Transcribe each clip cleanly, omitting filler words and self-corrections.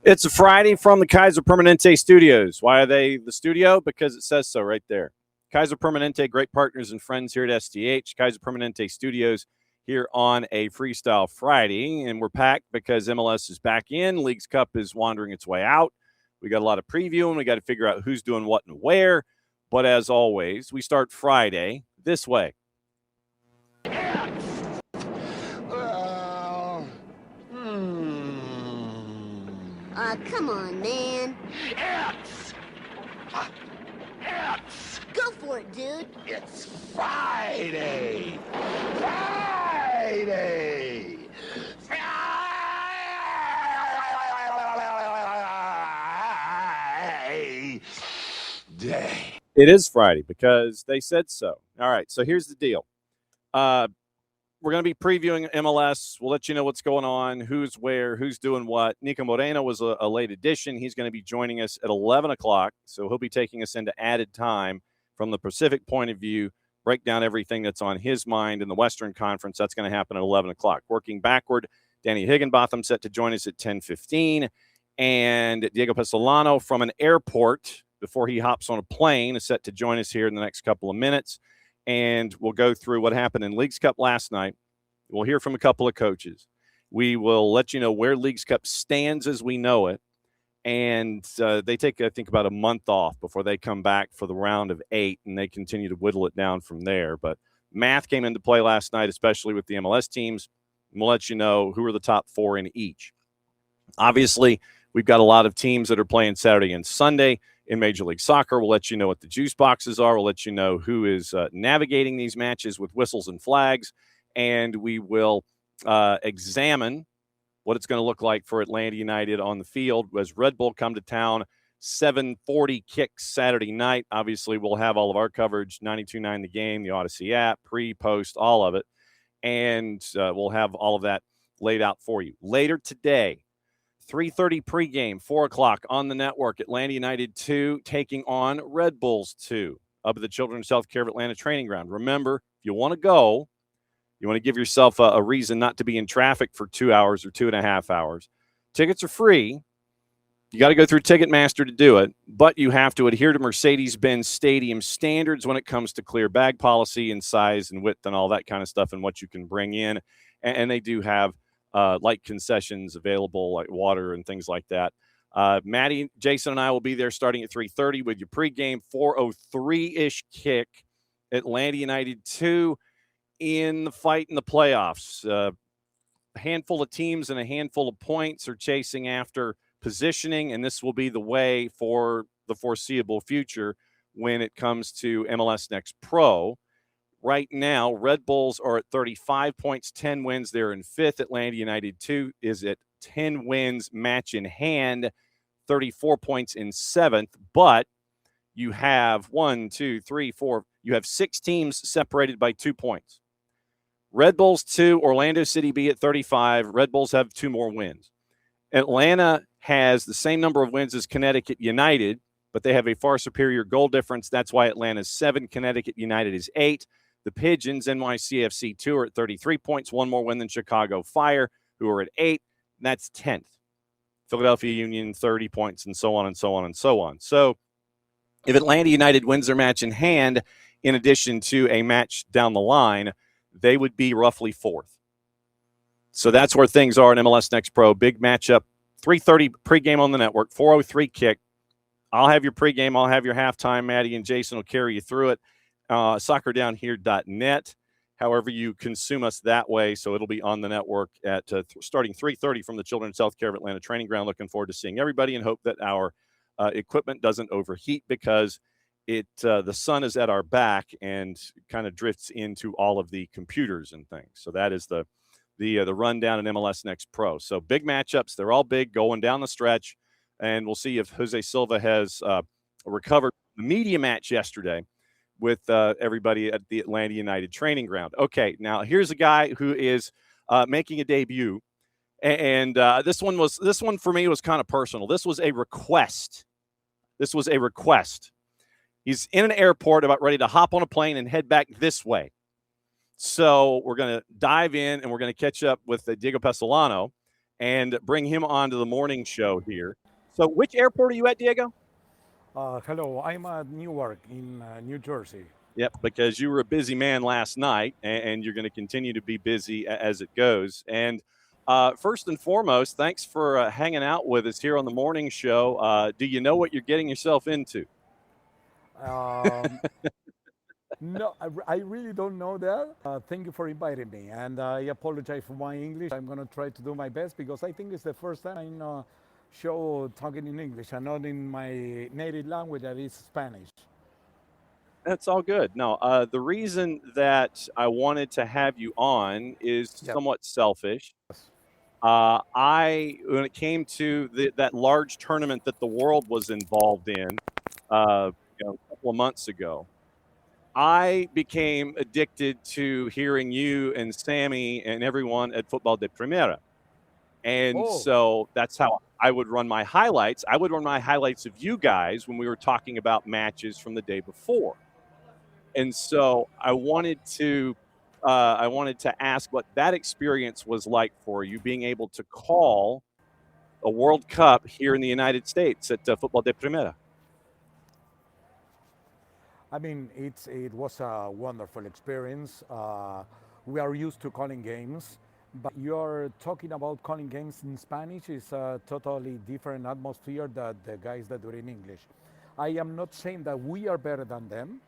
It's a Friday from the Kaiser Permanente Studios. Why are they the studio? Because it says so right there. Kaiser Permanente, great partners and friends here at SDH. Kaiser Permanente Studios here on a Freestyle Friday. And we're packed because MLS is back in. Leagues Cup is wandering its way out. We got a lot of previewing. We got to figure out who's doing what and where. But as always, we start Friday this way. Come on, man. It's Go for it, dude. It's Friday. Friday. Friday. It is Friday because they said so. All right, so here's the deal. We're going to be previewing MLS. We'll let you know what's going on, who's where, who's doing what. Niko Moreno was a late addition. He's going to be joining us at 11 o'clock, so he'll be taking us into added time from the Pacific point of view, break down everything that's on his mind in the Western Conference. That's going to happen at 11 o'clock. Working backward, Danny Higginbotham set to join us at 10:15, and Diego Pessolano from an airport before he hops on a plane is set to join us here in the next couple of minutes. And we'll go through what happened in Leagues Cup last night. We'll hear from a couple of coaches. We will let you know where Leagues Cup stands as we know it. And they take, I think, about a month off before they come back for the round of 8, and they continue to whittle it down from there. But math came into play last night, especially with the MLS teams. And we'll let you know who are the top 4 in each. Obviously, we've got a lot of teams that are playing Saturday and Sunday. In Major League Soccer, we'll let you know what the juice boxes are. We'll let you know who is navigating these matches with whistles and flags. And we will examine what it's going to look like for Atlanta United on the field as Red Bull come to town. 7:40 kick Saturday night. Obviously, we'll have all of our coverage, 92.9 The Game, the Odyssey app, pre, post, all of it. And we'll have all of that laid out for you. Later today, 3:30 pregame, 4 o'clock on the network. Atlanta United 2 taking on Red Bulls 2 up at the Children's Healthcare of Atlanta training ground. Remember, if you want to go, you want to give yourself a reason not to be in traffic for 2 hours or 2.5 hours. Tickets are free. You got to go through Ticketmaster to do it, but you have to adhere to Mercedes-Benz Stadium standards when it comes to clear bag policy and size and width and all that kind of stuff and what you can bring in. And they do have light concessions available, like water and things like that. Maddie, Jason, and I will be there starting at 3:30 with your pregame. 4:03-ish kick. Atlanta United 2 in the fight in the playoffs. A handful of teams and a handful of points are chasing after positioning, and this will be the way for the foreseeable future when it comes to MLS Next Pro. Right now, Red Bulls are at 35 points, 10 wins. They're in 5th. Atlanta United 2 is at 10 wins, match in hand, 34 points in 7th. But you have you have 6 teams separated by 2 points. Red Bulls 2, Orlando City B at 35. Red Bulls have 2 more wins. Atlanta has the same number of wins as Connecticut United, but they have a far superior goal difference. That's why Atlanta's 7, Connecticut United is 8. The Pigeons, NYCFC 2, are at 33 points, 1 more win than Chicago Fire, who are at 8. That's 10th. Philadelphia Union, 30 points, and so on and so on and so on. So if Atlanta United wins their match in hand, in addition to a match down the line, they would be roughly 4th. So that's where things are in MLS Next Pro. Big matchup, 3:30 pregame on the network, 4:03 kick. I'll have your pregame. I'll have your halftime. Maddie and Jason will carry you through it. soccerdownhere.net, however you consume us that way. So it'll be on the network at starting 3:30 from the Children's Healthcare of Atlanta training ground. Looking forward to seeing everybody and hope that our equipment doesn't overheat because the sun is at our back and kind of drifts into all of the computers and things. So that is the rundown in MLS Next Pro. So big matchups. They're all big going down the stretch. And we'll see if Jose Silva has recovered the media match yesterday with everybody at the Atlanta United training ground. Okay, now here's a guy who is making a debut, and this one for me was kind of personal. This was a request. He's in an airport, about ready to hop on a plane and head back this way. So we're going to dive in and we're going to catch up with Diego Pessolano and bring him on to the morning show here. So, which airport are you at, Diego? Hello, I'm at Newark in New Jersey. Yep, because you were a busy man last night, and you're going to continue to be busy as it goes. And first and foremost, thanks for hanging out with us here on the morning show. Do you know what you're getting yourself into? Um, no, I really don't know that. Thank you for inviting me, and I apologize for my English. I'm going to try to do my best because I think it's the first time I'm in a show talking in English and not in my native language, that is Spanish. That's all good. No, the reason that I wanted to have you on is Yep. somewhat selfish. When it came to that large tournament that the world was involved in, a couple of months ago, I became addicted to hearing you and Sammy and everyone at Football de Primera. And so that's how I would run my highlights. I would run my highlights of you guys when we were talking about matches from the day before. And so I wanted to ask what that experience was like for you, being able to call a World Cup here in the United States at Football de Primera. I mean, it was a wonderful experience. We are used to calling games, but you're talking about calling games in Spanish is a totally different atmosphere than the guys that do it in English. I am not saying that we are better than them.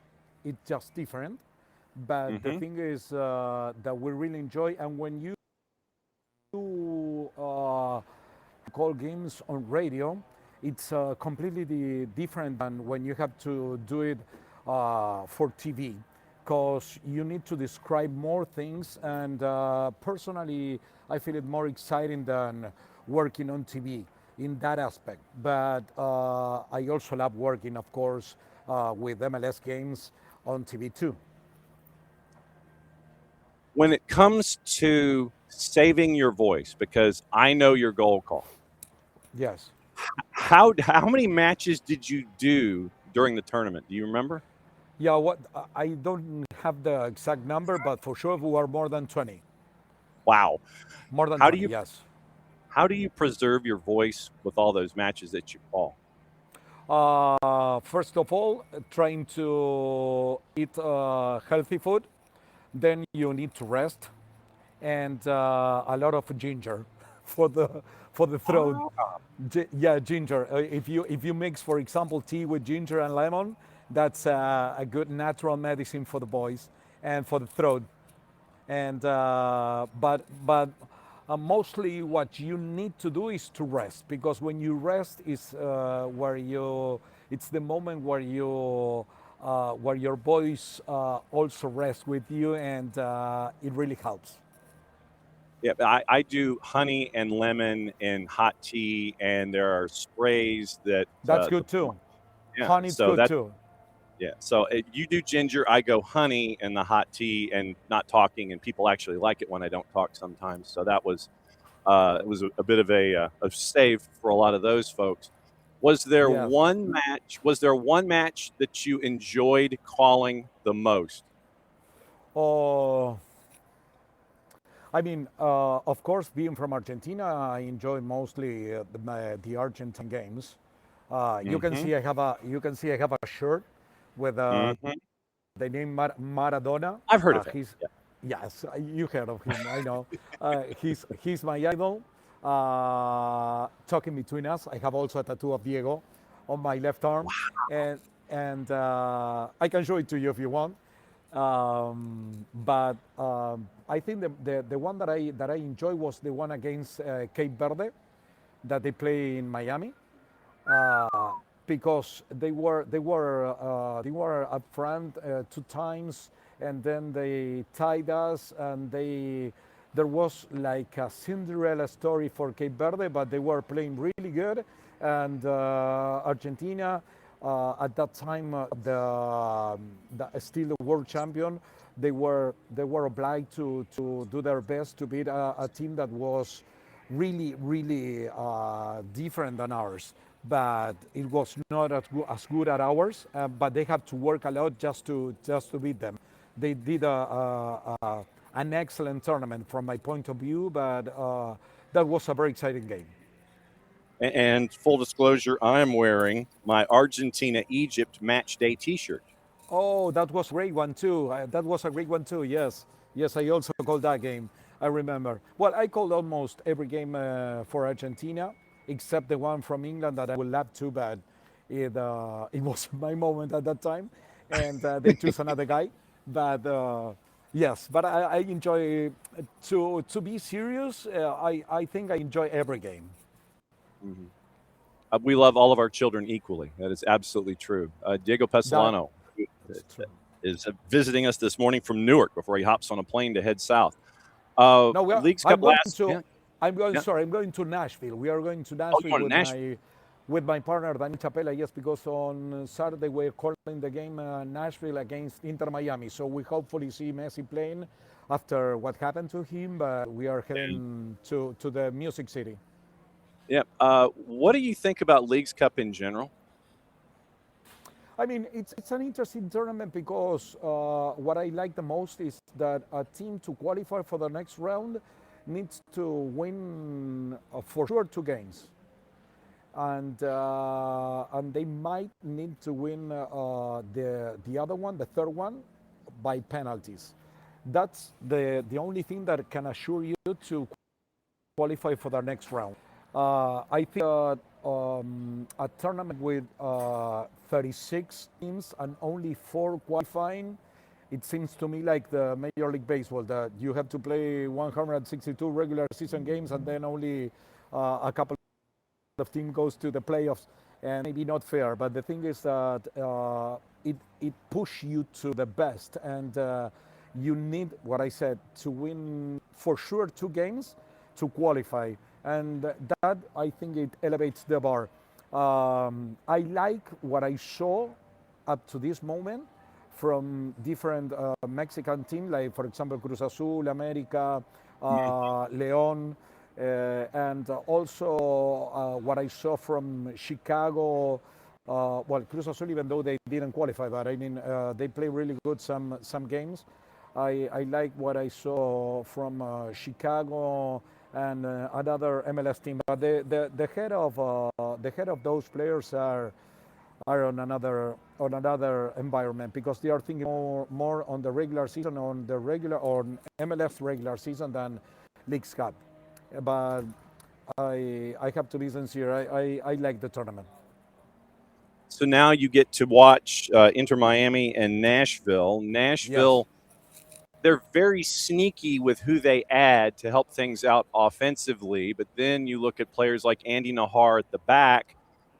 It's just different. But the thing is that we really enjoy, and when you call games on radio, it's completely different than when you have to do it for TV, because you need to describe more things, and personally I feel it more exciting than working on TV in that aspect. But I also love working, of course, with MLS games on TV too. When it comes to saving your voice, because I know your goal call. Yes. How many matches did you do during the tournament? Do you remember? Yeah, I don't have the exact number, but for sure we were more than 20. Wow. More than How 20, do you yes. How do you preserve your voice with all those matches that you call? First of all, trying to eat healthy food. Then you need to rest, and a lot of ginger for the throat. Yeah, ginger. If you mix, for example, tea with ginger and lemon, that's a good natural medicine for the voice and for the throat. And mostly what you need to do is to rest, because when you rest is it's the moment where your voice also rests with you, and it really helps. Yeah, I do honey and lemon and hot tea, and there are sprays that. That's good too. Yeah, Honey's so good too. Yeah, so you do ginger, I go honey and the hot tea and not talking, and people actually like it when I don't talk sometimes. So that was it was a bit of a save for a lot of those folks. Was there Yes. one match? Was there one match that you enjoyed calling the most? Oh, I mean, of course, being from Argentina, I enjoy mostly the Argentine games. You can see I have a shirt with Mhm. the name Maradona. I've heard of him. He's Yeah. Yes, you heard of him. I know. He's my idol. Talking between us, I have also a tattoo of Diego on my left arm, and I can show it to you if you want. But I think the one that I enjoyed was the one against Cape Verde that they play in Miami, because they were up front 2 times, and then they tied us, and there was like a Cinderella story for Cape Verde, but they were playing really good, and Argentina. At that time, still the world champion, they were obliged to do their best to beat a team that was really different than ours. But it was not as good as ours. But they have to work a lot just to beat them. They did an excellent tournament from my point of view, but that was a very exciting game. And full disclosure, I'm wearing my Argentina-Egypt match day T-shirt. Oh, that was a great one too. That was a great one too. Yes, yes, I also called that game. I remember. Well, I called almost every game for Argentina, except the one from England that I will lap too bad. It was my moment at that time, and they chose another guy. But yes, but I enjoy to be serious. I think I enjoy every game. Mm-hmm. We love all of our children equally. That is absolutely true. Diego Pessolano is visiting us this morning from Newark before he hops on a plane to head south. No, Leagues I'm Cup going last. to. Yeah. I'm going. Yeah. Sorry, I'm going to Nashville. We are going to Oh, Nashville you're going to Nashville. with my partner Danny Chapela. Yes, because on Saturday we're calling the game Nashville against Inter Miami. So we hopefully see Messi playing after what happened to him. But we are heading to the Music City. Yeah. What do you think about Leagues Cup in general? I mean, it's an interesting tournament because what I like the most is that a team to qualify for the next round needs to win for sure 2 games. And they might need to win the other one, the third one, by penalties. That's the only thing that can assure you to qualify for the next round. I think a tournament with 36 teams and only 4 qualifying, it seems to me like the Major League Baseball, that you have to play 162 regular season games and then only a couple of team goes to the playoffs, and maybe not fair. But the thing is that it pushes you to the best, and you need, what I said, to win for sure 2 games to qualify, and that I think it elevates the bar. I like what I saw up to this moment from different Mexican teams, like for example Cruz Azul, America, León. And also what I saw from Chicago, well, Cruz Azul, even though they didn't qualify, but I mean, they play really good some games. I like what I saw from Chicago and another MLS team. But the head of those players are on another environment, because they are thinking more on the regular season, on MLS regular season than Leagues Cup. But I have to be sincere. I like the tournament. So now you get to watch Inter Miami and Nashville. Nashville, they're very sneaky with who they add to help things out offensively. But then you look at players like Andy Nahar at the back,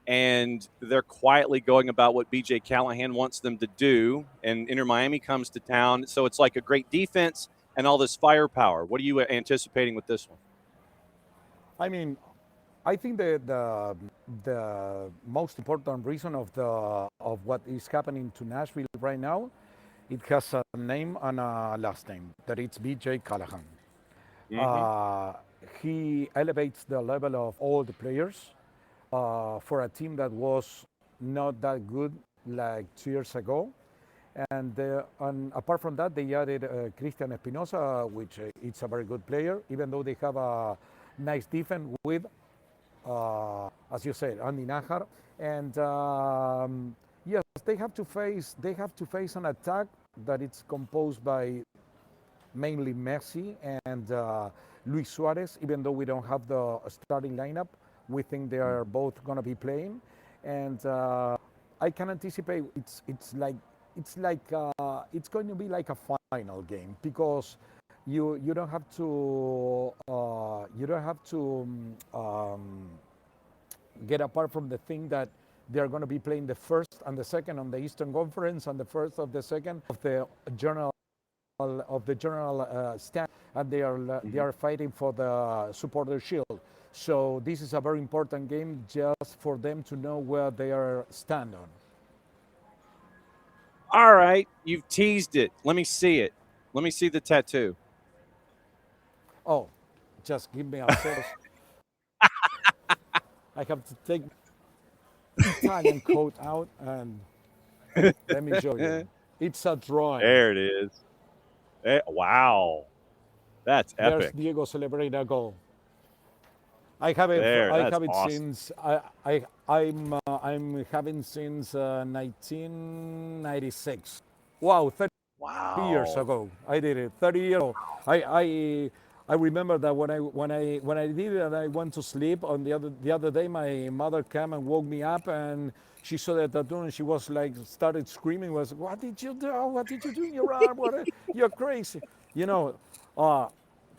and they're quietly going about what B.J. Callahan wants them to do. And Inter Miami comes to town. So it's like a great defense and all this firepower. What are you anticipating with this one? I mean, I think the most important reason of what is happening to Nashville right now, it has a name and a last name, that it's B.J. Callahan. He elevates the level of all the players for a team that was not that good like 2 years ago. And apart from that, they added Cristian Espinosa, which it's a very good player, even though they have a nice defense with, as you said, Andy Najar. And yes, they have to face an attack that it's composed by mainly Messi and Luis Suarez. Even though we don't have the starting lineup, we think they are both going to be playing, and I can anticipate it's going to be like a final game, because you don't have to get apart from the thing that they are going to be playing the first and the second on the Eastern Conference, and the first of the second of the general stand, and they are fighting for the supporter shield. So this is a very important game just for them to know where they are stand on. All right, you've teased it. Let me see it. Let me see the tattoo. Oh, just give me a second. I have to take Italian coat out and let me show you. It's a drawing. There it is. Wow, that's epic. There's Diego celebrating a goal. I have it. There, I that's have it awesome. since I'm having since 1996. Wow, 30 years Wow. ago. I did it. 30 years ago. I remember that when I did it and I went to sleep on the other day, my mother came and woke me up and she saw that tattoo and she was like started screaming. Was, what did you do? What did you do in your arm? You're crazy. You know, uh,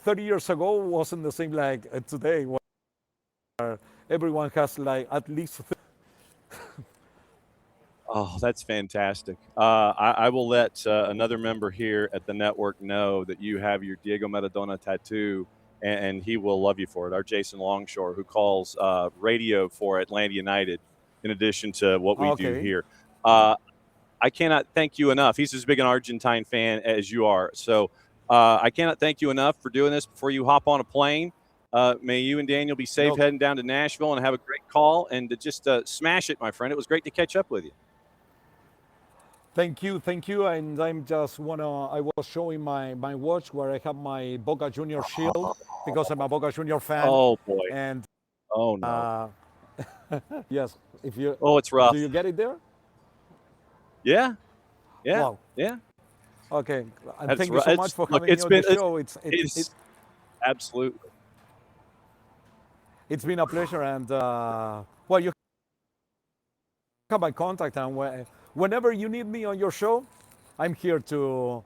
30 years ago wasn't the same like today. Everyone has like at least. Oh, that's fantastic. I will let another member here at the network know that you have your Diego Maradona tattoo, and he will love you for it. Our Jason Longshore, who calls radio for Atlanta United, in addition to what we do Okay. here. I cannot thank you enough. He's as big an Argentine fan as you are. So I cannot thank you enough for doing this before you hop on a plane. May you and Daniel be safe No, heading down to Nashville and have a great call and to just smash it, my friend. It was great to catch up with you. thank you. And I was showing my watch where I have my Boca Junior shield because I'm a Boca Junior fan. Oh, boy. And Oh, no. uh, yes, if you Oh, it's do rough. you get it there? Yeah. Yeah. Wow. Yeah. Okay. And That's thank you right. so much for Look, having me it's on been, the show. it's absolutely. It's been a pleasure. And well, you have my contact, and whenever you need me on your show, I'm here to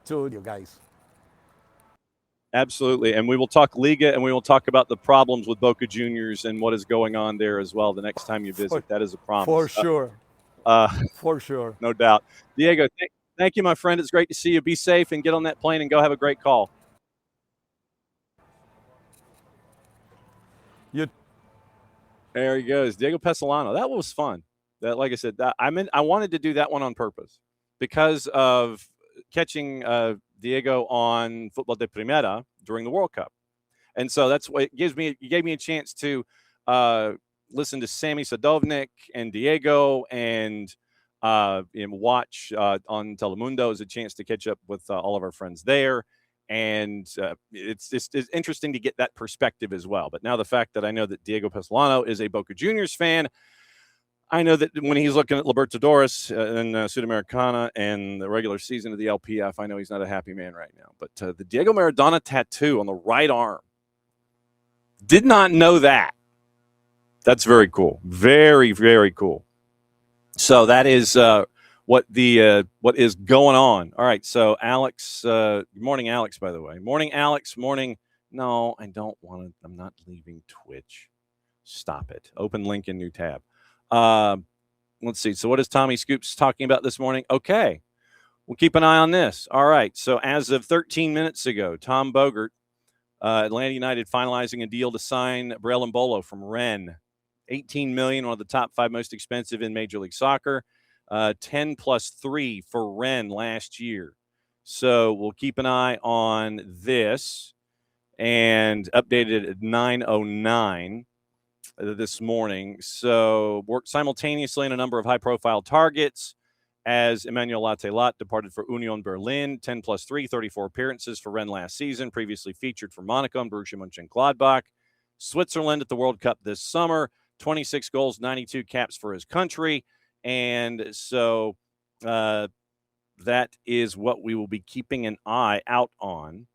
you guys. Absolutely. And we will talk Liga and we will talk about the problems with Boca Juniors and what is going on there as well the next time you visit. That is a promise. For sure. Uh, For sure. no doubt. Diego, thank you, my friend. It's great to see you. Be safe and get on that plane and go have a great call. There he goes. Diego Pessolano. That was fun. That, like I said, I wanted to do that one on purpose because of catching Diego on Football de Primera during the World Cup. And so that's what it gave me a chance to listen to Sammy Sadovnik and Diego and watch on Telemundo as a chance to catch up with all of our friends there. And it's interesting to get that perspective as well. But now the fact that I know that Diego Pessolano is a Boca Juniors fan, I know that when he's looking at Libertadores and Sudamericana and the regular season of the LPF, I know he's not a happy man right now. But the Diego Maradona tattoo on the right arm, did not know that. That's very cool. Very, very cool. So that is what is going on. All right. So Alex, good morning, Alex, by the way. Morning, Alex. Morning. No, I don't want to. I'm not leaving Twitch. Stop it. Open link in new tab. Let's see. So what is Tommy Scoops talking about this morning? Okay. We'll keep an eye on this. All right. So as of 13 minutes ago, Tom Bogert, Atlanta United finalizing a deal to sign Brel Mbolo from Rennes. $18 million, one of the top 5 most expensive in Major League Soccer. 10 plus 3 for Rennes last year. So we'll keep an eye on this and updated at 9:09 this morning. So worked simultaneously on a number of high-profile targets as Emmanuel Latelot departed for Union Berlin, 10 plus 3, 34 appearances for Rennes last season, previously featured for Monaco and Borussia Mönchengladbach. Switzerland at the World Cup this summer, 26 goals, 92 caps for his country. And so that is what we will be keeping an eye out on.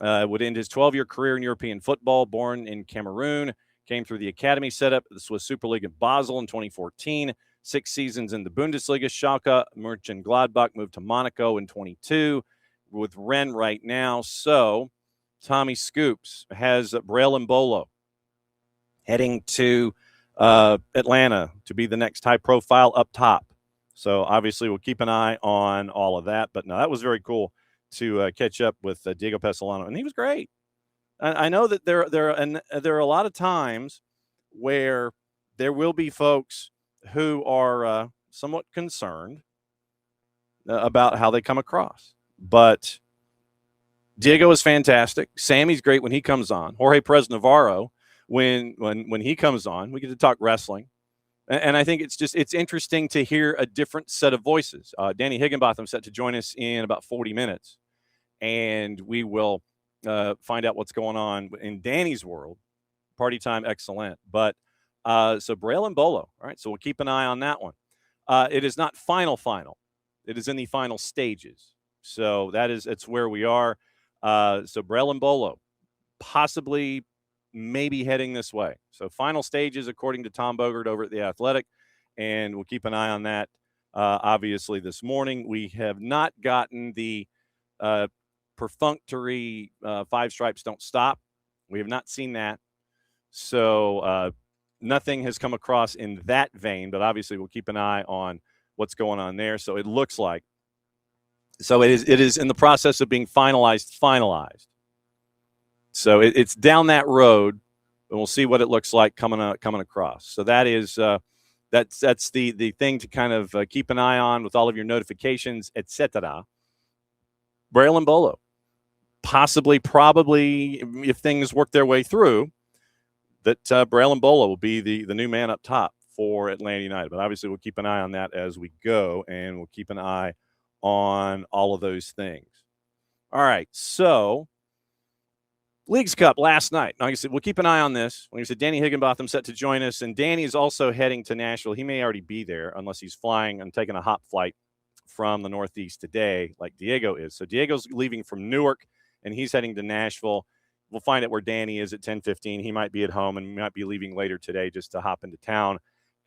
Would end his 12-year career in European football, born in Cameroon, came through the academy setup. This was Super League of Basel in 2014. 6 seasons in the Bundesliga. Schalke, Mönchengladbach moved to Monaco in 22 with Rennes right now. So Tommy Scoops has Brel Mbolo heading to Atlanta to be the next high profile up top. So obviously we'll keep an eye on all of that. But no, that was very cool to catch up with Diego Pessolano, and he was great. I know that there are a lot of times where there will be folks who are somewhat concerned about how they come across. But Diego is fantastic. Sammy's great when he comes on. Jorge Perez Navarro, when he comes on, we get to talk wrestling. And I think it's interesting to hear a different set of voices. Danny Higginbotham set to join us in about 40 minutes. And we will find out what's going on in Danny's world. Party Time Excellent. But so Braille and Bolo. All right, so we'll keep an eye on that one. It is not final. It is in the final stages. So it's where we are. So Braille and Bolo possibly maybe heading this way. So final stages, according to Tom Bogert over at The Athletic, and we'll keep an eye on that. Obviously, this morning we have not gotten the perfunctory 5 stripes don't stop. We have not seen that. So nothing has come across in that vein, but obviously we'll keep an eye on what's going on there. So it looks like. So it is in the process of being finalized. So it's down that road, and we'll see what it looks like coming across. So that is that's the thing to kind of keep an eye on with all of your notifications, etc. Braille and Bolo, probably, if things work their way through, that Braille and Bolo will be the new man up top for Atlanta United. But obviously, we'll keep an eye on that as we go, and we'll keep an eye on all of those things. All right, so Leagues Cup last night. Like I said, we'll keep an eye on this. Like I said, Danny Higginbotham set to join us, and Danny is also heading to Nashville. He may already be there unless he's flying and taking a hop flight from the Northeast today, like Diego is. So Diego's leaving from Newark, and he's heading to Nashville. We'll find out where Danny is at 10:15. He might be at home and might be leaving later today just to hop into town.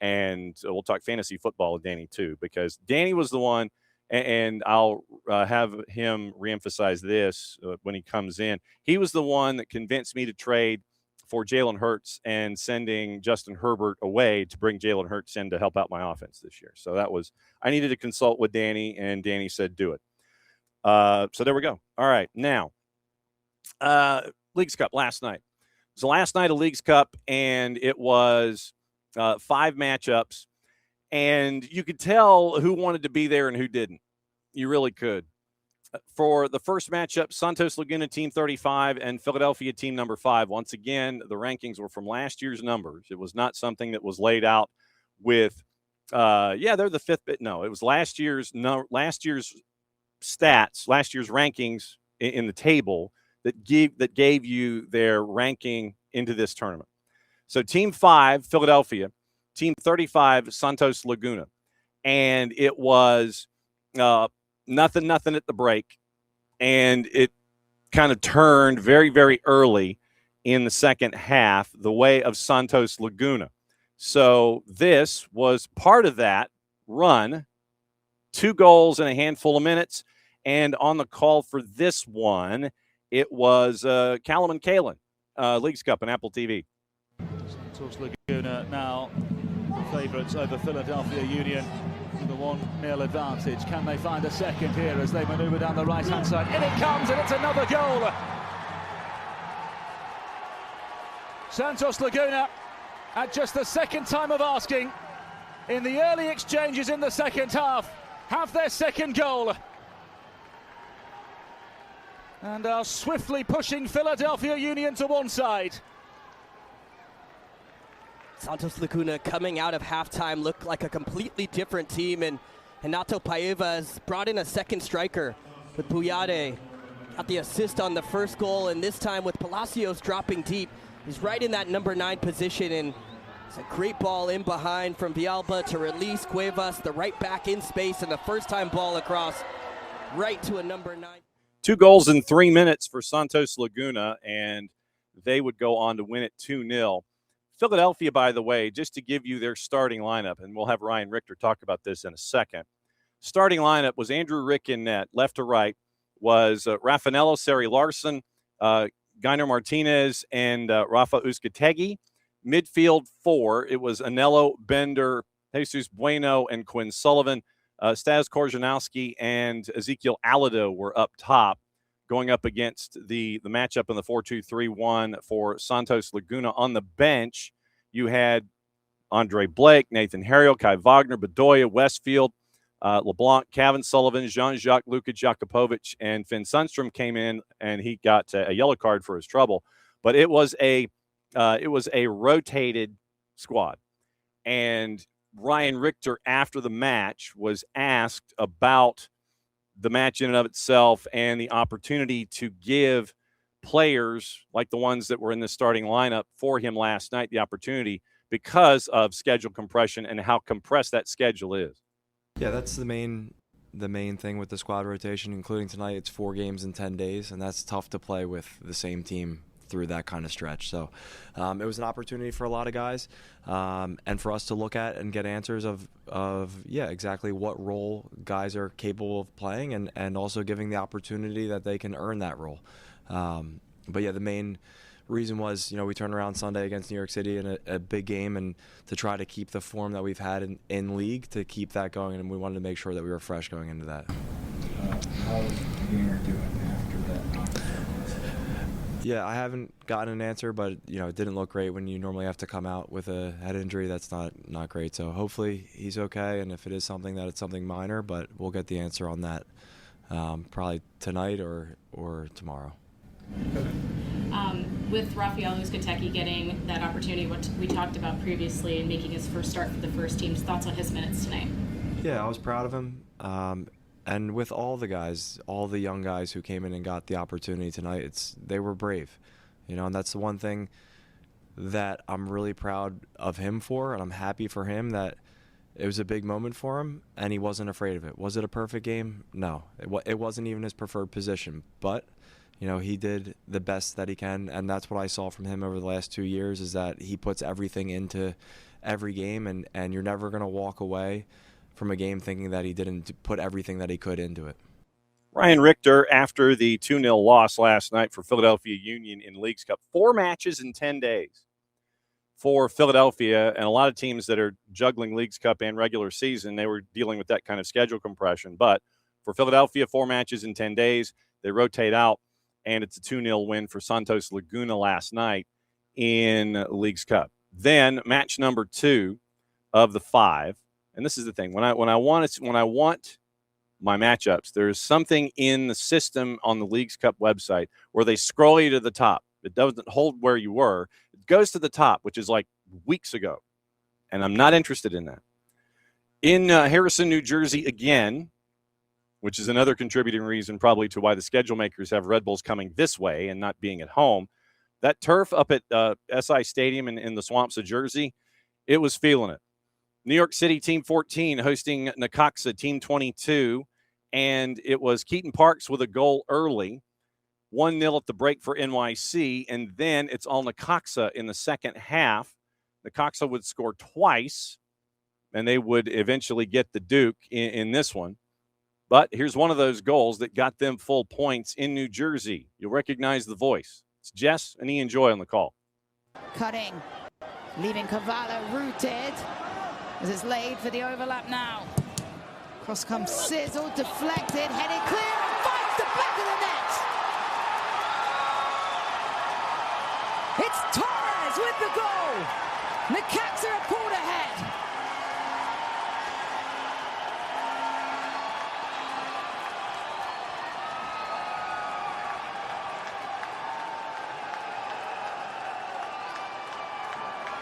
And we'll talk fantasy football with Danny too, because Danny was the one, and I'll have him reemphasize this when he comes in. He was the one that convinced me to trade for Jalen Hurts and sending Justin Herbert away to bring Jalen Hurts in to help out my offense this year. So I needed to consult with Danny, and Danny said, do it. So there we go. All right. Now, Leagues Cup last night. It was the last night of Leagues Cup, and it was 5 matchups. And you could tell who wanted to be there and who didn't. You really could. For the first matchup, Santos Laguna Team 35 and Philadelphia Team number 5. Once again, the rankings were from last year's numbers. It was not something that was laid out with, they're the 5th bit. No, it was last year's stats, last year's rankings in the table that gave you their ranking into this tournament. So Team 5, Philadelphia. Team 35, Santos Laguna. And it was nothing at the break. And it kind of turned very, very early in the second half the way of Santos Laguna. So this was part of that run, 2 goals in a handful of minutes. And on the call for this one, it was Callum and Kalen, Leagues Cup and Apple TV. Santos Laguna now the favourites over Philadelphia Union with a 1-0 advantage. Can they find a second here as they manoeuvre down the right-hand side? In it comes, and it's another goal. Santos Laguna, at just the second time of asking, in the early exchanges in the second half, have their second goal. And are swiftly pushing Philadelphia Union to one side. Santos Laguna coming out of halftime looked like a completely different team, and Renato Paiva has brought in a second striker with Buyade. Got the assist on the first goal, and this time with Palacios dropping deep. He's right in that number 9 position, and it's a great ball in behind from Villalba to release Cuevas, the right back in space, and a first-time ball across right to a number 9. 2 goals in 3 minutes for Santos Laguna, and they would go on to win it 2-0. Philadelphia, by the way, just to give you their starting lineup, and we'll have Ryan Richter talk about this in a second. Starting lineup was Andrew Rick in net. Left to right was Raffanello, Sari Larson, Gainer Martinez, and Rafa Uzcategui. Midfield 4, it was Anello, Bender, Jesus Bueno, and Quinn Sullivan. Stas Korzanowski and Ezekiel Alado were up top, going up against the matchup in the 4-2-3-1 for Santos Laguna. On the bench, you had Andre Blake, Nathan Harriel, Kai Wagner, Bedoya, Westfield, LeBlanc, Kevin Sullivan, Jean-Jacques, Luka Jakupovic, and Finn Sundstrom came in, and he got a yellow card for his trouble. But it was a rotated squad. And Ryan Richter, after the match, was asked about the match in and of itself and the opportunity to give players like the ones that were in the starting lineup for him last night the opportunity because of schedule compression and how compressed that schedule is. Yeah, that's the main thing with the squad rotation, including tonight. It's 4 games in 10 days, and that's tough to play with the same team through that kind of stretch. So it was an opportunity for a lot of guys, and for us to look at and get answers of exactly what role guys are capable of playing, and also giving the opportunity that they can earn that role. But yeah, the main reason was, we turned around Sunday against New York City in a big game, and to try to keep the form that we've had in league, to keep that going, and we wanted to make sure that we were fresh going into that. How is Gainer doing after that? Yeah, I haven't gotten an answer, but it didn't look great when you normally have to come out with a head injury. That's not great. So hopefully he's okay, and if it is something, that it's something minor, but we'll get the answer on that probably tonight or tomorrow. With Rafael Uzcategui getting that opportunity, what we talked about previously, and making his first start for the first team, thoughts on his minutes tonight? Yeah, I was proud of him. And with all the guys, all the young guys who came in and got the opportunity tonight, they were brave. And that's the one thing that I'm really proud of him for, and I'm happy for him that it was a big moment for him, and he wasn't afraid of it. Was it a perfect game? No. It wasn't even his preferred position, but he did the best that he can, and that's what I saw from him over the last 2 years, is that he puts everything into every game, and you're never going to walk away from a game thinking that he didn't put everything that he could into it. Ryan Richter, after the 2-0 loss last night for Philadelphia Union in Leagues Cup, 4 matches in 10 days for Philadelphia, and a lot of teams that are juggling Leagues Cup and regular season, they were dealing with that kind of schedule compression. But for Philadelphia, 4 matches in 10 days, they rotate out, and it's a 2-0 win for Santos Laguna last night in Leagues Cup. Then match number 2 of the 5, and this is the thing. When I want my matchups, there's something in the system on the Leagues Cup website where they scroll you to the top. It doesn't hold where you were. It goes to the top, which is like weeks ago, and I'm not interested in that. In Harrison, New Jersey again, which is another contributing reason probably to why the schedule makers have Red Bulls coming this way and not being at home. That turf up at SI Stadium in the swamps of Jersey, it was feeling it. New York City, Team 14, hosting Necaxa, Team 22, and it was Keaton Parks with a goal early, 1-0 at the break for NYC, and then it's all Necaxa in the second half. Necaxa would score twice, and they would eventually get the Duke in this one. But here's one of those goals that got them full points in New Jersey. You'll recognize the voice. It's Jess and Ian Joy on the call. Cutting, leaving Cavallo rooted. As it's laid for the overlap now. Cross comes Sizzle, deflected, headed clear, and finds the back of the net. It's Torres with the goal. Necaxa a quarter ahead.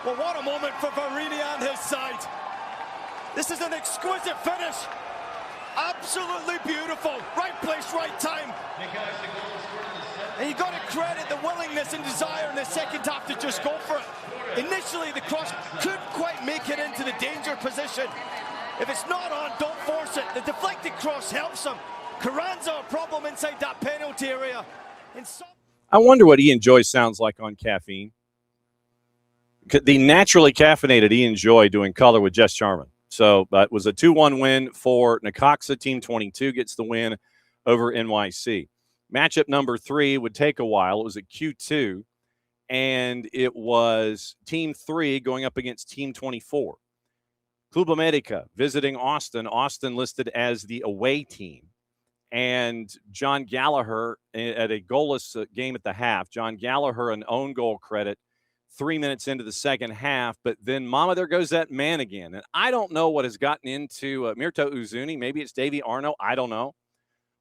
Well, what a moment for Varini and his side. This is an exquisite finish. Absolutely beautiful. Right place, right time. And you got to credit the willingness and desire in the second half to just go for it. Initially, the cross couldn't quite make it into the danger position. If it's not on, don't force it. The deflected cross helps him. Carranza a problem inside that penalty area. I wonder what Ian Joy sounds like on caffeine. The naturally caffeinated Ian Joy doing color with Jess Charman. So it was a 2-1 win for Necaxa. Team 22 gets the win over NYC. Matchup number 3 would take a while. It was at Q2, and it was Team 3 going up against Team 24. Club America visiting Austin. Austin listed as the away team. And John Gallagher at a goalless game at the half. John Gallagher an own goal credit 3 minutes into the second half, but then mama, there goes that man again. And I don't know what has gotten into Mirto Uzuni. Maybe it's Davy Arno. I don't know.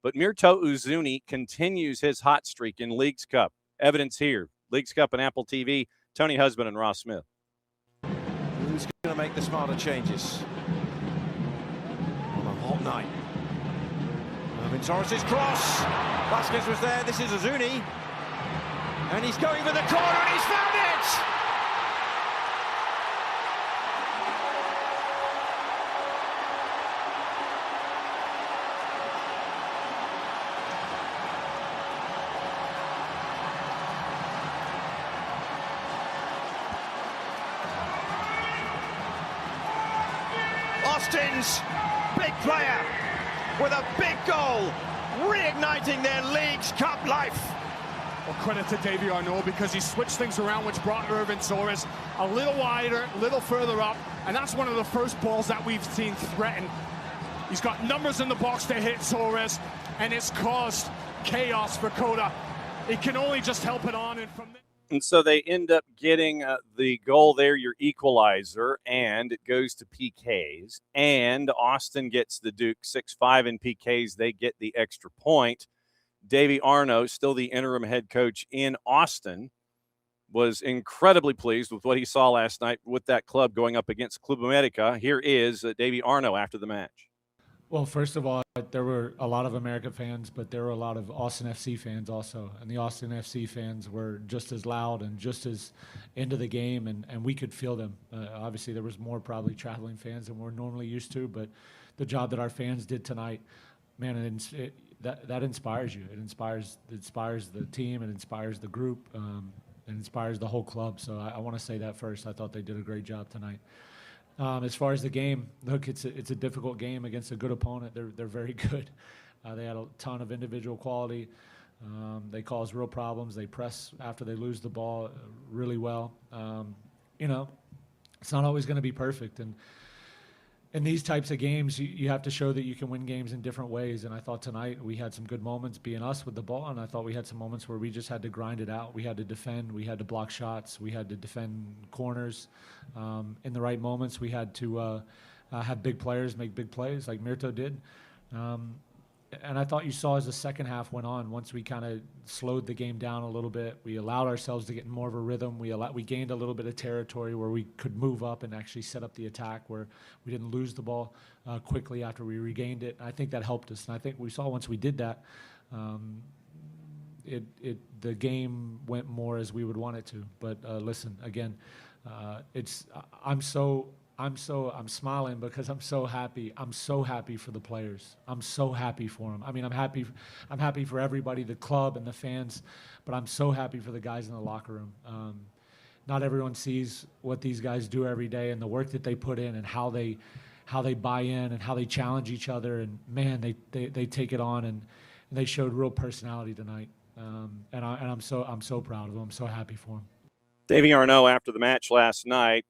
But Mirto Uzuni continues his hot streak in Leagues Cup. Evidence here. Leagues Cup and Apple TV. Tony Husband and Ross Smith. Who's going to make the smarter changes on a hot night? Irving Torres' cross. Vasquez was there. This is Uzuni. And he's going for the corner, and he's found it! Austin's big player with a big goal, reigniting their Leagues Cup life. Well, credit to Davy Arnaud because he switched things around, which brought Irvin Torres a little wider, a little further up, and that's one of the first balls that we've seen threaten. He's got numbers in the box to hit Torres, and it's caused chaos for Coda. It can only just help it on, and from there. And so they end up getting the goal there, your equalizer, and it goes to PKs. And Austin gets the Duke 6-5 in PKs. They get the extra point. Davy Arnaud, still the interim head coach in Austin, was incredibly pleased with what he saw last night with that club going up against Club America. Here is Davy Arnaud after the match. Well, first of all, there were a lot of America fans, but there were a lot of Austin FC fans also. And the Austin FC fans were just as loud and just as into the game, and we could feel them. Obviously, there was more probably traveling fans than we're normally used to, but the job that our fans did tonight, man, that inspires you. It inspires the team, it inspires the group, it inspires the whole club. So I want to say that first. I thought they did a great job tonight. As far as the game, look, it's a difficult game against a good opponent. They're very good. They had a ton of individual quality. They cause real problems. They press after they lose the ball really well. It's not always going to be perfect. And in these types of games, you have to show that you can win games in different ways. And I thought tonight we had some good moments being us with the ball, and I thought we had some moments where we just had to grind it out. We had to defend. We had to block shots. We had to defend corners. In the right moments, we had to have big players make big plays like Mirto did. And I thought you saw as the second half went on, once we kind of slowed the game down a little bit, we allowed ourselves to get in more of a rhythm. We gained a little bit of territory where we could move up and actually set up the attack, where we didn't lose the ball quickly after we regained it. I think that helped us. And I think we saw once we did that, the game went more as we would want it to. But listen, again, I'm smiling because I'm so happy. I'm so happy for the players. I'm so happy for them. I mean, I'm happy for everybody, the club and the fans, but I'm so happy for the guys in the locker room. Not everyone sees what these guys do every day and the work that they put in and how they buy in and how they challenge each other. And man, they take it on, and they showed real personality tonight. And I'm so proud of them. I'm so happy for them. Davy Arnaud after the match last night.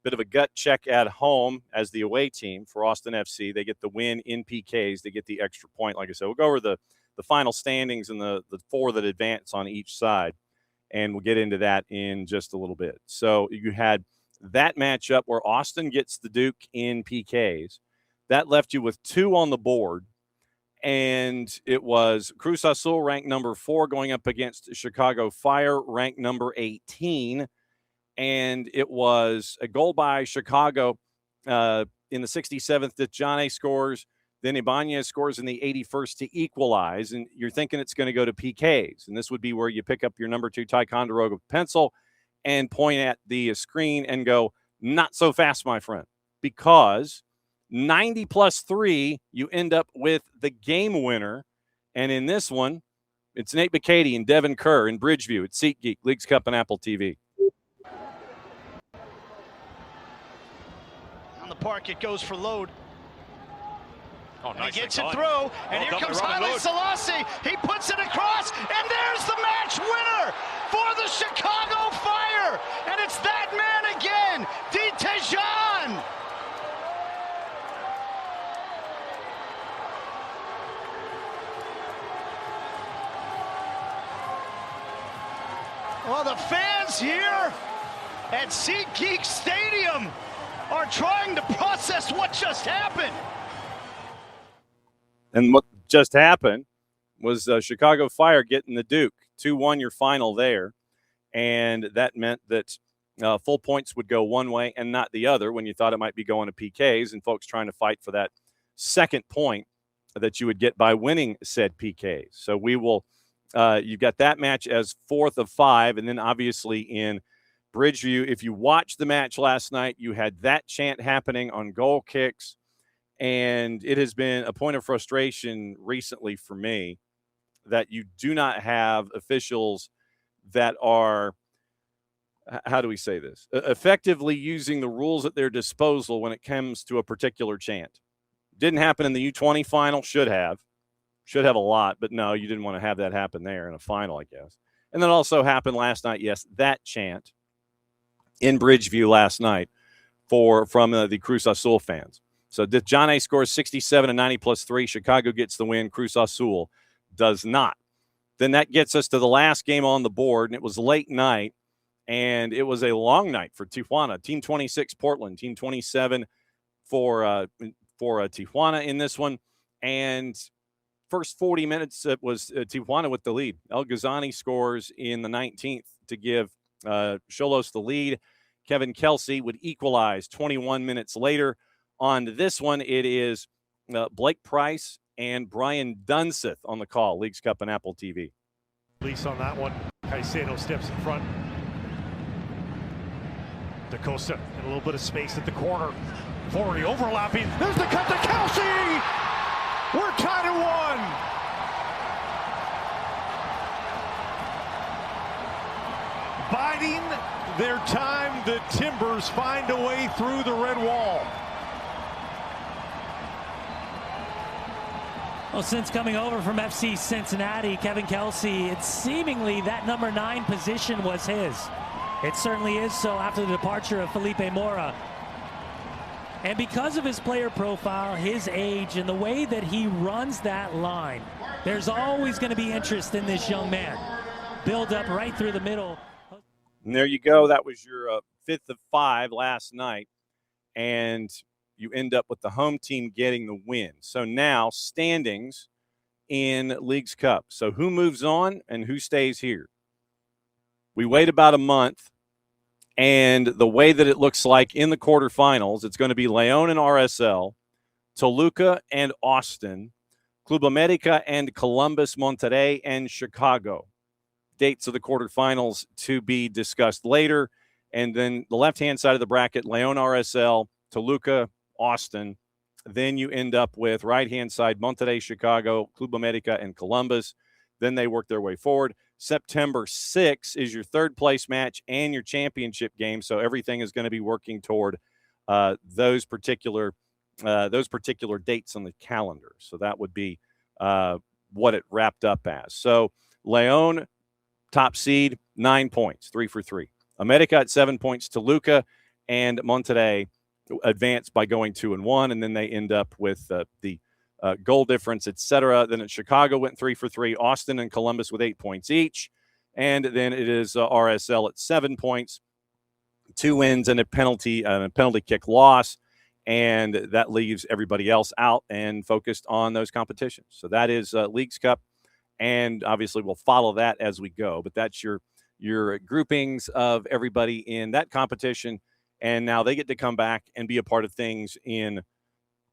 Bit of a gut check at home as the away team for Austin FC. They get the win in PKs. They get the extra point. Like I said, we'll go over the final standings and the four that advance on each side, and we'll get into that in just a little bit. So you had that matchup where Austin gets the Duke in PKs. That left you with 2 on the board, and it was Cruz Azul, ranked number 4, going up against Chicago Fire, ranked number 18. And it was a goal by Chicago in the 67th that Johnny scores. Then Ibanez scores in the 81st to equalize. And you're thinking it's going to go to PKs. And this would be where you pick up your number 2 Ticonderoga pencil and point at the screen and go, not so fast, my friend. Because 90 plus 3, you end up with the game winner. And in this one, it's Nate McCady and Devin Kerr in Bridgeview at SeatGeek, Leagues Cup and Apple TV. Park, it goes for Load. Oh, nice. He gets it through, and here comes Haile Selassie. He puts it across, and there's the match winner for the Chicago Fire. And it's that man again, D. Tejan. Well, the fans here at SeatGeek Stadium are trying to process what just happened. And what just happened was Chicago Fire getting the Duke. 2-1 your final there. And that meant that full points would go one way and not the other when you thought it might be going to PKs, and folks trying to fight for that second point that you would get by winning said PKs. So we will you've got that match as 4th of 5. And then obviously in Bridgeview, if you watched the match last night, you had that chant happening on goal kicks. And it has been a point of frustration recently for me that you do not have officials that are, how do we say this, effectively using the rules at their disposal when it comes to a particular chant. Didn't happen in the U20 final, should have a lot, but no, you didn't want to have that happen there in a final, I guess. And then also happened last night, yes, that chant in Bridgeview last night from the Cruz Azul fans. So John A scores 67 and 90 plus 3. Chicago gets the win. Cruz Azul does not. Then that gets us to the last game on the board, and it was late night, and it was a long night for Tijuana. Team 26, Portland. Team 27 for Tijuana in this one. And first 40 minutes, it was Tijuana with the lead. El Ghazani scores in the 19th to give Xolos the lead. Kevin Kelsey would equalize 21 minutes later. On this one, it is Blake Price and Brian Dunseth on the call, Leagues Cup and Apple TV. Release on that one. Caicedo steps in front. Da Costa in a little bit of space at the corner. Already overlapping. There's the cut to Kelsey! We're tied at 1. Biding their time, the Timbers find a way through the red wall. Well, since coming over from FC Cincinnati, Kevin Kelsey, it's seemingly that number 9 position was his. It certainly is so after the departure of Felipe Mora. And because of his player profile, his age, and the way that he runs that line, there's always going to be interest in this young man. Build up right through the middle. And there you go. That was your 5th of 5 last night. And you end up with the home team getting the win. So now standings in Leagues Cup. So who moves on and who stays here? We wait about a month, and the way that it looks like in the quarterfinals, it's going to be León and RSL, Toluca and Austin, Club America and Columbus, Monterrey, and Chicago. Dates of the quarterfinals to be discussed later. And then the left-hand side of the bracket, León, RSL, Toluca, Austin. Then you end up with right-hand side, Monterrey, Chicago, Club America, and Columbus. Then they work their way forward. September 6th is your third-place match and your championship game, so everything is going to be working toward those particular dates on the calendar. So that would be what it wrapped up as. So León, top seed, 9 points, 3 for 3. America at 7 points. Toluca and Monterrey advanced by going 2-1, and then they end up with the goal difference, etc. Then Chicago went 3 for 3. Austin and Columbus with 8 points each, and then it is RSL at 7 points, 2 wins and a penalty kick loss, and that leaves everybody else out and focused on those competitions. So that is Leagues Cup, and obviously we'll follow that as we go. But that's your groupings of everybody in that competition. And now they get to come back and be a part of things in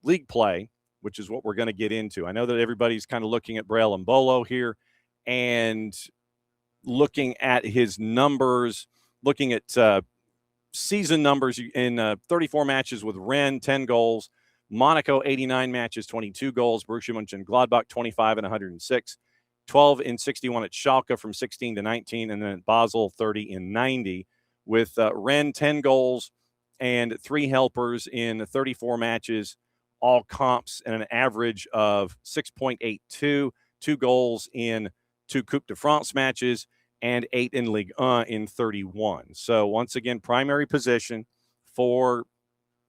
league play, which is what we're going to get into. I know that everybody's kind of looking at Braille and Bolo here and looking at his numbers, looking at season numbers in 34 matches with Rennes, 10 goals. Monaco, 89 matches, 22 goals. Borussia Mönchengladbach, 25 and 106. 12 in 61 at Schalke from 16 to 19. And then at Basel, 30 in 90. With Rennes, 10 goals and 3 helpers in 34 matches, all comps, and an average of 6.82, 2 goals in 2 Coupe de France matches, and 8 in Ligue 1 in 31. So once again, primary position for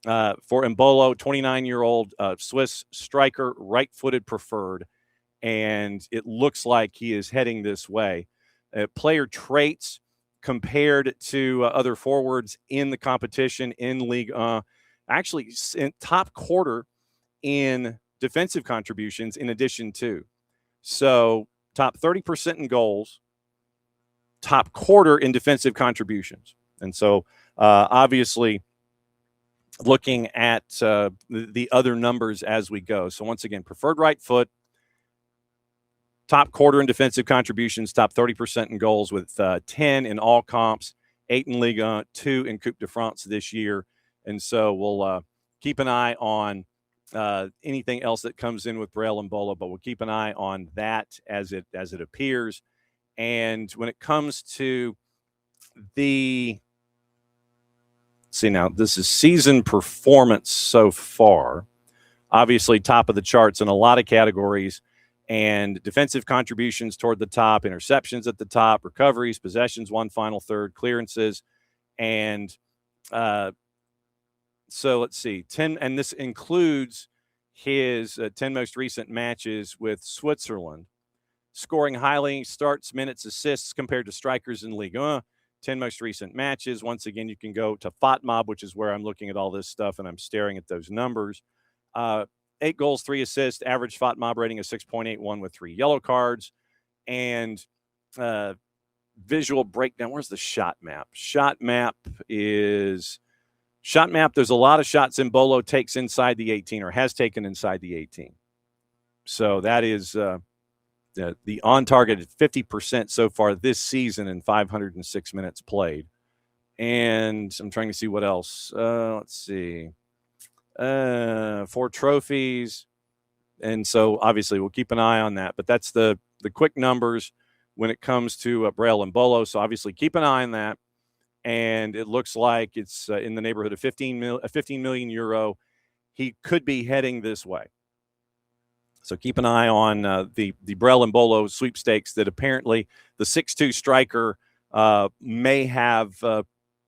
Mbolo, 29-year-old Swiss striker, right-footed preferred, and it looks like he is heading this way. Player traits compared to other forwards in the competition in Ligue 1, actually in top quarter in defensive contributions in addition to. So top 30% in goals, top quarter in defensive contributions. And so obviously looking at the other numbers as we go. So once again, preferred right foot, top quarter in defensive contributions, top 30% in goals with 10 in all comps, 8 in Ligue 1, 2 in Coupe de France this year. And so we'll keep an eye on anything else that comes in with Braille and Bolo, but we'll keep an eye on that as it appears. And when it comes to now this is season performance so far, obviously top of the charts in a lot of categories, and defensive contributions toward the top, interceptions at the top, recoveries, possessions, one final third, clearances, and so let's see, 10, and this includes his 10 most recent matches with Switzerland, scoring highly, starts, minutes, assists compared to strikers in Ligue 1, 10 most recent matches. Once again, you can go to FOTMob, which is where I'm looking at all this stuff, and I'm staring at those numbers. 8 goals, 3 assists, average FOTMob rating of 6.81 with 3 yellow cards, and visual breakdown. Where's the shot map? Shot map, there's a lot of shots in Bolo takes inside the 18 or has taken inside the 18. So that is the on target at 50% so far this season in 506 minutes played. And I'm trying to see what else. Let's see. 4 trophies. And so obviously we'll keep an eye on that. But that's the quick numbers when it comes to Braille and Bolo. So obviously keep an eye on that. And it looks like it's in the neighborhood of 15 million euro. He could be heading this way. So keep an eye on the Braille and Bolo sweepstakes that apparently the 6'2 striker may have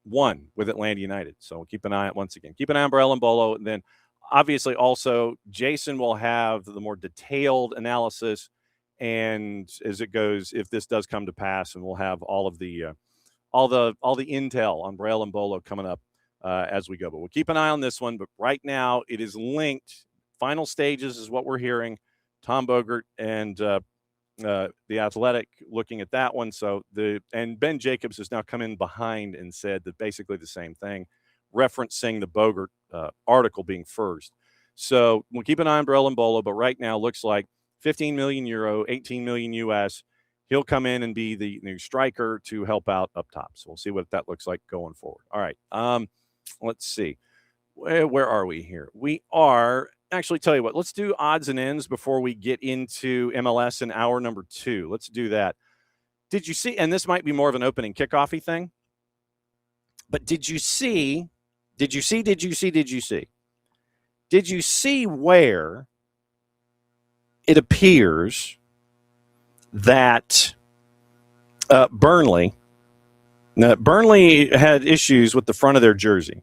won with Atlanta United. So we'll keep an eye on, once again, keep an eye on Braille and Bolo. And then obviously also Jason will have the more detailed analysis and as it goes, if this does come to pass, and we'll have all the intel on Braille and Bolo coming up as we go. But we'll keep an eye on this one. But right now it is linked. Final stages is what we're hearing. Tom Bogert and the Athletic looking at that one. So and Ben Jacobs has now come in behind and said that basically the same thing, referencing the Bogert article being first. So we'll keep an eye on Braille and Bolo, but right now looks like 15 million euro, 18 million US. He'll come in and be the new striker to help out up top. So we'll see what that looks like going forward. All right. Let's see. Where are we here? We are actually, tell you what, let's do odds and ends before we get into MLS in hour number 2. Let's do that. Did you see, and this might be more of an opening kickoffy thing, but did you see where it appears that Burnley had issues with the front of their jersey.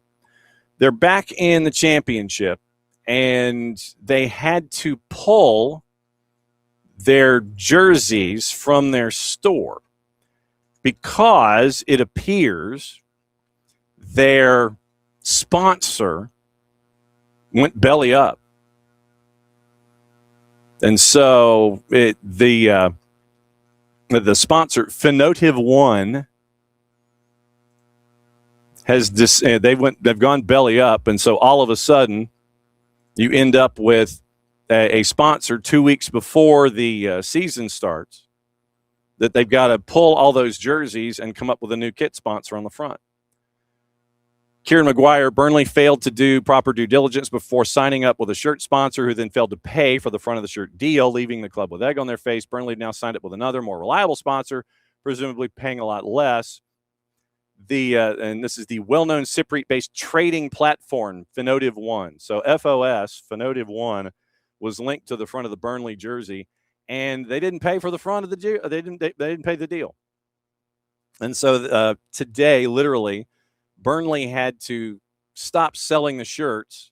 They're back in the championship, and they had to pull their jerseys from their store because it appears their sponsor went belly up. And so the sponsor, Finotive One, they've gone belly up, and so all of a sudden you end up with a sponsor 2 weeks before the season starts that they've got to pull all those jerseys and come up with a new kit sponsor on the front. Kieran Maguire, Burnley failed to do proper due diligence before signing up with a shirt sponsor who then failed to pay for the front of the shirt deal, leaving the club with egg on their face. Burnley now signed up with another, more reliable sponsor, presumably paying a lot less. And this is the well-known Cypriot-based trading platform, Finotive One. So FOS, Finotive One, was linked to the front of the Burnley jersey, and they didn't pay for the front of the they didn't pay the deal. And so today, literally, Burnley had to stop selling the shirts,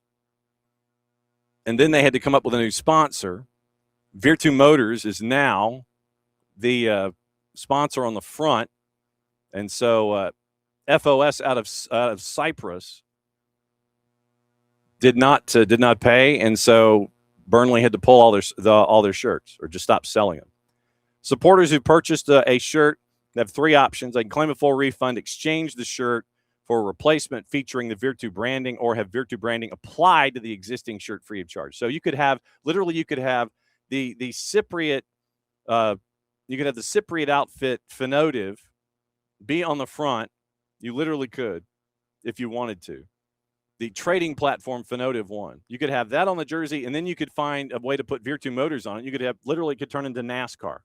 and then they had to come up with a new sponsor. Virtu Motors is now the sponsor on the front, and so FOS out of Cyprus did not pay, and so Burnley had to pull all their shirts or just stop selling them. Supporters who purchased a shirt have 3 options. They can claim a full refund, exchange the shirt for a replacement featuring the Virtu branding, or have Virtu branding applied to the existing shirt free of charge. So you could have the Cypriot You could have the Cypriot outfit, Finotive, be on the front. You literally could if you wanted to. The trading platform, Finotive 1. You could have that on the jersey, and then you could find a way to put Virtu motors on it. You could have literally could turn into NASCAR.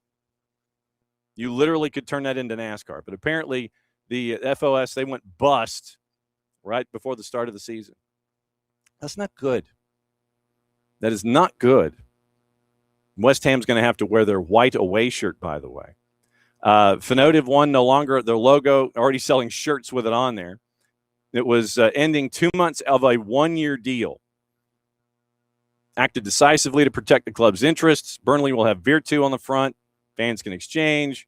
You literally could turn that into NASCAR. But apparently the FOS, they went bust right before the start of the season. That's not good. That is not good. West Ham's going to have to wear their white away shirt, by the way. Finotive 1, no longer their logo, already selling shirts with it on there. It was ending 2 months of a one-year deal. Acted decisively to protect the club's interests. Burnley will have Virtu on the front. Fans can exchange.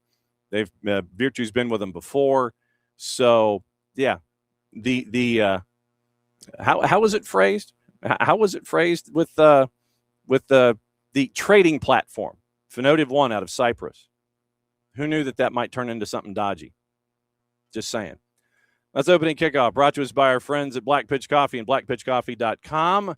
Virtu's been with them before. So, yeah. How was it phrased? How was it phrased with the trading platform? Finotive 1 out of Cyprus. Who knew that might turn into something dodgy? Just saying. That's opening kickoff, brought to us by our friends at Black Pitch Coffee and blackpitchcoffee.com.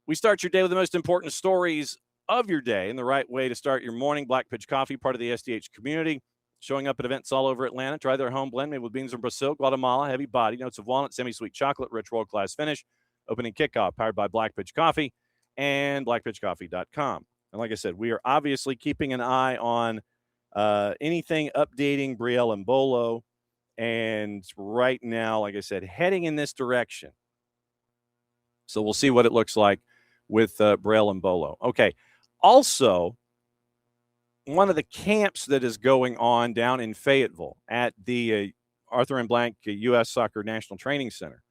We start your day with the most important stories of your day and the right way to start your morning. Black Pitch Coffee, part of the SDH community, showing up at events all over Atlanta. Try their home blend made with beans from Brazil, Guatemala, heavy body, notes of walnut, semi-sweet chocolate, rich world-class finish. Opening kickoff, powered by Black Pitch Coffee and blackpitchcoffee.com. And like I said, we are obviously keeping an eye on anything updating Brielle Mbolo. And right now, like I said, heading in this direction. So we'll see what it looks like with Brielle Mbolo. Okay. Also, one of the camps that is going on down in Fayetteville at the Arthur M. Blank U.S. Soccer National Training Center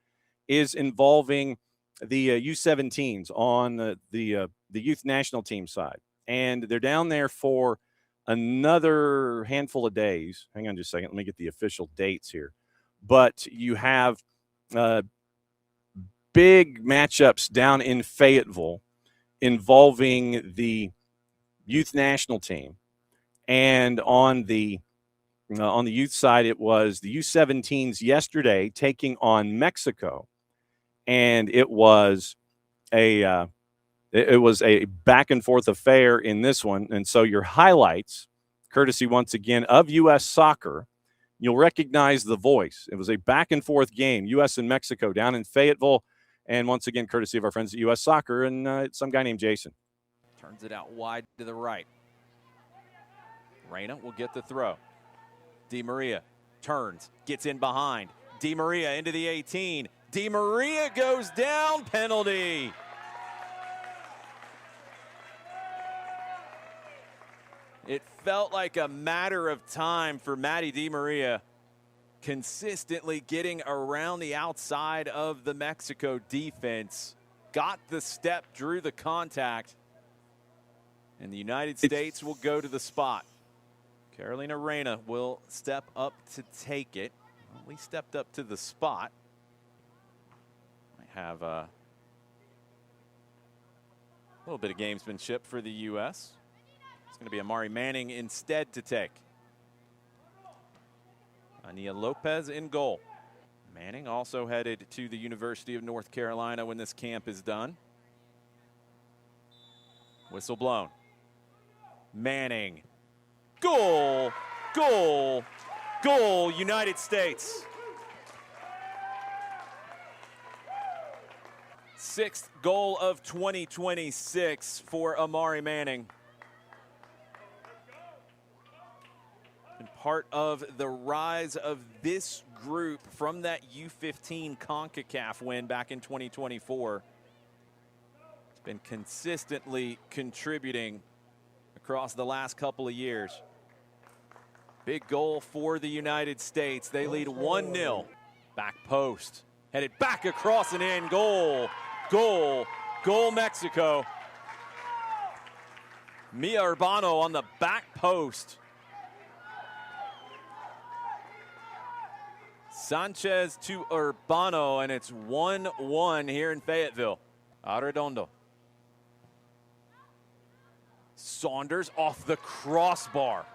is involving the U17s on the youth national team side. And they're down there for another handful of days. Hang on just a second. Let me get the official dates here. But you have big matchups down in Fayetteville involving the youth national team. And on the youth side, it was the U17s yesterday taking on Mexico. And it was a back and forth affair in this one. And so your highlights, courtesy once again of U.S. Soccer, you'll recognize the voice. It was a back and forth game, U.S. and Mexico down in Fayetteville. And once again, courtesy of our friends at U.S. Soccer and some guy named Jason. Turns it out wide to the right. Reyna will get the throw. Di Maria turns, gets in behind. Di Maria into the 18. Di Maria goes down, penalty. It felt like a matter of time for Matty Di Maria, consistently getting around the outside of the Mexico defense. Got the step, drew the contact, and the United States will go to the spot. Carolina Reyna will step up to take it. Well, we stepped up to the spot. Might have a little bit of gamesmanship for the U.S. It's going to be Amari Manning instead to take. Ania Lopez in goal. Manning also headed to the University of North Carolina when this camp is done. Whistle blown. Manning. Goal, goal, goal, United States. Sixth goal of 2026 for Amari Manning. And part of the rise of this group from that U15 CONCACAF win back in 2024. It's been consistently contributing across the last couple of years. Big goal for the United States. They lead 1-0. Back post. Headed back across and in. Goal. Goal. Goal Mexico. Mia Urbano on the back post. Sanchez to Urbano, and it's 1-1 here in Fayetteville. Arredondo. Saunders off the crossbar.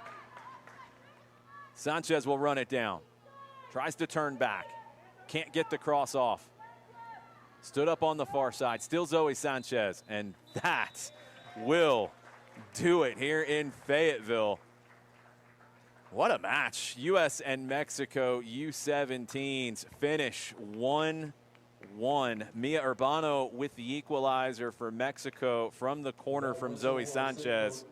Sanchez will run it down. Tries to turn back. Can't get the cross off. Stood up on the far side. Still Zoe Sanchez. And that will do it here in Fayetteville. What a match. U.S. and Mexico U17s finish 1-1. Mia Urbano with the equalizer for Mexico from the corner from Zoe Sanchez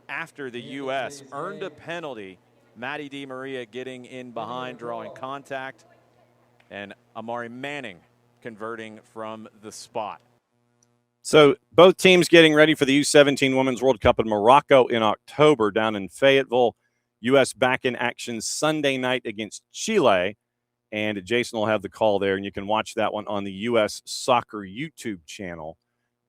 after the U.S. earned a penalty. Maddie Di Maria getting in behind, drawing contact, and Amari Manning converting from the spot. So both teams getting ready for the U17 Women's World Cup in Morocco in October down in Fayetteville. U.S. back in action Sunday night against Chile, and Jason will have the call there, and you can watch that one on the U.S. Soccer YouTube channel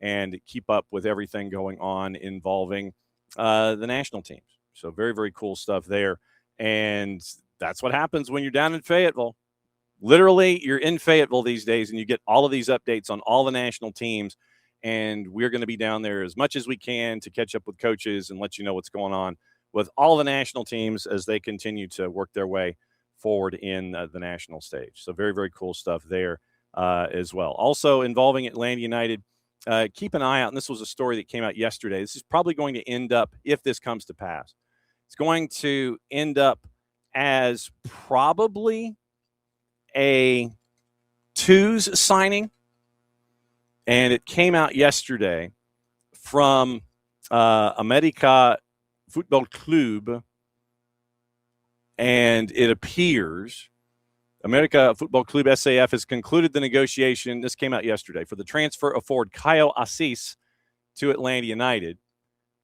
and keep up with everything going on involving the national teams. So very, very cool stuff there. And that's what happens when you're down in Fayetteville. Literally, you're in Fayetteville these days, and you get all of these updates on all the national teams. And we're going to be down there as much as we can to catch up with coaches and let you know what's going on with all the national teams as they continue to work their way forward in the national stage. So very, very cool stuff there as well. Also involving Atlanta United, keep an eye out. And this was a story that came out yesterday. This is probably going to end up, if this comes to pass, it's going to end up as probably a twos signing. And it came out yesterday from America Football Club, and it appears America Football Club SAF has concluded the negotiation. This came out yesterday for the transfer of forward Caio Assis to Atlanta United,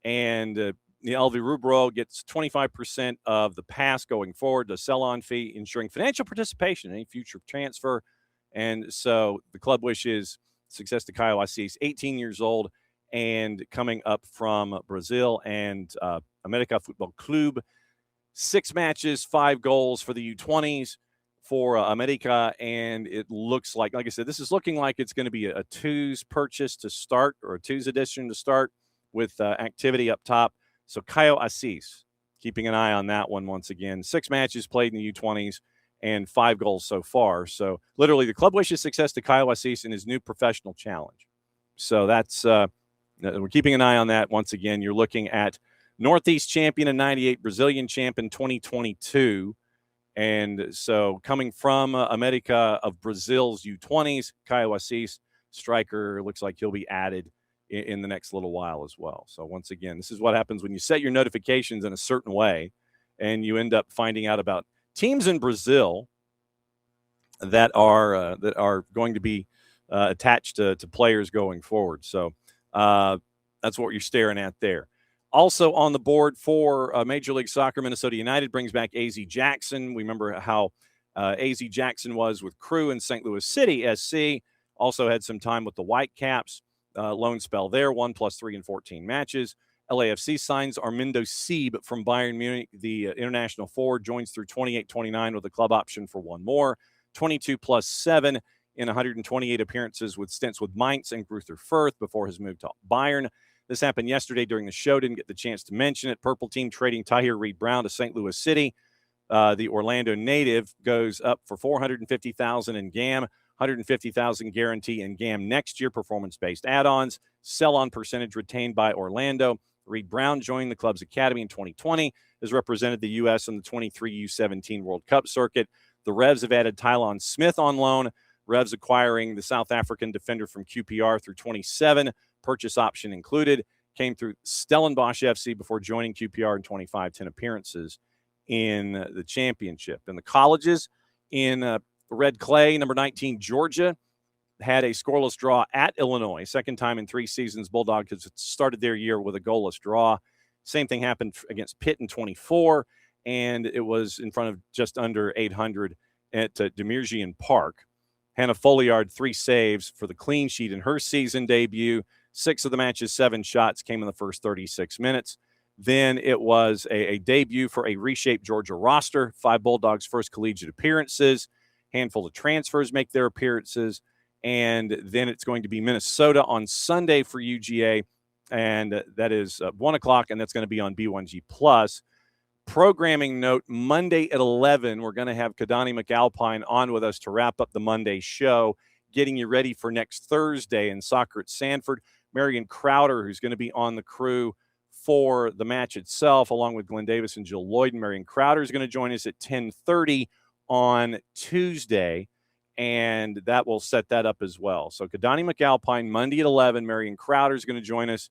and the Alvirrubro gets 25% of the pass going forward, the sell-on fee, ensuring financial participation in any future transfer. And so the club wishes success to Caio Assis, 18 years old and coming up from Brazil, and America Football Club. 6 matches, 5 goals for the U20s for America, and it looks like I said, this is looking like it's going to be a twos purchase to start, or a twos edition to start with activity up top. So Caio Assis, keeping an eye on that one once again. 6 matches played in the U20s and 5 goals so far. So literally the club wishes success to Caio Assis in his new professional challenge. So that's we're keeping an eye on that. Once again, you're looking at Northeast champion in 98, Brazilian champ in 2022. And so coming from America of Brazil's U20s, Caio Assis, striker, looks like he'll be added in the next little while as well. So once again, this is what happens when you set your notifications in a certain way and you end up finding out about teams in Brazil that are going to be attached to players going forward. So that's what you're staring at there. Also on the board for Major League Soccer, Minnesota United brings back A.Z. Jackson. We remember how A.Z. Jackson was with Crew in St. Louis City SC. Also had some time with the Whitecaps. Loan spell there, 1+3 in 14 matches. LAFC signs Armindo Sieb from Bayern Munich. The international forward joins through 28-29 with a club option for 1 more. 22+7 in 128 appearances with stints with Mainz and Greuther Fürth before his move to Bayern. This happened yesterday during the show. Didn't get the chance to mention it. Purple team trading Tahir Reed-Brown to St. Louis City. The Orlando native goes up for $450,000 in GAM, $150,000 guarantee in GAM next year. Performance-based add-ons. Sell-on percentage retained by Orlando. Reed-Brown joined the club's academy in 2020. Has represented the U.S. in the 23 U17 World Cup circuit. The Revs have added Tylon Smith on loan. Revs acquiring the South African defender from QPR through 27. Purchase option included. Came through Stellenbosch FC before joining QPR in 25, 10 appearances in the championship. In the colleges, in red clay, number 19, Georgia had a scoreless draw at Illinois. Second time in 3 seasons, Bulldogs has started their year with a goalless draw. Same thing happened against Pitt in 24, and it was in front of just under 800 at Demirjian Park. Hannah Folliard, 3 saves for the clean sheet in her season debut. 6 of the matches, 7 shots came in the first 36 minutes. Then it was a debut for a reshaped Georgia roster. 5 Bulldogs' first collegiate appearances. Handful of transfers make their appearances. And then it's going to be Minnesota on Sunday for UGA. And that is 1 o'clock, and that's going to be on B1G+. Programming note, Monday at 11, we're going to have Kadani McAlpine on with us to wrap up the Monday show, getting you ready for next Thursday in soccer at Sanford. Marion Crowder, who's going to be on the crew for the match itself, along with Glenn Davis and Jill Lloyd. And Marion Crowder is going to join us at 10:30 on Tuesday, and that will set that up as well. So Kidani McAlpine Monday at 11. Marion Crowder is going to join us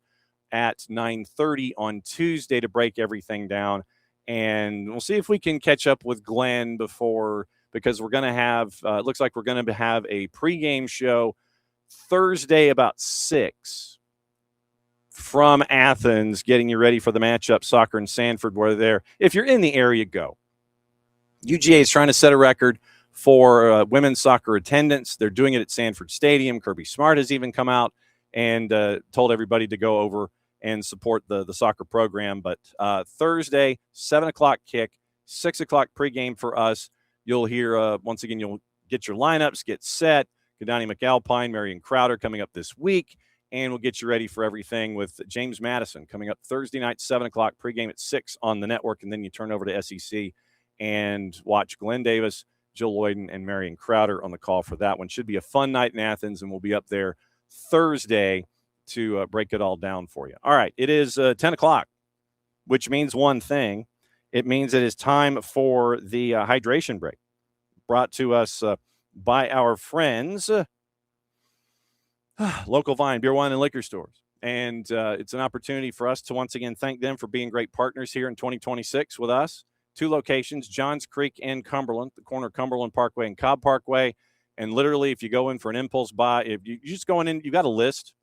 at 9:30 on Tuesday to break everything down. And we'll see if we can catch up with Glenn because we're going to have, it looks like we're going to have a pregame show Thursday about 6 from Athens, getting you ready for the matchup, Soccer and Sanford, where they're, if you're in the area, go. UGA is trying to set a record for women's soccer attendance. They're doing it at Sanford Stadium. Kirby Smart has even come out and told everybody to go over and support the soccer program. But Thursday, 7 o'clock kick, 6 o'clock pregame for us. You'll hear, once again, you'll get your lineups, get set. Kidani McAlpine, Marion Crowder coming up this week. And we'll get you ready for everything with James Madison coming up Thursday night, 7 o'clock, pregame at 6 on the network. And then you turn over to SEC and watch Glenn Davis, Jill Lloyd, and Marion Crowder on the call for that one. Should be a fun night in Athens, and we'll be up there Thursday to break it all down for you. All right, it is 10 o'clock, which means one thing. It means it is time for the hydration break, brought to us by our friends, Local Vine Beer, Wine, and Liquor Stores. And it's an opportunity for us to once again thank them for being great partners here in 2026 with us. 2 locations, Johns Creek and Cumberland, the corner of Cumberland Parkway and Cobb Parkway. And literally, if you go in for an impulse buy, if you just going in, you've got a list.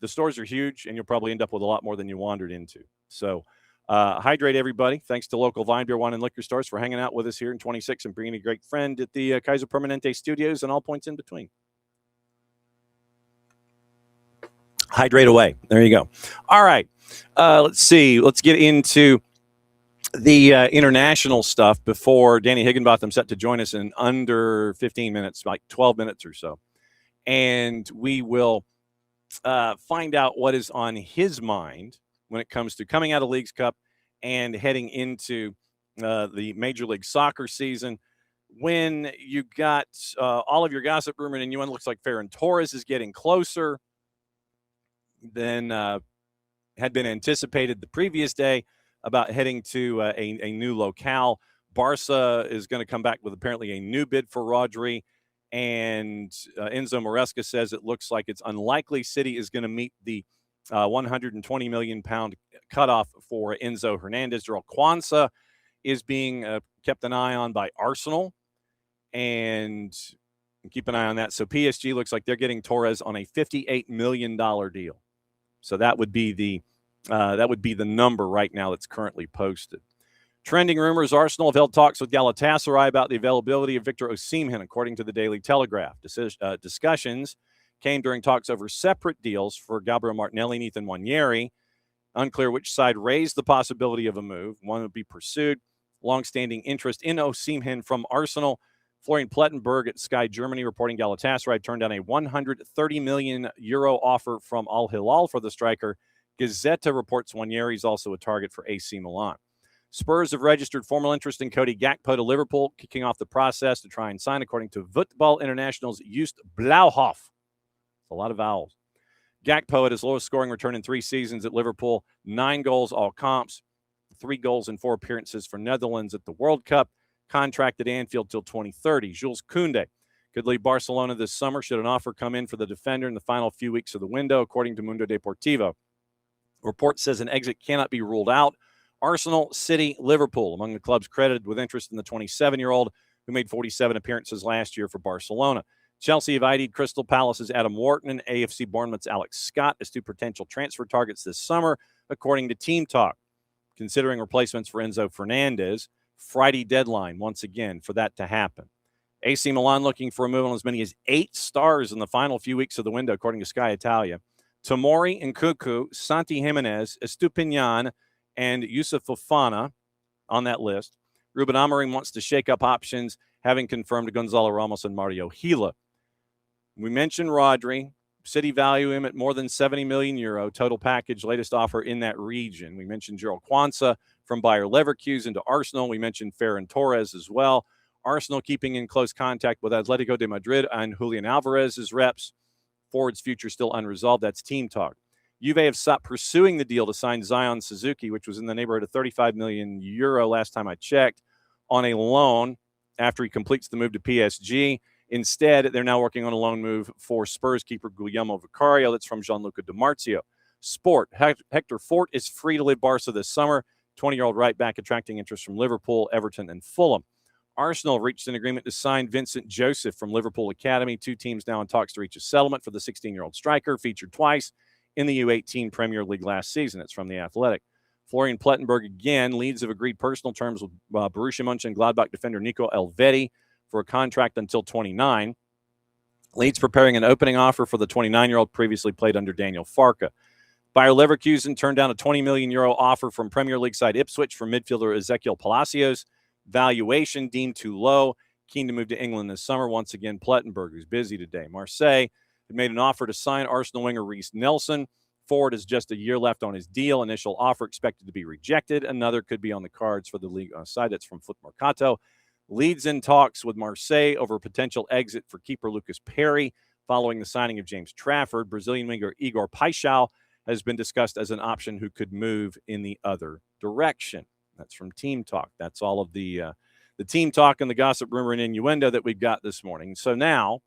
The stores are huge, and you'll probably end up with a lot more than you wandered into. So hydrate, everybody. Thanks to Local Vine Beer, Wine, and Liquor Stores for hanging out with us here in 26 and bringing a great friend at the Kaiser Permanente Studios and all points in between. Hydrate away. There you go. All right. Let's see. Let's get into the international stuff before Danny Higginbotham set to join us in under 15 minutes, like 12 minutes or so. And we will find out what is on his mind when it comes to coming out of Leagues Cup and heading into the Major League Soccer season. When you got all of your gossip, rumor, and innuendo, looks like Ferran Torres is getting closer than had been anticipated the previous day about heading to a new locale. Barca is going to come back with apparently a new bid for Rodri, and Enzo Maresca says it looks like it's unlikely City is going to meet the 120 million pound cutoff for Enzo Hernandez. Joel Kwanzaa is being kept an eye on by Arsenal, and keep an eye on that. So PSG looks like they're getting Torres on a $58 million deal. So that would be the number right now that's currently posted. Trending rumors: Arsenal have held talks with Galatasaray about the availability of Victor Osimhen, according to the Daily Telegraph. Discussions came during talks over separate deals for Gabriel Martinelli and Ethan Nwaneri. Unclear which side raised the possibility of a move. One would be pursued. Long-standing interest in Osimhen from Arsenal. Florian Plettenberg at Sky Germany reporting Galatasaray turned down a 130 million euro offer from Al Hilal for the striker. Gazzetta reports Nwaneri is also a target for AC Milan. Spurs have registered formal interest in Cody Gakpo to Liverpool, kicking off the process to try and sign, according to Voetbal International's Just Blauhof. A lot of vowels. Gakpo had his lowest scoring return in 3 seasons at Liverpool, 9 goals, all comps, 3 goals in 4 appearances for Netherlands at the World Cup. Contracted Anfield till 2030. Jules Koundé could leave Barcelona this summer should an offer come in for the defender in the final few weeks of the window, according to Mundo Deportivo. Report says an exit cannot be ruled out. Arsenal, City, Liverpool among the clubs credited with interest in the 27-year-old who made 47 appearances last year for Barcelona. Chelsea have ID'd Crystal Palace's Adam Wharton and AFC Bournemouth's Alex Scott as 2 potential transfer targets this summer, according to Team Talk. Considering replacements for Enzo Fernandez, Friday deadline once again for that to happen. AC Milan looking for a move on as many as 8 stars in the final few weeks of the window, according to Sky Italia. Tomori Nkunku, Santi Jimenez, Estupinian, and Yusuf Fofana on that list. Ruben Amorim wants to shake up options, having confirmed Gonzalo Ramos and Mario Gila. We mentioned Rodri. City value him at more than 70 million euro. Total package, latest offer in that region. We mentioned Gerald Kwanzaa from Bayer Leverkusen to Arsenal. We mentioned Ferran Torres as well. Arsenal keeping in close contact with Atletico de Madrid and Julian Alvarez's reps. Forward's future still unresolved. That's Team Talk. Juve have stopped pursuing the deal to sign Zion Suzuki, which was in the neighborhood of 35 million euro last time I checked, on a loan after he completes the move to PSG. Instead, they're now working on a loan move for Spurs keeper Guillermo Vicario. That's from Gianluca Di Marzio. Sport. Hector Fort is free to leave Barca this summer. 20-year-old right back attracting interest from Liverpool, Everton, and Fulham. Arsenal reached an agreement to sign Vincent Joseph from Liverpool Academy. 2 teams now in talks to reach a settlement for the 16-year-old striker, featured twice in the U18 Premier League last season. It's from The Athletic. Florian Plettenberg again. Leeds have agreed personal terms with Borussia Mönchengladbach defender Nico Elvedi for a contract until 29. Leeds preparing an opening offer for the 29-year-old previously played under Daniel Farke. Bayer Leverkusen turned down a 20 million euro offer from Premier League side Ipswich for midfielder Ezequiel Palacios. Valuation deemed too low. Keen to move to England this summer. Once again, Plettenberg, who's busy today. Marseille had made an offer to sign Arsenal winger Reece Nelson. Forward has just a year left on his deal. Initial offer expected to be rejected. Another could be on the cards for the league side. That's from Foot Mercato. Leeds in talks with Marseille over a potential exit for keeper Lucas Perry following the signing of James Trafford. Brazilian winger Igor Paixão has been discussed as an option who could move in the other direction. That's from Team Talk. That's all of the Team Talk and the gossip, rumor, and innuendo that we've got this morning. So now,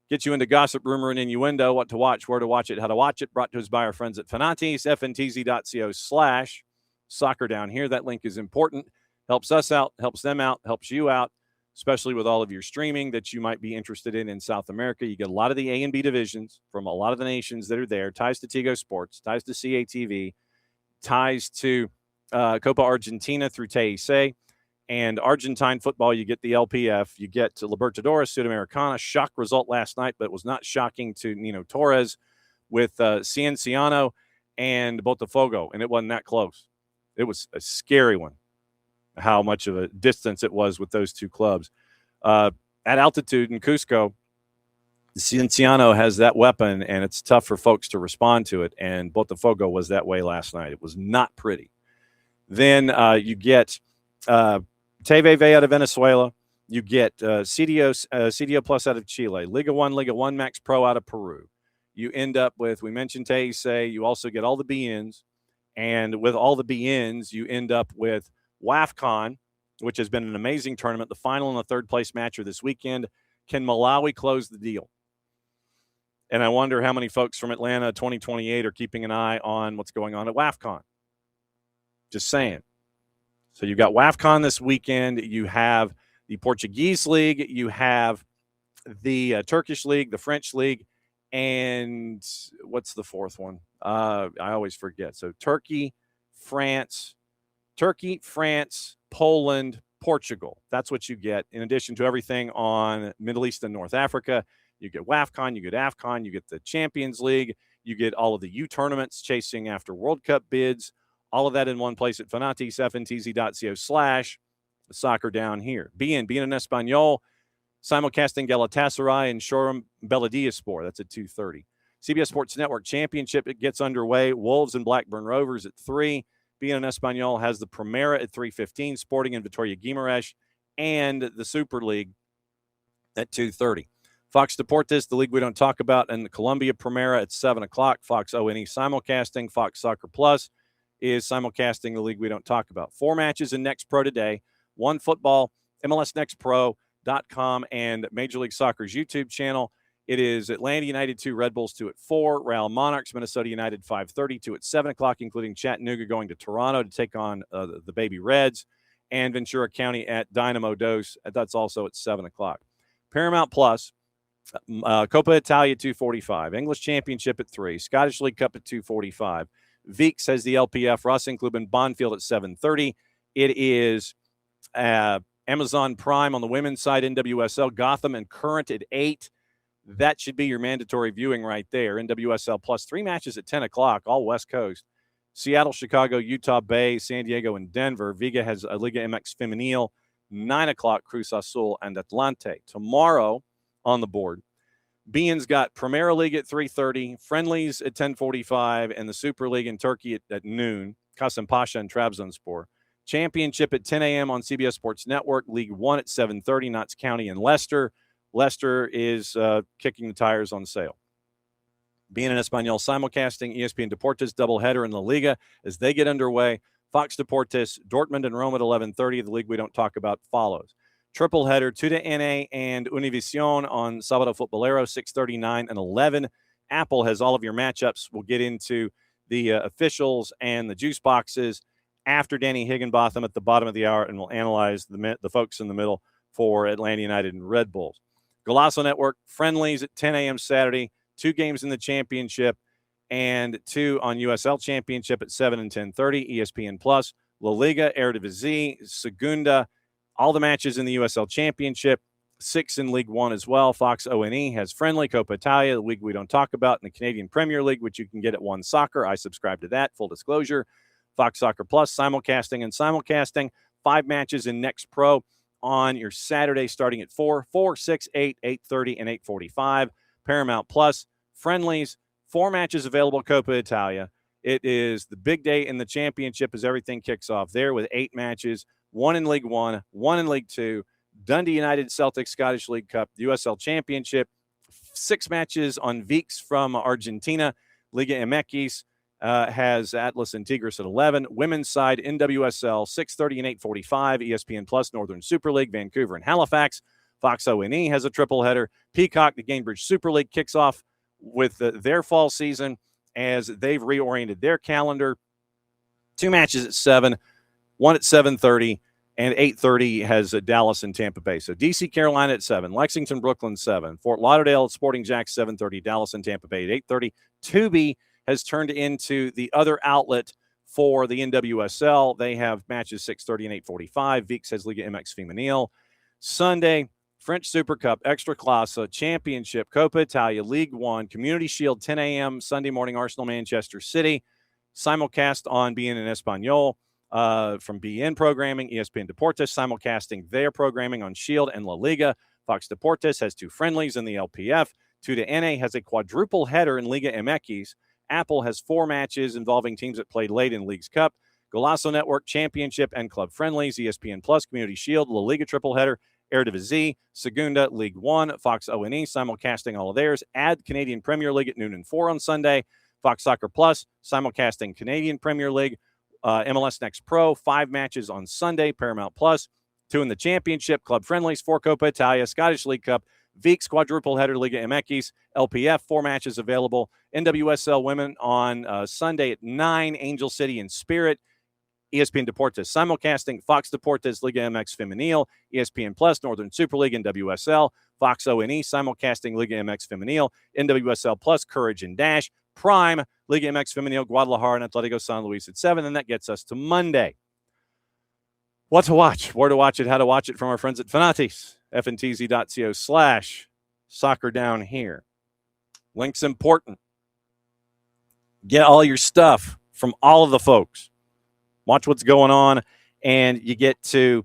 get you into gossip, rumor, and innuendo, what to watch, where to watch it, how to watch it, brought to us by our friends at Fanatis, fntz.co/soccer down here. That link is important. Helps us out, helps them out, helps you out, especially with all of your streaming that you might be interested in South America. You get a lot of the A and B divisions from a lot of the nations that are there, ties to Tigo Sports, ties to CATV, ties to Copa Argentina through TEC, and Argentine football, you get the LPF, you get to Libertadores, Sudamericana. Shock result last night, but it was not shocking to Nino Torres with Cienciano and Botafogo, and it wasn't that close. It was a scary one, how much of a distance it was with those two clubs. At altitude in Cusco, Cienciano has that weapon, and it's tough for folks to respond to it, and Botafogo was that way last night. It was not pretty. Then you get TVV out of Venezuela. You get CDO Plus out of Chile. Liga 1 Max Pro out of Peru. You end up with, we mentioned TEC, you also get all the BNs, and with all the BNs, you end up with WAFCON, which has been an amazing tournament. The final and the third place matcher this weekend. Can Malawi close the deal? And I wonder how many folks from Atlanta 2028 are keeping an eye on what's going on at WAFCON. Just saying. So you've got WAFCON this weekend. You have the Portuguese League. You have the Turkish League, the French League, and what's the fourth one? I always forget. So Turkey, France, Poland, Portugal. That's what you get in addition to everything on Middle East and North Africa. You get WAFCON, you get AFCON, you get the Champions League, you get all of the U tournaments chasing after World Cup bids. All of that in one place at Fanatis, fntz.co/soccer down here. BN en Español, simulcasting Galatasaray and Shorim Belediyespor. That's at 2:30. CBS Sports Network Championship, it gets underway. Wolves and Blackburn Rovers at 3. BN en Español has the Primera at 3:15. Sporting and Vitoria Guimarães, and the Super League at 2:30. Fox Deportes, the league we don't talk about, and the Colombia Primera at 7 o'clock. Fox ONE simulcasting. Fox Soccer Plus is simulcasting the league we don't talk about. 4 matches in Next Pro today. 1 football, MLSNextPro.com, and Major League Soccer's YouTube channel. It is Atlanta United 2, Red Bulls 2 at 4, Real Monarchs, Minnesota United 5:30, 2 at 7 o'clock, including Chattanooga going to Toronto to take on the Baby Reds, and Ventura County at Dynamo Dos. That's also at 7 o'clock. Paramount Plus, Copa Italia 2:45, English Championship at 3, Scottish League Cup at 2:45. Veeks has the LPF, Racing Club in Bonfield at 7:30. It is Amazon Prime on the women's side, NWSL, Gotham and Current at 8. That should be your mandatory viewing right there. NWSL Plus, 3 matches at 10 o'clock, all West Coast. Seattle, Chicago, Utah Bay, San Diego, and Denver. Viga has a Liga MX Femenil, 9 o'clock, Cruz Azul and Atlante. Tomorrow on the board, Bean's got Primera League at 3:30, Friendlies at 10:45, and the Super League in Turkey at noon, Kasımpaşa and Trabzonspor. Championship at 10 a.m. on CBS Sports Network, League 1 at 7:30, Notts County and Leicester. Leicester is kicking the tires on sale. Being in Espanol simulcasting, ESPN Deportes doubleheader in La Liga as they get underway. Fox Deportes, Dortmund and Rome at 11:30. The league we don't talk about follows. Triple header, 2 to NA and Univision on Sábado Futbolero, 6:39 and 11. Apple has all of your matchups. We'll get into the officials and the juice boxes after Danny Higginbotham at the bottom of the hour, and we'll analyze the folks in the middle for Atlanta United and Red Bulls. Golazo Network, friendlies at 10 a.m. Saturday, 2 games in the championship, and 2 on USL Championship at 7 and 10:30, ESPN Plus, La Liga, Eredivisie, Segunda, all the matches in the USL Championship, 6 in League One as well. Fox O&E has friendly, Coppa Italia, the league we don't talk about, in the Canadian Premier League, which you can get at One Soccer. I subscribe to that, full disclosure. Fox Soccer Plus, simulcasting. 5 matches in Next Pro on your Saturday starting at 4, 6, 8, 8:30, and 8:45. Paramount Plus, friendlies, 4 matches available, Coppa Italia. It is the big day in the championship as everything kicks off there with 8 matches, 1 in League One, 1 in League Two, Dundee United, Celtic, Scottish League Cup, the USL Championship, 6 matches on Viks from Argentina. Liga MX has Atlas and Tigres at 11. Women's side, NWSL, 6:30 and 8:45. ESPN Plus, Northern Super League, Vancouver and Halifax. Fox O&E has a triple header. Peacock, the Gainbridge Super League, kicks off with their fall season as they've reoriented their calendar. 2 matches at 7, 1 at 7:30, and 8:30 has Dallas and Tampa Bay. So DC, Carolina at 7, Lexington, Brooklyn 7, Fort Lauderdale at Sporting Jacks 7:30, Dallas and Tampa Bay at 8:30. Tubi has turned into the other outlet for the NWSL. They have matches 6:30 and 8:45. Viks has Liga MX Femenil. Sunday, French Super Cup, Extra Classe, Championship, Coppa Italia, League One, Community Shield, 10 a.m. Sunday morning, Arsenal, Manchester City. Simulcast on BN in Espanol from BN Programming. ESPN Deportes simulcasting their programming on Shield and La Liga. Fox Deportes has 2 friendlies in the LPF. 2 to NA has a quadruple header in Liga MX. Apple has 4 matches involving teams that played late in Leagues Cup. Golazo Network, Championship, and Club Friendlies. ESPN Plus, Community Shield, La Liga triple header, Eredivisie, Segunda, League One, Fox O&E, simulcasting all of theirs. Add Canadian Premier League at noon and 4 on Sunday. Fox Soccer Plus, simulcasting Canadian Premier League. MLS Next Pro, 5 matches on Sunday. Paramount Plus, 2 in the Championship. Club Friendlies, 4 Coppa Italia, Scottish League Cup, Viks quadruple header, Liga MX, LPF, 4 matches available. NWSL Women on Sunday at 9, Angel City and Spirit. ESPN Deportes simulcasting, Fox Deportes, Liga MX Femenil, ESPN Plus, Northern Super League, NWSL, Fox O&E simulcasting Liga MX Femenil, NWSL Plus, Courage and Dash, Prime, Liga MX Femenil, Guadalajara, and Atletico San Luis at 7, and that gets us to Monday. What to watch, where to watch it, how to watch it from our friends at Fanatis, fntz.co/soccer down here. Link's important. Get all your stuff from all of the folks. Watch what's going on, and you get to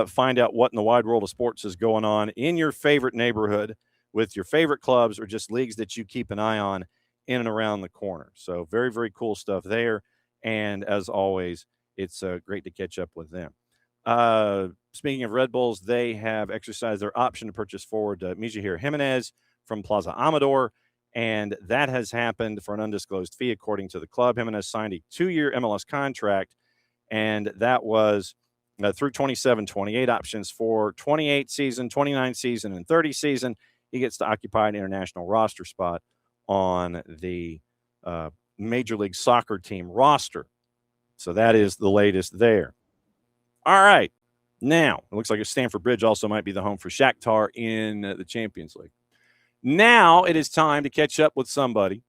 find out what in the wide world of sports is going on in your favorite neighborhood with your favorite clubs or just leagues that you keep an eye on in and around the corner. So very, very cool stuff there. And as always, it's great to catch up with them. Speaking of Red Bulls, they have exercised their option to purchase forward Mijahir Jimenez from Plaza Amador, and that has happened for an undisclosed fee, according to the club. Jimenez signed a 2-year MLS contract, and that was through 27-28 options for 28 season, 29 season, and 30 season. He gets to occupy an international roster spot on the Major League Soccer team roster. So that is the latest there. All right. Now, it looks like Stamford Bridge also might be the home for Shakhtar in the Champions League. Now it is time to catch up with somebody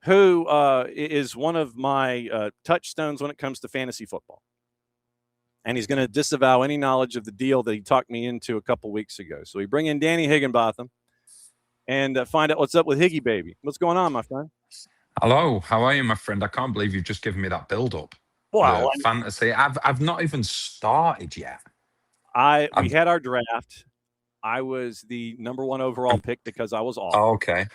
who is one of my touchstones when it comes to fantasy football. And he's going to disavow any knowledge of the deal that he talked me into a couple weeks ago. So we bring in Danny Higginbotham and find out what's up with Higgy Baby. What's going on, my friend? Hello. How are you, my friend? I can't believe you've just given me that build-up. Wow. Fantasy. I've not even started yet. We had our draft. I was the number 1 overall pick because I was off. Oh, okay.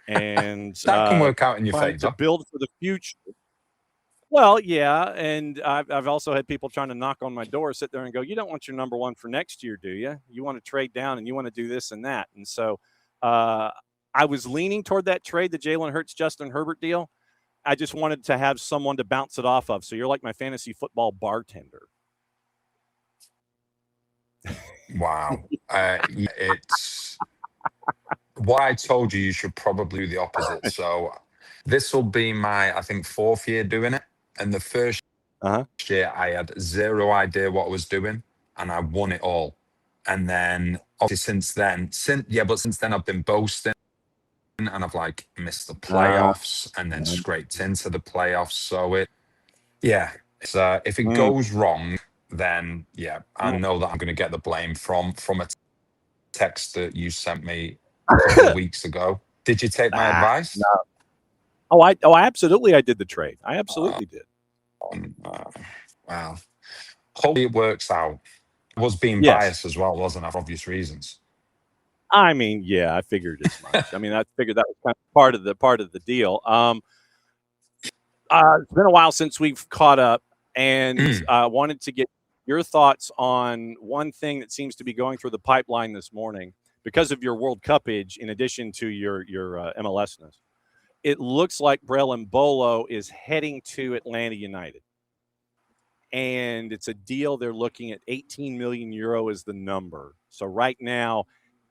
And that can work out in your favor. To build for the future. Well, yeah, and I've also had people trying to knock on my door, sit there and go, "You don't want your number 1 for next year, do you? You want to trade down and you want to do this and that." And so I I was leaning toward that trade, the Jalen Hurts, Justin Herbert deal. I just wanted to have someone to bounce it off of. So you're like my fantasy football bartender. Wow. It's what I told you should probably do the opposite. So this will be my, I think, 4th year doing it. And the first year I had zero idea what I was doing and I won it all. And then obviously since then I've been boasting and I've like missed the playoffs and then scraped into the playoffs. So it's if it goes wrong, then I know that I'm going to get the blame from a text that you sent me a couple of weeks ago. Did you take my advice? No. I absolutely. I did the trade. I absolutely did. Wow. Hopefully it works out. I was being biased as well, wasn't I, for obvious reasons? I mean, yeah, I figured as much. I mean, I figured that was kind of part of the deal. It's been a while since we've caught up, and wanted to get your thoughts on one thing that seems to be going through the pipeline this morning because of your World Cup-age, in addition to your MLS-ness. It looks like Brelin Bolo is heading to Atlanta United. And it's a deal they're looking at 18 million euro as the number. So right now,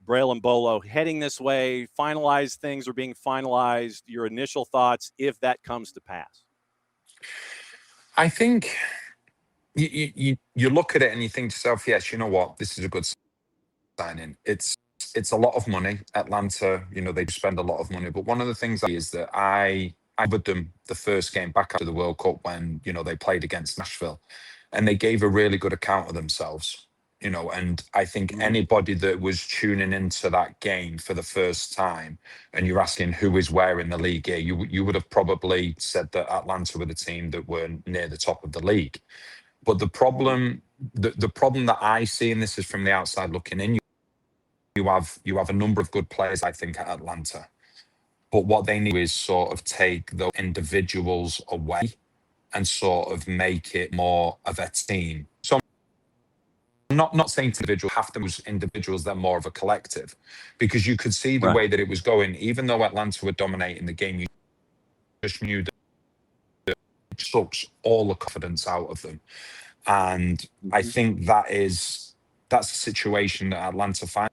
Brelin Bolo heading this way, finalized things are being finalized. Your initial thoughts if that comes to pass? I think you look at it and you think to yourself, yes, you know what, this is a good signing. It's a lot of money. Atlanta, they spend a lot of money. But one of the things is that I covered them the first game back after the World Cup when, they played against Nashville. And they gave a really good account of themselves, and I think anybody that was tuning into that game for the first time and you're asking who is where in the league here, you would have probably said that Atlanta were the team that were near the top of the league. But the problem that I see, and this is from the outside looking in, you have a number of good players, I think, at Atlanta. But what they need is sort of take those individuals away and sort of make it more of a team. So I'm not saying individuals have to use individuals, they're more of a collective. Because you could see the way that it was going, even though Atlanta were dominating the game, you just knew that it sucks all the confidence out of them. And I think that's the situation that Atlanta finds.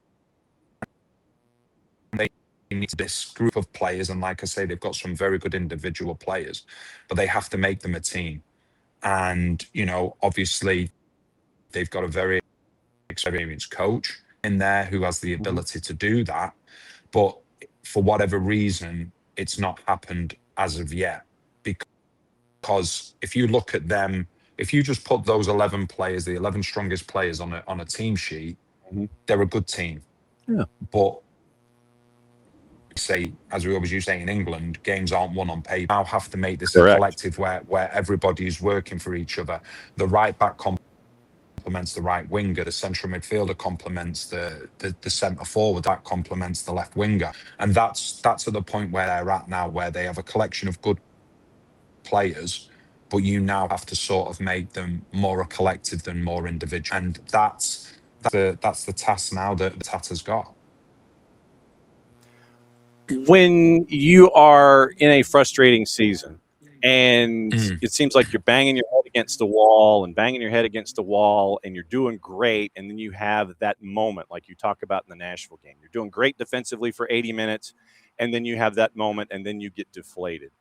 They need this group of players, and like I say, they've got some very good individual players, but they have to make them a team. And, obviously, they've got a very experienced coach in there who has the ability to do that. But for whatever reason, it's not happened as of yet. Because if you look at them, if you just put those 11 players, the 11 strongest players on a team sheet, they're a good team. Yeah. But say, as we always used to say in England, games aren't won on paper. Now have to make this a collective where everybody is working for each other. The right back complements the right winger, the central midfielder complements the centre forward, that complements the left winger. And that's at the point where they're at now, where they have a collection of good players, but you now have to sort of make them more a collective than more individual. And that's the task now that the Tatter's got. When you are in a frustrating season and it seems like you're banging your head against the wall and you're doing great, and then you have that moment like you talk about in the Nashville game. You're doing great defensively for 80 minutes, and then you have that moment, and then you get deflated.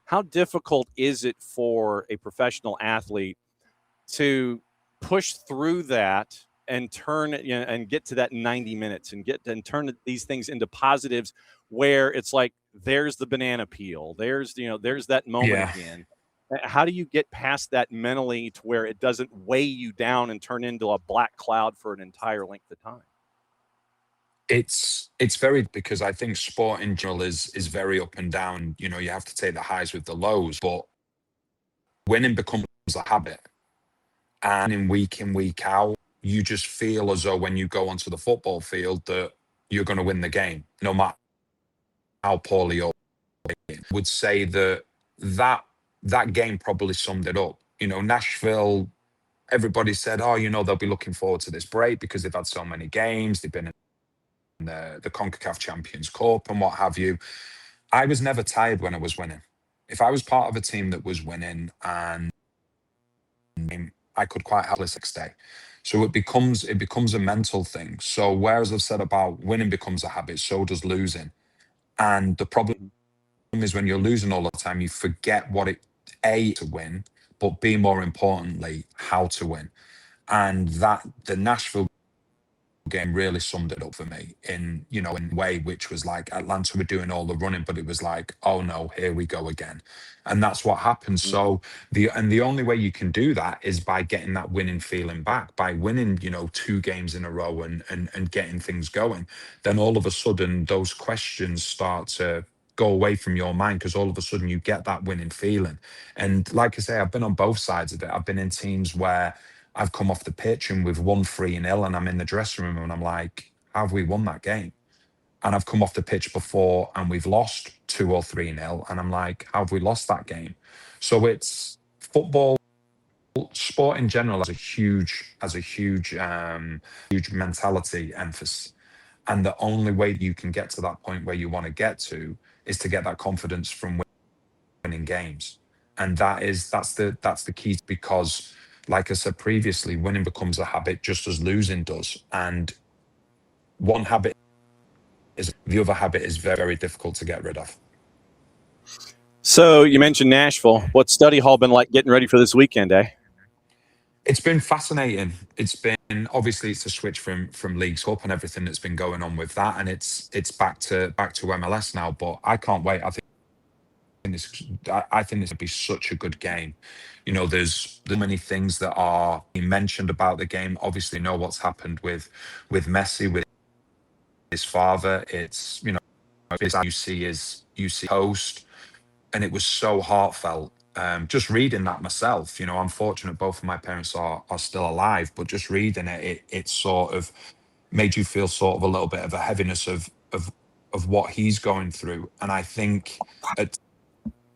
How difficult is it for a professional athlete to push through that and turn and get to that 90 minutes and turn these things into positives where it's like there's the banana peel, there's that moment again? How do you get past that mentally to where it doesn't weigh you down and turn into a black cloud for an entire length of time? It's very, because I think sport in general is very up and down. You have to take the highs with the lows, but winning becomes a habit. And in week out, you just feel as though when you go onto the football field that you're going to win the game, no matter how poorly you're playing. I would say that game probably summed it up. Nashville, everybody said, they'll be looking forward to this break because they've had so many games. They've been the CONCACAF Champions Cup and what have you. I was never tired when I was winning. If I was part of a team that was winning, and I could quite helpless next day. So it becomes a mental thing. So whereas I've said about winning becomes a habit, so does losing. And the problem is when you're losing all the time, you forget what it A to win, but B, more importantly, how to win. And that the Nashville game really summed it up for me in a way which was like Atlanta were doing all the running, but it was like, oh no, here we go again. And that's what happened. So the only way you can do that is by getting that winning feeling back, by winning, 2 games in a row and getting things going. Then all of a sudden those questions start to go away from your mind, because all of a sudden you get that winning feeling. And like I say, I've been on both sides of it. I've been in teams where I've come off the pitch and we've won 3-0 and I'm in the dressing room and I'm like, how have we won that game? And I've come off the pitch before and we've lost 2 or 3-0 and I'm like, how have we lost that game? So it's football, sport in general has a huge mentality emphasis. And the only way you can get to that point where you want to get to is to get that confidence from winning games. And that's the key, because like I said previously, winning becomes a habit just as losing does. And one habit is the other habit is very, very difficult to get rid of. So you mentioned Nashville. What's study hall been like getting ready for this weekend, eh? It's been fascinating. It's been, obviously it's a switch from Leagues Cup and everything that's been going on with that, and it's back to MLS now. But I can't wait. I think this would be such a good game. There's many things that are being mentioned about the game. Obviously, know what's happened with Messi, with his father. It's you see his post, and it was so heartfelt. Just reading that myself, I'm fortunate both of my parents are still alive, but just reading it sort of made you feel sort of a little bit of a heaviness of what he's going through. And I think at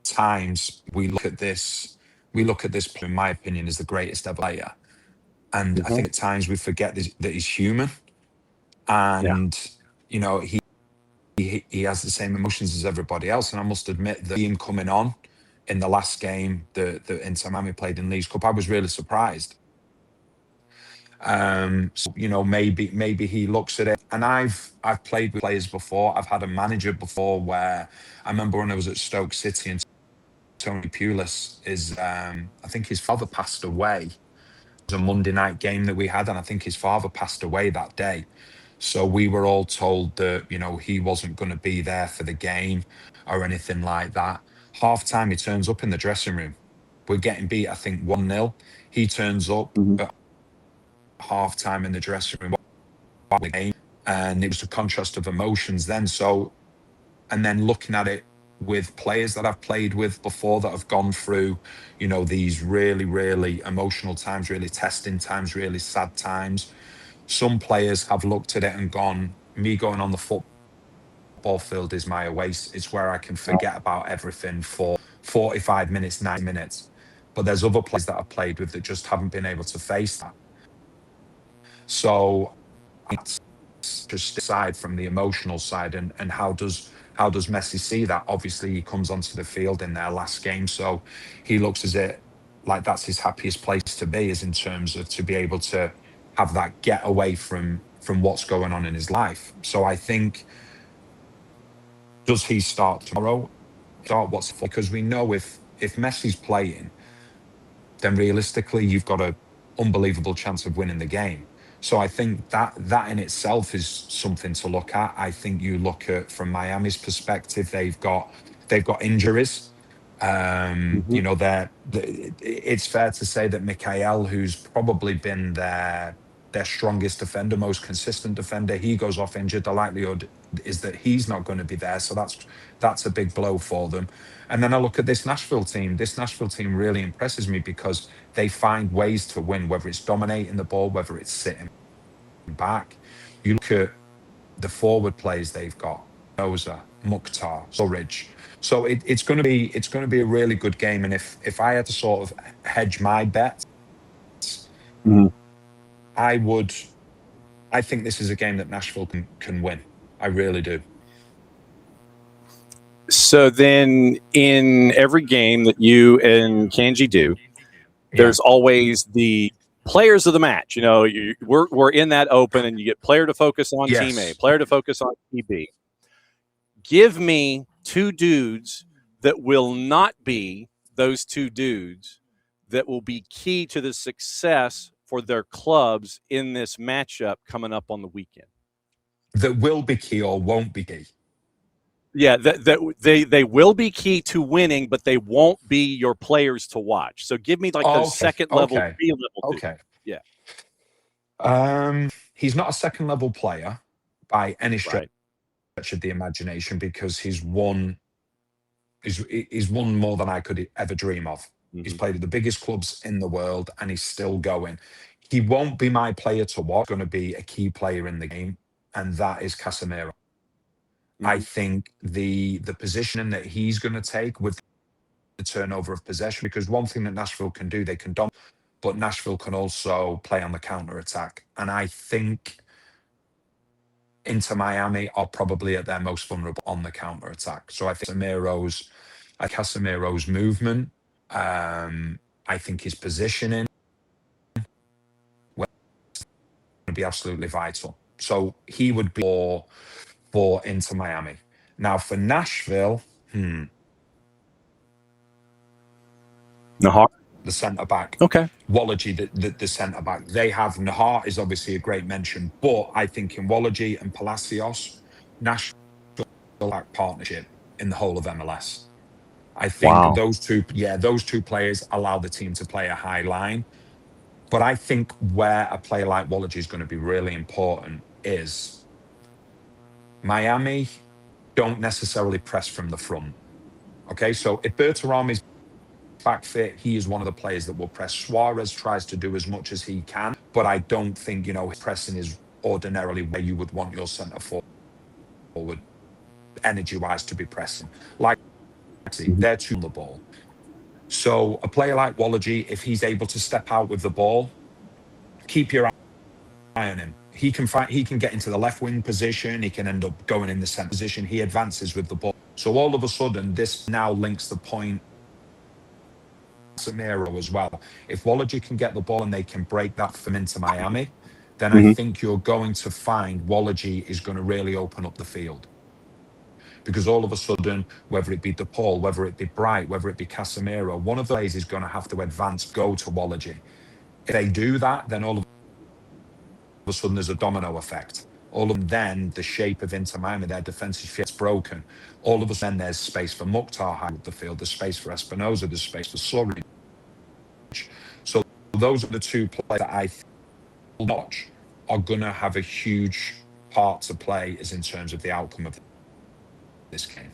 times we look at this, in my opinion, as the greatest ever player. And I think at times we forget that he's human, and he has the same emotions as everybody else. And I must admit that him coming on in the last game that Inter Miami played in Leagues Cup, I was really surprised. Maybe he looks at it. And I've played with players before. I've had a manager before where I remember when I was at Stoke City and Tony Pulis I think his father passed away. It was a Monday night game that we had, and I think his father passed away that day. So we were all told that, he wasn't going to be there for the game or anything like that. Half time, he turns up in the dressing room. We're getting beat, I think, 1-0. He turns up at half time in the dressing room. And it was a contrast of emotions then. And then looking at it with players that I've played with before that have gone through, these really, really emotional times, really testing times, really sad times. Some players have looked at it and gone, me going on the football field is my oasis. It's where I can forget about everything for 45 minutes, 90 minutes. But there's other players that I've played with that just haven't been able to face that. So it's just aside from the emotional side, and how does Messi see that? Obviously, he comes onto the field in their last game, so he looks as it like that's his happiest place to be, is in terms of to be able to have that get away from what's going on in his life. So I think, does he start tomorrow? Because we know if Messi's playing, then realistically you've got an unbelievable chance of winning the game. So I think that in itself is something to look at. I think you look at, from Miami's perspective, they've got injuries. It's fair to say that Mikael, who's probably been their strongest defender, most consistent defender, he goes off injured. The likelihood is that he's not going to be there. So that's a big blow for them. And then I look at this Nashville team. This Nashville team really impresses me because they find ways to win, whether it's dominating the ball, whether it's sitting back. You look at the forward plays they've got: Noza, Mukhtar, Surridge. So it's going to be a really good game. And if I had to sort of hedge my bets, I think this is a game that Nashville can win. I really do. So then in every game that you and Kanji do, there's always the players of the match. You know, we're in that open, and you get player to focus on team A, player to focus on team B. Give me two dudes that will not be those two dudes that will be key to the success for their clubs in this matchup coming up on the weekend. That will be key or won't be key? Yeah, they will be key to winning, but they won't be your players to watch. So give me like those second level, B level. Okay. Yeah. He's not a second level player by any stretch of the imagination, because he's won more than I could ever dream of. He's played at the biggest clubs in the world, and he's still going. He won't be my player to watch. Going to be a key player in the game, and that is Casemiro. I think the positioning that he's going to take with the turnover of possession, because one thing that Nashville can do, they can dominate, but Nashville can also play on the counter attack. And I think Inter Miami are probably at their most vulnerable on the counter attack. So I think Casemiro's movement, I think his positioning will be absolutely vital. So he would be for Inter Miami. Now for Nashville, Nahar, the centre back. Okay. Wallagy, the centre back. They have Nahar is obviously a great mention, but I think in Wallagy and Palacios, Nashville back partnership in the whole of MLS. I think those two players allow the team to play a high line. But I think where a player like Wallagy is going to be really important is Miami don't necessarily press from the front. Okay, so if Bertarami is back fit, he is one of the players that will press. Suarez tries to do as much as he can, but I don't think, his pressing is ordinarily where you would want your centre forward energy-wise to be pressing. Like, they're too on the ball. So a player like Wallagy, if he's able to step out with the ball, keep your eye on him. He can get into the left wing position. He can end up going in the centre position. He advances with the ball. So all of a sudden, this now links the point Casemiro as well. If Wallagy can get the ball and they can break that from into Miami, then I think you're going to find Wallagy is going to really open up the field. Because all of a sudden, whether it be DePaul, whether it be Bright, whether it be Casemiro, one of the players is going to have to advance, go to Wallagy. If they do that, then all of a sudden there's a domino effect. All of them, then the shape of Inter Miami, their defensive gets broken. All of a sudden there's space for Mukhtar high up the field, there's space for Espinoza, there's space for Surridge. So those are the two players that I watch are going to have a huge part to play as in terms of the outcome of this game.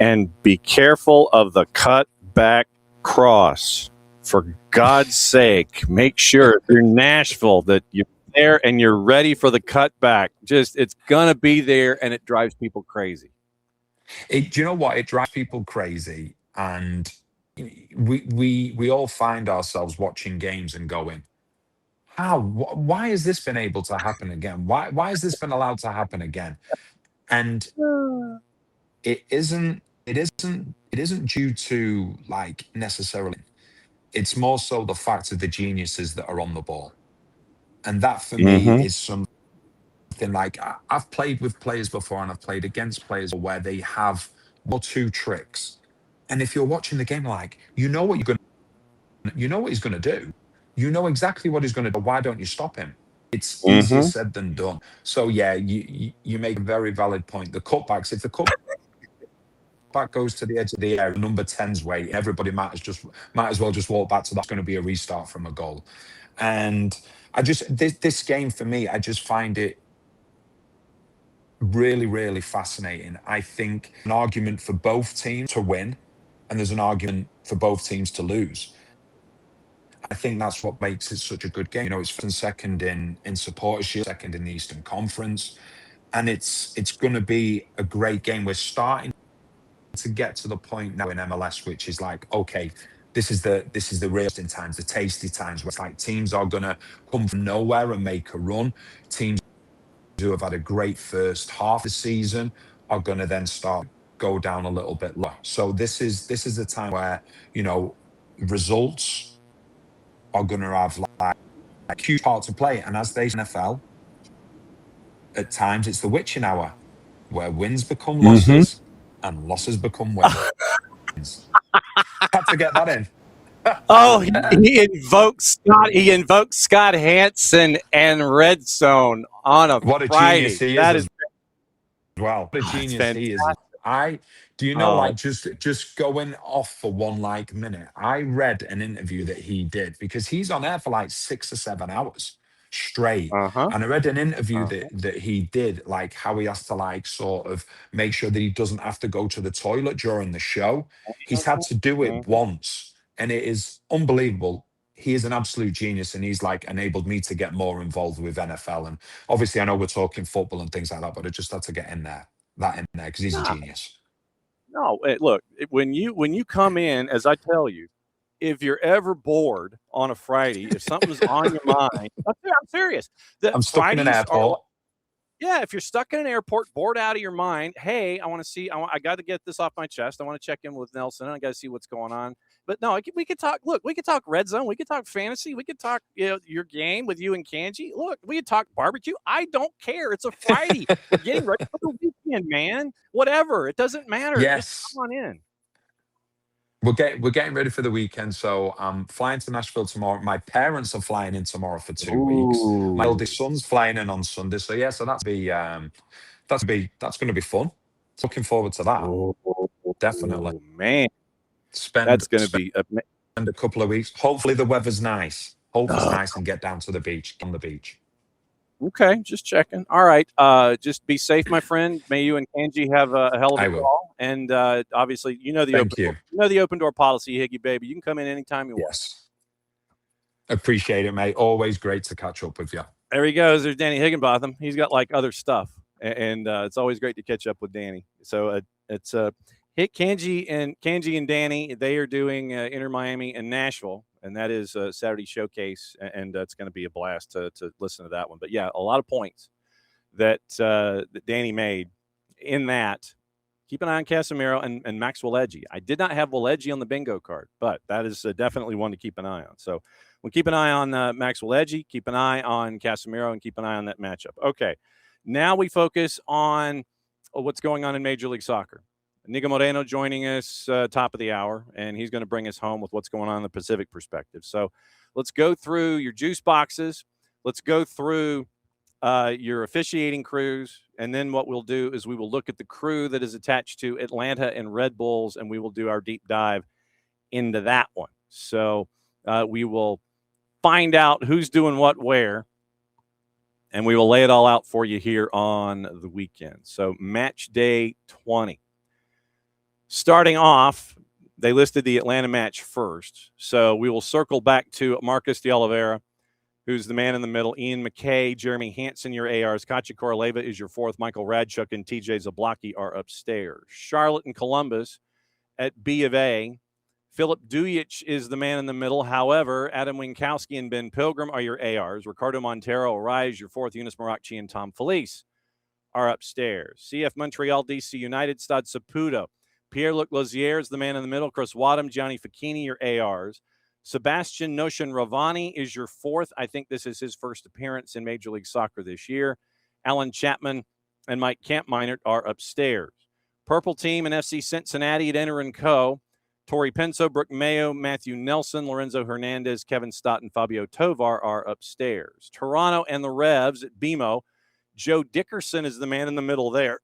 And be careful of the cut back cross. For God's sake, make sure if you're Nashville that you're there and you're ready for the cutback. It's gonna be there, and it drives people crazy. Do you know what? It drives people crazy, and we all find ourselves watching games and going, "How? Why has this been able to happen again? Why has this been allowed to happen again?" And it isn't due to like necessarily. It's more so the fact of the geniuses that are on the ball. And that for me is something like I've played with players before and I've played against players where they have one or two tricks. And if you're watching the game, like, you know what he's going to do. You know exactly what he's going to do. Why don't you stop him? It's easier said than done. So yeah, you make a very valid point. The cutbacks, if the cutback goes to the edge of the area, number 10's way, everybody might as well just walk back to that's going to be a restart from a goal. And this game for me, I just find it really, really fascinating. I think an argument for both teams to win, and there's an argument for both teams to lose. I think that's what makes it such a good game. It's first and second in Supporters Shield, second in the Eastern Conference, and it's going to be a great game. We're starting to get to the point now in MLS, which is like, okay, this is the real times, the tasty times, where it's like teams are going to come from nowhere and make a run. Teams who have had a great first half of the season are going to then start go down a little bit lower. So this is a time where, you know, results are going to have like a huge part to play. And as they NFL, at times it's the witching hour where wins become losses and losses become wins. Had to get that in. Oh, he invoked Scott Hansen and Red Zone on a What a Friday. genius he That is is as well. What a genius he is. Do you know, like, just going off for one like minute, I read an interview that he did because he's on air for like 6 or 7 hours straight. And I read an interview that he did, like how he has to like sort of make sure that he doesn't have to go to the toilet during the show. He's had to do it once, and it is unbelievable. He is an absolute genius, and he's like enabled me to get more involved with NFL. And obviously I know we're talking football and things like that, but I just had to get in there because he's a genius. No, look, when you come in, as I tell you, if you're ever bored on a Friday, if something's on your mind, I'm serious. I'm stuck in an airport. If you're stuck in an airport, bored out of your mind, hey, I got to get this off my chest. I want to check in with Nelson. I got to see what's going on. But no, we could talk. Look, we could talk Red Zone. We could talk fantasy. We could talk your game with you and Kanji. Look, we could talk barbecue. I don't care. It's a Friday. We're getting ready for the weekend, man. Whatever. It doesn't matter. Yes. Just come on in. We're getting ready for the weekend, so I'm flying to Nashville tomorrow. My parents are flying in tomorrow for 2 weeks. My oldest son's flying in on Sunday, so that's going to be fun. Looking forward to that. Definitely, man. That's going to be a couple of weeks. Hopefully the weather's nice. Hope it's nice and get down to the beach. On the beach. Okay, just checking. All right, just be safe, my friend. May you and Kanji have a hell of a call. And obviously, you know the open door policy, Higgy baby. You can come in anytime you want. Yes, appreciate it, mate. Always great to catch up with you. There he goes. There's Danny Higginbotham. He's got like other stuff, and it's always great to catch up with Danny. So it's hit Kanji and Danny. They are doing Inter Miami and Nashville. And that is a Saturday showcase, and it's going to be a blast to listen to that one. But, yeah, a lot of points that Danny made in that. Keep an eye on Casemiro and Max Walleggi. I did not have Walleggi on the bingo card, but that is definitely one to keep an eye on. So we'll keep an eye on Max Walleggi, keep an eye on Casemiro, and keep an eye on that matchup. Okay, now we focus on what's going on in Major League Soccer. Niko Moreno joining us top of the hour, and he's going to bring us home with what's going on in the Pacific perspective. So let's go through your juice boxes. Let's go through your officiating crews, and then what we'll do is we will look at the crew that is attached to Atlanta and Red Bulls, and we will do our deep dive into that one. So we will find out who's doing what where, and we will lay it all out for you here on the weekend. So match day 20. Starting off, they listed the Atlanta match first. So we will circle back to Marcus de Oliveira, who's the man in the middle. Ian McKay, Jeremy Hansen, your ARs. Katya Koroleva is your fourth. Michael Radchuk and TJ Zablocki are upstairs. Charlotte and Columbus at B of A. Philip Dujic is the man in the middle. However, Adam Winkowski and Ben Pilgrim are your ARs. Ricardo Montero, Arise, your fourth. Eunice Maracci and Tom Felice are upstairs. CF Montreal, DC United, Stade Saputo. Pierre-Luc Lozier is the man in the middle. Chris Wadham, Gianni Facchini, your ARs. Sebastian Noshan Ravani is your fourth. I think this is his first appearance in Major League Soccer this year. Alan Chapman and Mike Kampmeinert are upstairs. Purple Team and FC Cincinnati at Enter & Co. Torrey Penso, Brooke Mayo, Matthew Nelson, Lorenzo Hernandez, Kevin Stott, and Fabio Tovar are upstairs. Toronto and the Revs at BMO. Joe Dickerson is the man in the middle there.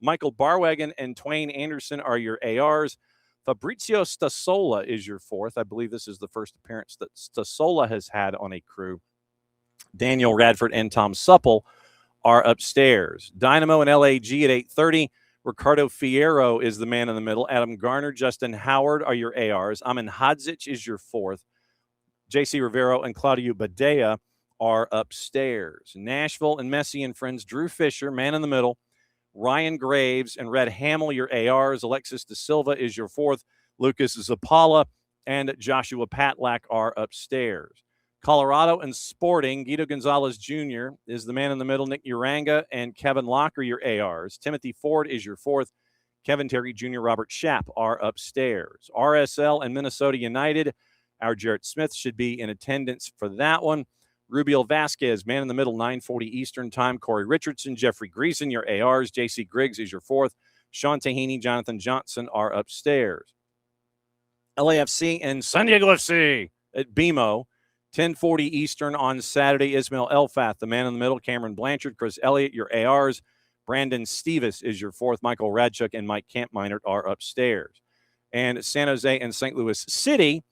Michael Barwagon and Twain Anderson are your ARs. Fabrizio Stasola is your fourth. I believe this is the first appearance that Stasola has had on a crew. Daniel Radford and Tom Supple are upstairs. Dynamo and LAG at 8:30. Ricardo Fierro is the man in the middle. Adam Garner, Justin Howard are your ARs. Amin Hadzic is your fourth. JC Rivero and Claudio Badea are upstairs. Nashville and Messi and friends. Drew Fisher, man in the middle. Ryan Graves and Red Hamill, your ARs. Alexis De Silva is your fourth. Lucas Zapala and Joshua Patlak are upstairs. Colorado and Sporting, Guido Gonzalez Jr. is the man in the middle. Nick Uranga and Kevin Locke are your ARs. Timothy Ford is your fourth. Kevin Terry Jr., Robert Schapp are upstairs. RSL and Minnesota United, our Jarrett Smith should be in attendance for that one. Rubiel Vasquez, man in the middle, 9:40 Eastern time. Corey Richardson, Jeffrey Greason, your ARs. J.C. Griggs is your fourth. Sean Tahini, Jonathan Johnson are upstairs. LAFC and San Diego FC at BMO, 10:40 Eastern on Saturday. Ismail Elfath, the man in the middle. Cameron Blanchard, Chris Elliott, your ARs. Brandon Stevis is your fourth. Michael Radchuk and Mike Kampmeinert are upstairs. And San Jose and St. Louis City,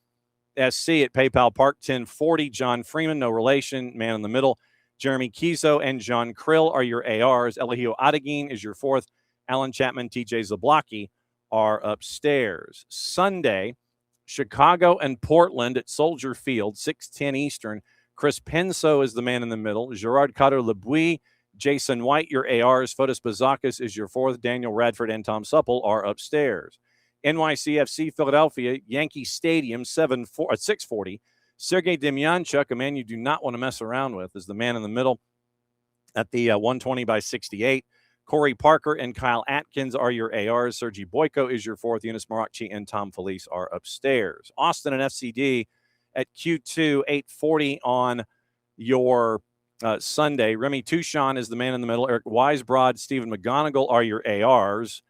SC at PayPal Park, 10:40. John Freeman, no relation, man in the middle. Jeremy Kizo and John Krill are your ARs. Eligio Adeguin is your fourth. Alan Chapman, TJ Zablocki are upstairs. Sunday, Chicago and Portland at Soldier Field, 6:10 Eastern. Chris Penso is the man in the middle. Gerard Cotter-Lebuy, Jason White, your ARs. Fotis Bazakis is your fourth. Daniel Radford and Tom Supple are upstairs. NYCFC Philadelphia, Yankee Stadium, 6:40. Sergei Demyanchuk, a man you do not want to mess around with, is the man in the middle at the 120 by 68. Corey Parker and Kyle Atkins are your ARs. Sergi Boyko is your fourth. Eunice Morakchi and Tom Felice are upstairs. Austin and FCD at Q2, 8:40 on your Sunday. Remy Touchon is the man in the middle. Eric Weisbrod, Stephen McGonigal are your ARs.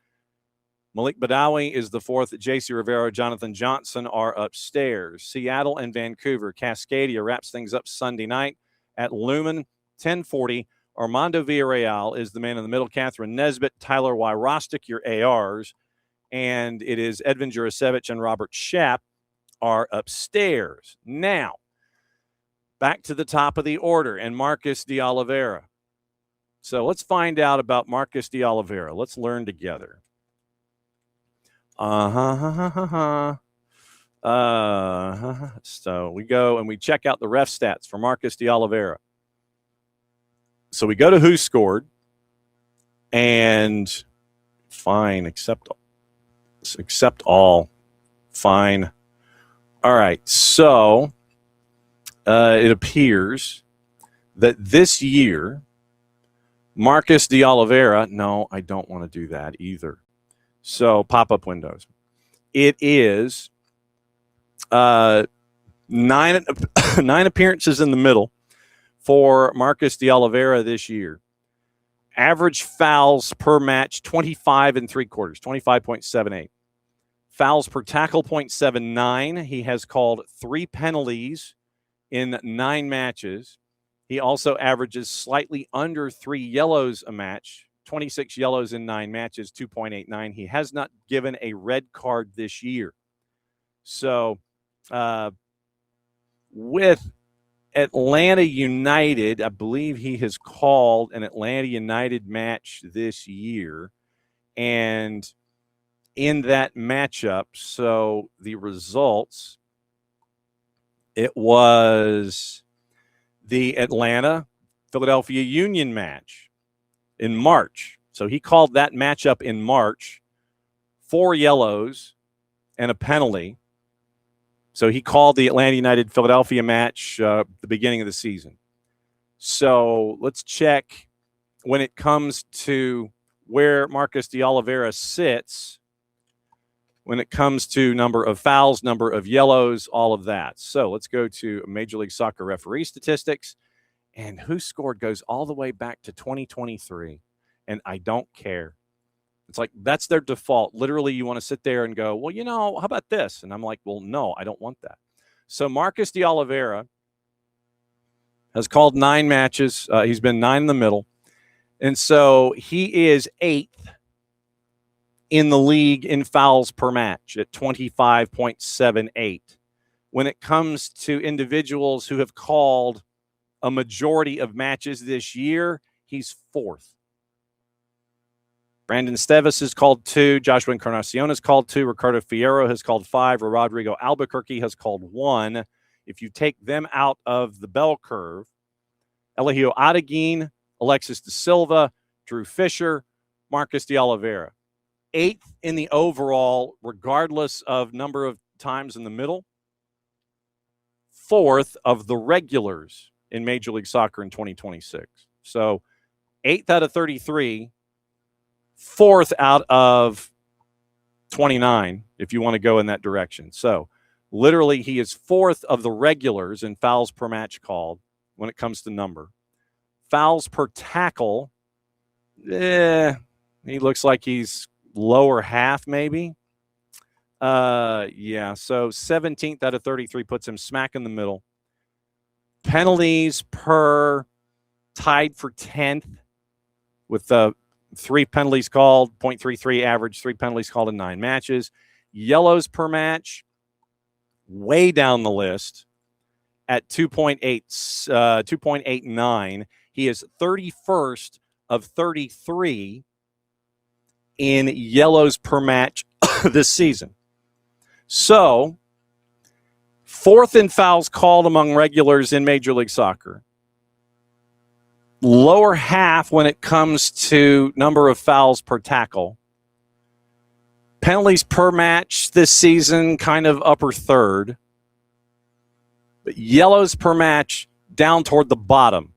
Malik Badawi is the fourth. J.C. Rivera, Jonathan Johnson are upstairs. Seattle and Vancouver. Cascadia wraps things up Sunday night at Lumen, 10:40. Armando Villarreal is the man in the middle. Catherine Nesbitt, Tyler Y. Rostick, your ARs. And it is Edvin Jurasevich and Robert Schapp are upstairs. Now, back to the top of the order and Marcus de Oliveira. So let's find out about Marcus de Oliveira. Let's learn together. So we go and we check out the ref stats for Marcus de Oliveira. So we go to who scored and fine, accept all. Fine. All right. So it appears that this year, Marcus de Oliveira, no, I don't want to do that either. So pop-up windows. It is 9 appearances in the middle for Marcus de Oliveira this year. Average fouls per match, 25 3/4, 25.78. Fouls per tackle, 0.79. He has called 3 penalties in 9 matches. He also averages slightly under 3 yellows a match, 26 yellows in 9 matches, 2.89. He has not given a red card this year. So with Atlanta United, I believe he has called an Atlanta United match this year. And in that matchup, so the results, it was the Atlanta-Philadelphia Union match in March. So he called that matchup in March, 4 yellows and a penalty. So he called the Atlanta United-Philadelphia match the beginning of the season. So let's check when it comes to where Marcus de Oliveira sits, when it comes to number of fouls, number of yellows, all of that. So let's go to Major League Soccer referee statistics. And who scored goes all the way back to 2023. And I don't care. It's like, that's their default. Literally, you want to sit there and go, well, how about this? And I'm like, well, no, I don't want that. So Marcus de Oliveira has called 9 matches. He's been 9 in the middle. And so he is 8th in the league in fouls per match at 25.78. When it comes to individuals who have called a majority of matches this year, he's 4th. Brandon Stevis has called 2. Joshua Encarnacion has called 2. Ricardo Fierro has called 5. Rodrigo Albuquerque has called 1. If you take them out of the bell curve, Eligio Adeguin, Alexis De Silva, Drew Fisher, Marcus de Oliveira. 8th in the overall, regardless of number of times in the middle. 4th of the regulars in Major League Soccer in 2026. So 8th out of 33, 4th out of 29, if you want to go in that direction. So literally he is 4th of the regulars in fouls per match called when it comes to number. Fouls per tackle, he looks like he's lower half maybe. Yeah, so 17th out of 33 puts him smack in the middle. Penalties per tied for 10th with 3 penalties called, 0.33 average, 3 penalties called in 9 matches. Yellows per match, way down the list at 2.89. He is 31st of 33 in yellows per match this season. So, 4th in fouls called among regulars in Major League Soccer. Lower half when it comes to number of fouls per tackle. Penalties per match this season, kind of upper third. But yellows per match, down toward the bottom.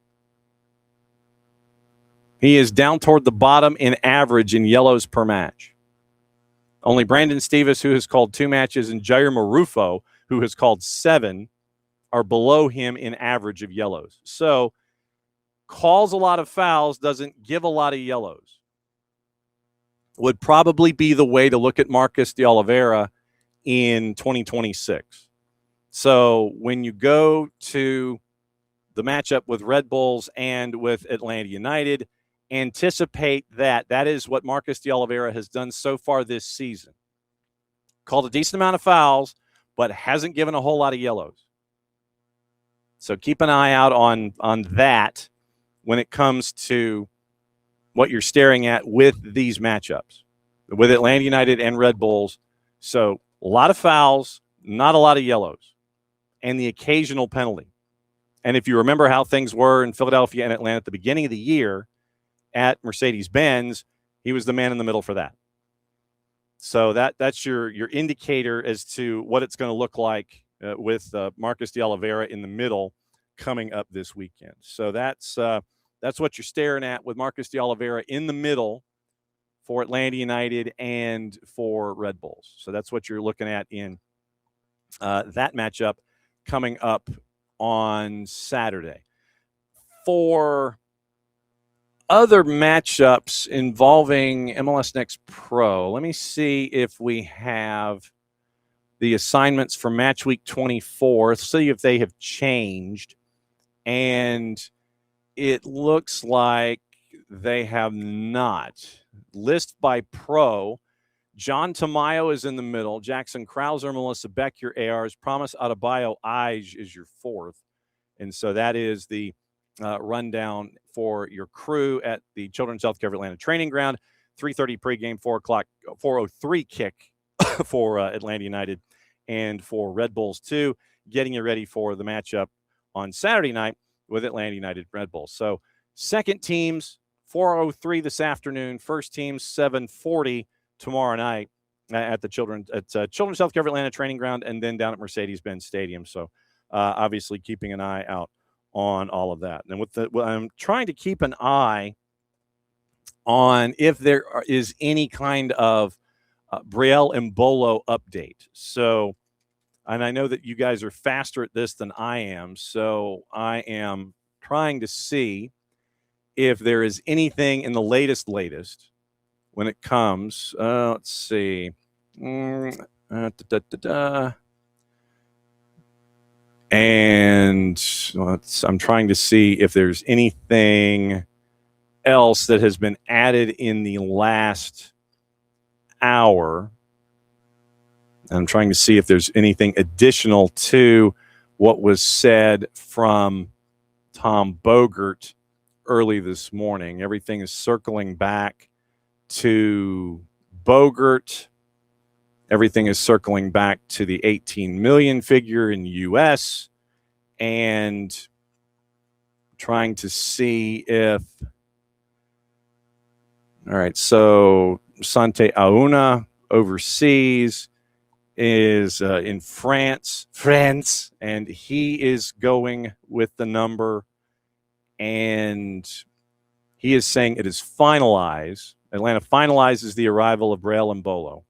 He is down toward the bottom in average in yellows per match. Only Brandon Stevens, who has called 2 matches, and Jair Marufo, who has called 7, are below him in average of yellows. So, calls a lot of fouls, doesn't give a lot of yellows. Would probably be the way to look at Marcus de Oliveira in 2026. So when you go to the matchup with Red Bulls and with Atlanta United, anticipate that. That is what Marcus de Oliveira has done so far this season. Called a decent amount of fouls, but hasn't given a whole lot of yellows. So keep an eye out on that when it comes to what you're staring at with these matchups, with Atlanta United and Red Bulls. So a lot of fouls, not a lot of yellows, and the occasional penalty. And if you remember how things were in Philadelphia and Atlanta at the beginning of the year at Mercedes-Benz, he was the man in the middle for that. So that's your indicator as to what it's going to look like with Marcus de Oliveira in the middle coming up this weekend. So that's what you're staring at with Marcus de Oliveira in the middle for Atlanta United and for Red Bulls. So that's what you're looking at in that matchup coming up on Saturday. For other matchups involving MLS Next Pro, let me see if we have the assignments for match week 24, see if they have changed. And it looks like they have not. List by pro. John Tamayo is in the middle. Jackson Krauser, Melissa Beck, your ARs. Promise Adebayo Ige is your 4th. And so that is the rundown for your crew at the Children's Healthcare of Atlanta Training Ground. 3:30 pregame, 4:03 kick for Atlanta United and for Red Bulls 2, getting you ready for the matchup on Saturday night with Atlanta United Red Bulls. So second teams, 4:03 this afternoon. First teams, 7:40 tomorrow night at the Children's Healthcare of Atlanta Training Ground, and then down at Mercedes-Benz Stadium. So obviously keeping an eye out on all of that. And I'm trying to keep an eye on if there is any kind of Brielle Mbolo update. So, and I know that you guys are faster at this than I am, so I am trying to see if there is anything in the latest when it comes. Let's see. And I'm trying to see if there's anything else that has been added in the last hour. I'm trying to see if there's anything additional to what was said from Tom Bogert early this morning. Everything is circling back to Bogert. Everything is circling back to the 18 million figure in the U.S. and trying to see if. All right, so Sante Auna overseas is in France, and he is going with the number, and he is saying it is finalized. Atlanta finalizes the arrival of Braille and Bolo.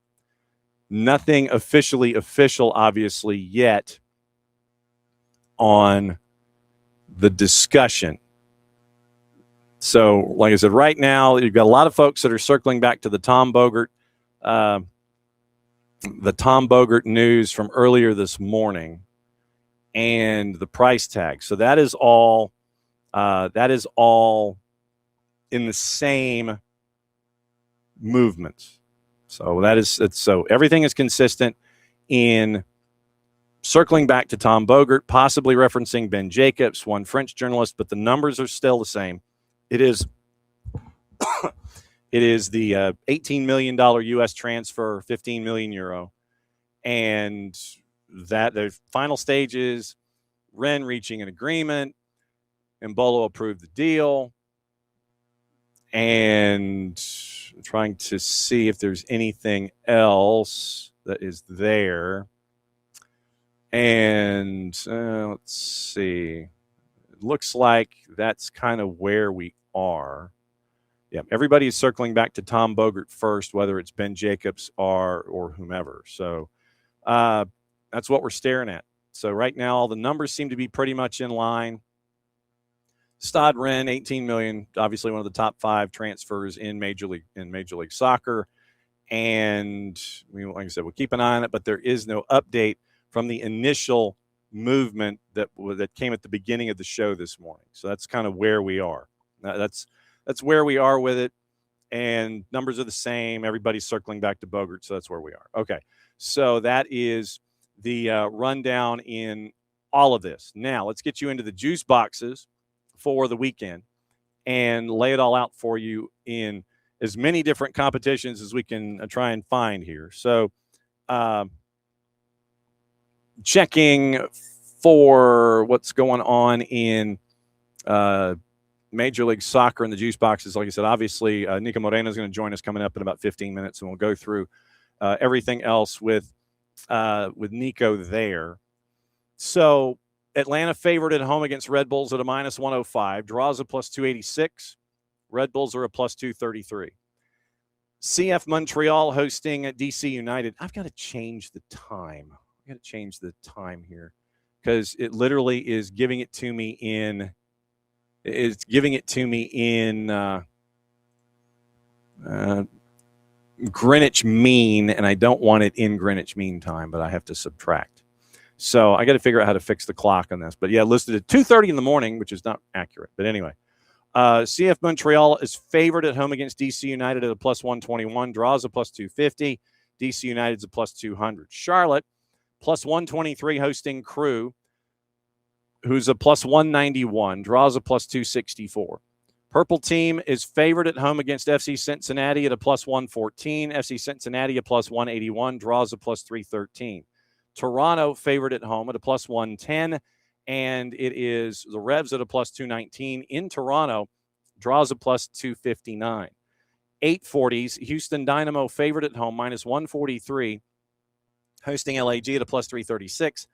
Nothing officially official, obviously, yet on the discussion. So, like I said, right now, you've got a lot of folks that are circling back to the Tom Bogert news from earlier this morning and the price tag. So that is all in the same movement. So everything is consistent in circling back to Tom Bogert, possibly referencing Ben Jacobs, one French journalist, but the numbers are still the same. It is the $18 million U.S. transfer, 15 million euro, and that the final stages, Ren reaching an agreement, and Bolo approved the deal, and I'm trying to see if there's anything else that is there. And let's see. It looks like that's kind of where we are. Yeah, everybody is circling back to Tom Bogert first, whether it's Ben Jacobs or whomever. So that's what we're staring at. So right now, all the numbers seem to be pretty much in line. Stade Rennes, 18 million, obviously one of the top 5 transfers in Major League Soccer. And like I said, we'll keep an eye on it, but there is no update from the initial movement that came at the beginning of the show this morning. So that's kind of where we are. That's where we are with it, and numbers are the same. Everybody's circling back to Bogert, so that's where we are. Okay, so that is the rundown in all of this. Now, let's get you into the juice boxes for the weekend and lay it all out for you in as many different competitions as we can try and find here. So checking for what's going on in Major League Soccer in the juice boxes. Like I said, obviously, Niko Moreno is going to join us coming up in about 15 minutes, and we'll go through everything else with Niko there. So Atlanta favored at home against Red Bulls at a -105. Draws a +286. Red Bulls are a +233. CF Montreal hosting DC United. I've got to change the time. I've got to change the time here because it literally is giving it to me in Greenwich Mean, and I don't want it in Greenwich Mean Time, but I have to subtract. So I got to figure out how to fix the clock on this. But yeah, listed at 2:30 in the morning, which is not accurate. But anyway, CF Montreal is favored at home against DC United at a +121. Draws a +250. DC United's a +200. Charlotte +123 hosting Crew, who's a +191. Draws a +264. Purple team is favored at home against FC Cincinnati at a +114. FC Cincinnati a +181. Draws a +313. Toronto favored at home at a +110, and it is the Revs at a +219 in Toronto. Draws a +259. 840s, Houston Dynamo favored at home -143, hosting LAG at a +336.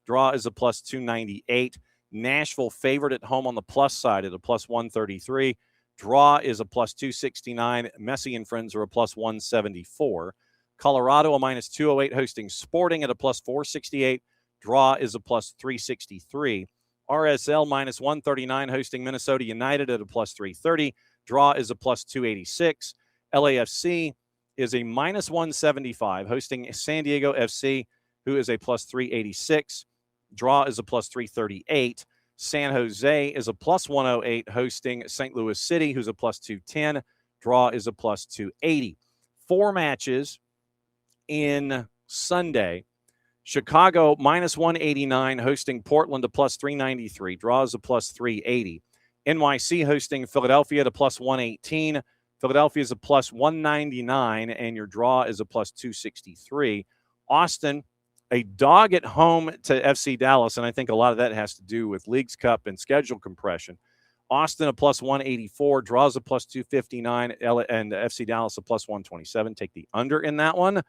Draw is a +298. Nashville favored at home on the plus side at a +133. Draw is a +269. Messi and friends are a +174. Colorado a -208 hosting Sporting at a +468. Draw is a +363. RSL -139 hosting Minnesota United at a +330. Draw is a +286. LAFC is a -175 hosting San Diego FC, who is a +386. Draw is a +338. San Jose is a +108 hosting St. Louis City, who's a +210. Draw is a +280. 4 matches in Sunday. Chicago -189 hosting Portland a +393. Draws a +380. NYC hosting Philadelphia at a +118. Philadelphia is a +199, and your draw is a +263. Austin, a dog at home to FC Dallas, and I think a lot of that has to do with Leagues Cup and schedule compression. Austin a +184, draws a +259, and FC Dallas a +127. Take the under in that one.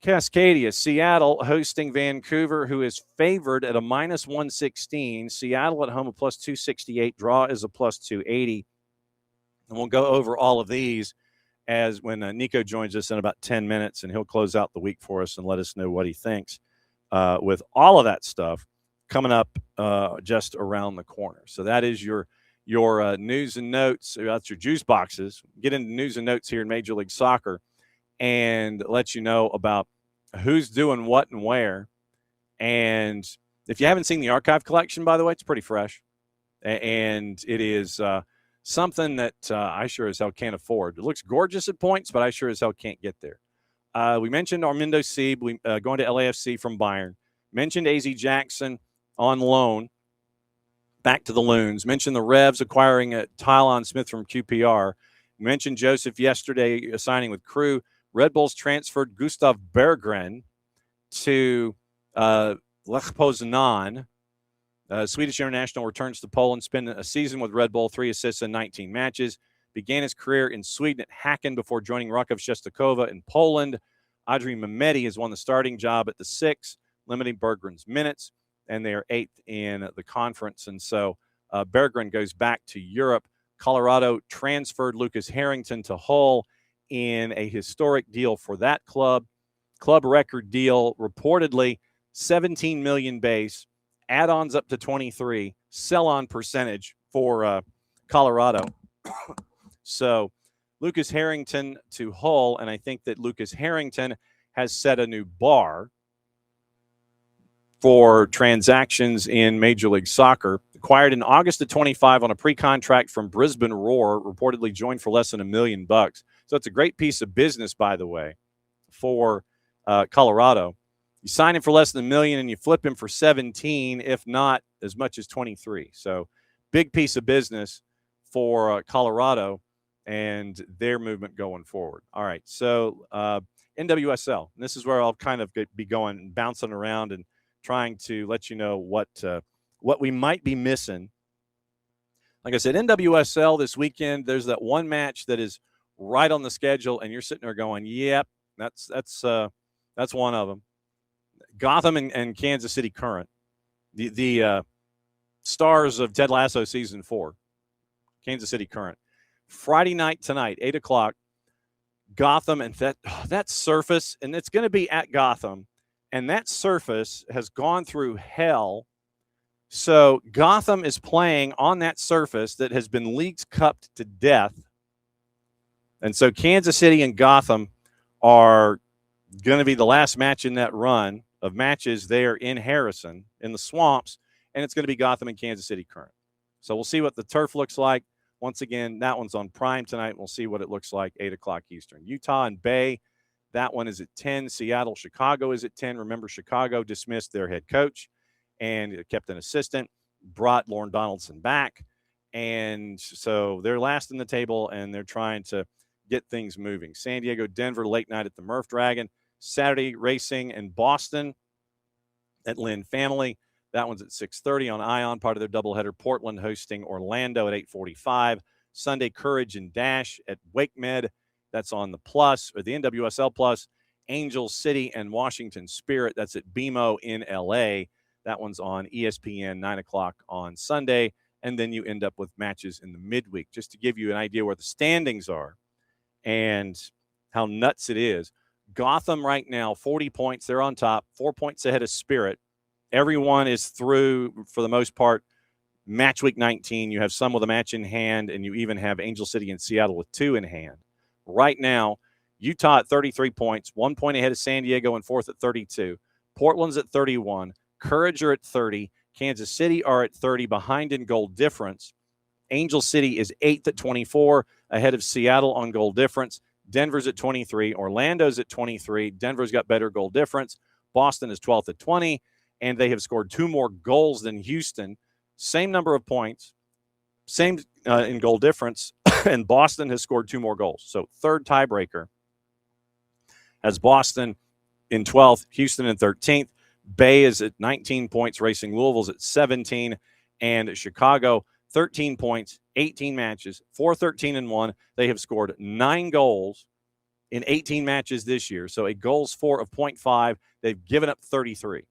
Cascadia, Seattle hosting Vancouver, who is favored at a minus 116. Seattle at home a plus 268. Draw is a plus 280. And we'll go over all of these as when Niko joins us in about 10 minutes, and he'll close out the week for us and let us know what he thinks with all of that stuff coming up just around the corner. So that is your news and notes. That's your juice boxes. Get into news and notes here in Major League Soccer and let you know about who's doing what and where. And if you haven't seen the archive collection, by the way, it's pretty fresh. And it is something that I sure as hell can't afford. It looks gorgeous at points, but I sure as hell can't get there. We mentioned Armindo Sieb going to LAFC from Bayern. Mentioned AZ Jackson on loan back to the Loons. Mentioned the Revs acquiring Tylon Smith from QPR. Mentioned Joseph yesterday signing with Crew. Red Bulls transferred Gustav Berggren to Lech Poznan. Swedish international returns to Poland, spent a season with Red Bull, 3 assists in 19 matches. Began his career in Sweden at Häcken before joining Raków Częstochowa in Poland. Adri Mehmeti has won the starting job at the 6, limiting Berggren's minutes, and they are 8th in the conference. And so Berggren goes back to Europe. Colorado transferred Lucas Harrington to Hull in a historic deal for that club. Club record deal, reportedly $17 million base. Add-ons up to 23, sell-on percentage for Colorado. So Lucas Harrington to Hull, and I think that Lucas Harrington has set a new bar for transactions in Major League Soccer. Acquired in August of 25 on a pre-contract from Brisbane Roar, reportedly joined for less than $1 million. So it's a great piece of business, by the way, for Colorado. You sign him for less than $1 million and you flip him for 17, if not as much as 23. So big piece of business for Colorado and their movement going forward. All right, so NWSL. And this is where I'll kind of be going and bouncing around and trying to let you know what we might be missing. Like I said, NWSL this weekend, there's that one match that is right on the schedule, and you're sitting there going, yep, that's one of them. Gotham and Kansas City Current, the stars of Ted Lasso season 4, Kansas City Current. Friday night tonight, 8 o'clock, Gotham, and that surface, and it's going to be at Gotham, and that surface has gone through hell. So Gotham is playing on that surface that has been Leagues Cupped to death. And so Kansas City and Gotham are going to be the last match in that run of matches there in Harrison, in the Swamps, and it's going to be Gotham and Kansas City Current. So we'll see what the turf looks like. Once again, that one's on Prime tonight. We'll see what it looks like, 8 o'clock Eastern. Utah and Bay, that one is at 10. Seattle, Chicago is at 10. Remember, Chicago dismissed their head coach and kept an assistant, brought Lauren Donaldson back. And so they're last in the table, and they're trying to get things moving. San Diego, Denver, late night at the Murph Dragon. Saturday, Racing and Boston at Lynn Family. That one's at 6:30 on Ion, part of their doubleheader. Portland hosting Orlando at 8:45. Sunday, Courage and Dash at WakeMed. That's on the Plus, or the NWSL Plus. Angel City and Washington Spirit. That's at BMO in L.A. That one's on ESPN, 9 o'clock on Sunday. And then you end up with matches in the midweek, just to give you an idea where the standings are and how nuts it is. Gotham right now, 40 points. They're on top, 4 points ahead of Spirit. Everyone is through, for the most part, match week 19. You have some with a match in hand, and you even have Angel City and Seattle with 2 in hand. Right now, Utah at 33 points, 1 point ahead of San Diego and 4th at 32. Portland's at 31. Courage are at 30. Kansas City are at 30, behind in goal difference. Angel City is 8th at 24, ahead of Seattle on goal difference. Denver's at 23. Orlando's at 23. Denver's got better goal difference. Boston is 12th at 20, and they have scored 2 more goals than Houston. Same number of points, same in goal difference, and Boston has scored 2 more goals. So third tiebreaker has Boston in 12th, Houston in 13th. Bay is at 19 points. Racing Louisville's at 17. And Chicago, 13 points, 18 matches, 4-13-1. They have scored 9 goals in 18 matches this year. So a goals for of 0.5. They've given up 33.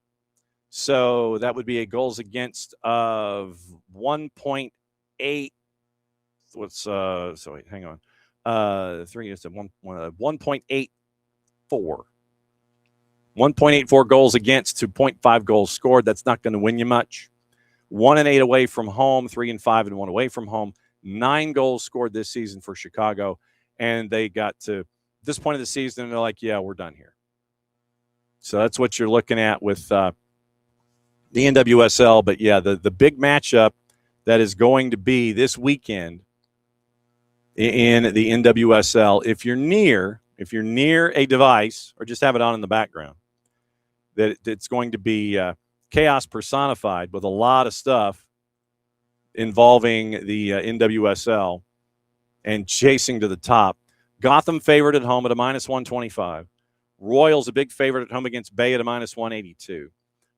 So that would be a goals against of 1.8. What's so wait, hang on. 3 is 1.84. 1.84 goals against to 0.5 goals scored. That's not going to win you much. 1-8 away from home, 3-5 and 1 away from home. 9 goals scored this season for Chicago, and they got to this point of the season, and they're like, yeah, we're done here. So that's what you're looking at with the NWSL. But, yeah, the big matchup that is going to be this weekend in the NWSL, if you're near a device or just have it on in the background, that it's going to be chaos personified with a lot of stuff involving the NWSL and chasing to the top. Gotham favored at home at a -125. Royals a big favorite at home against Bay at a -182.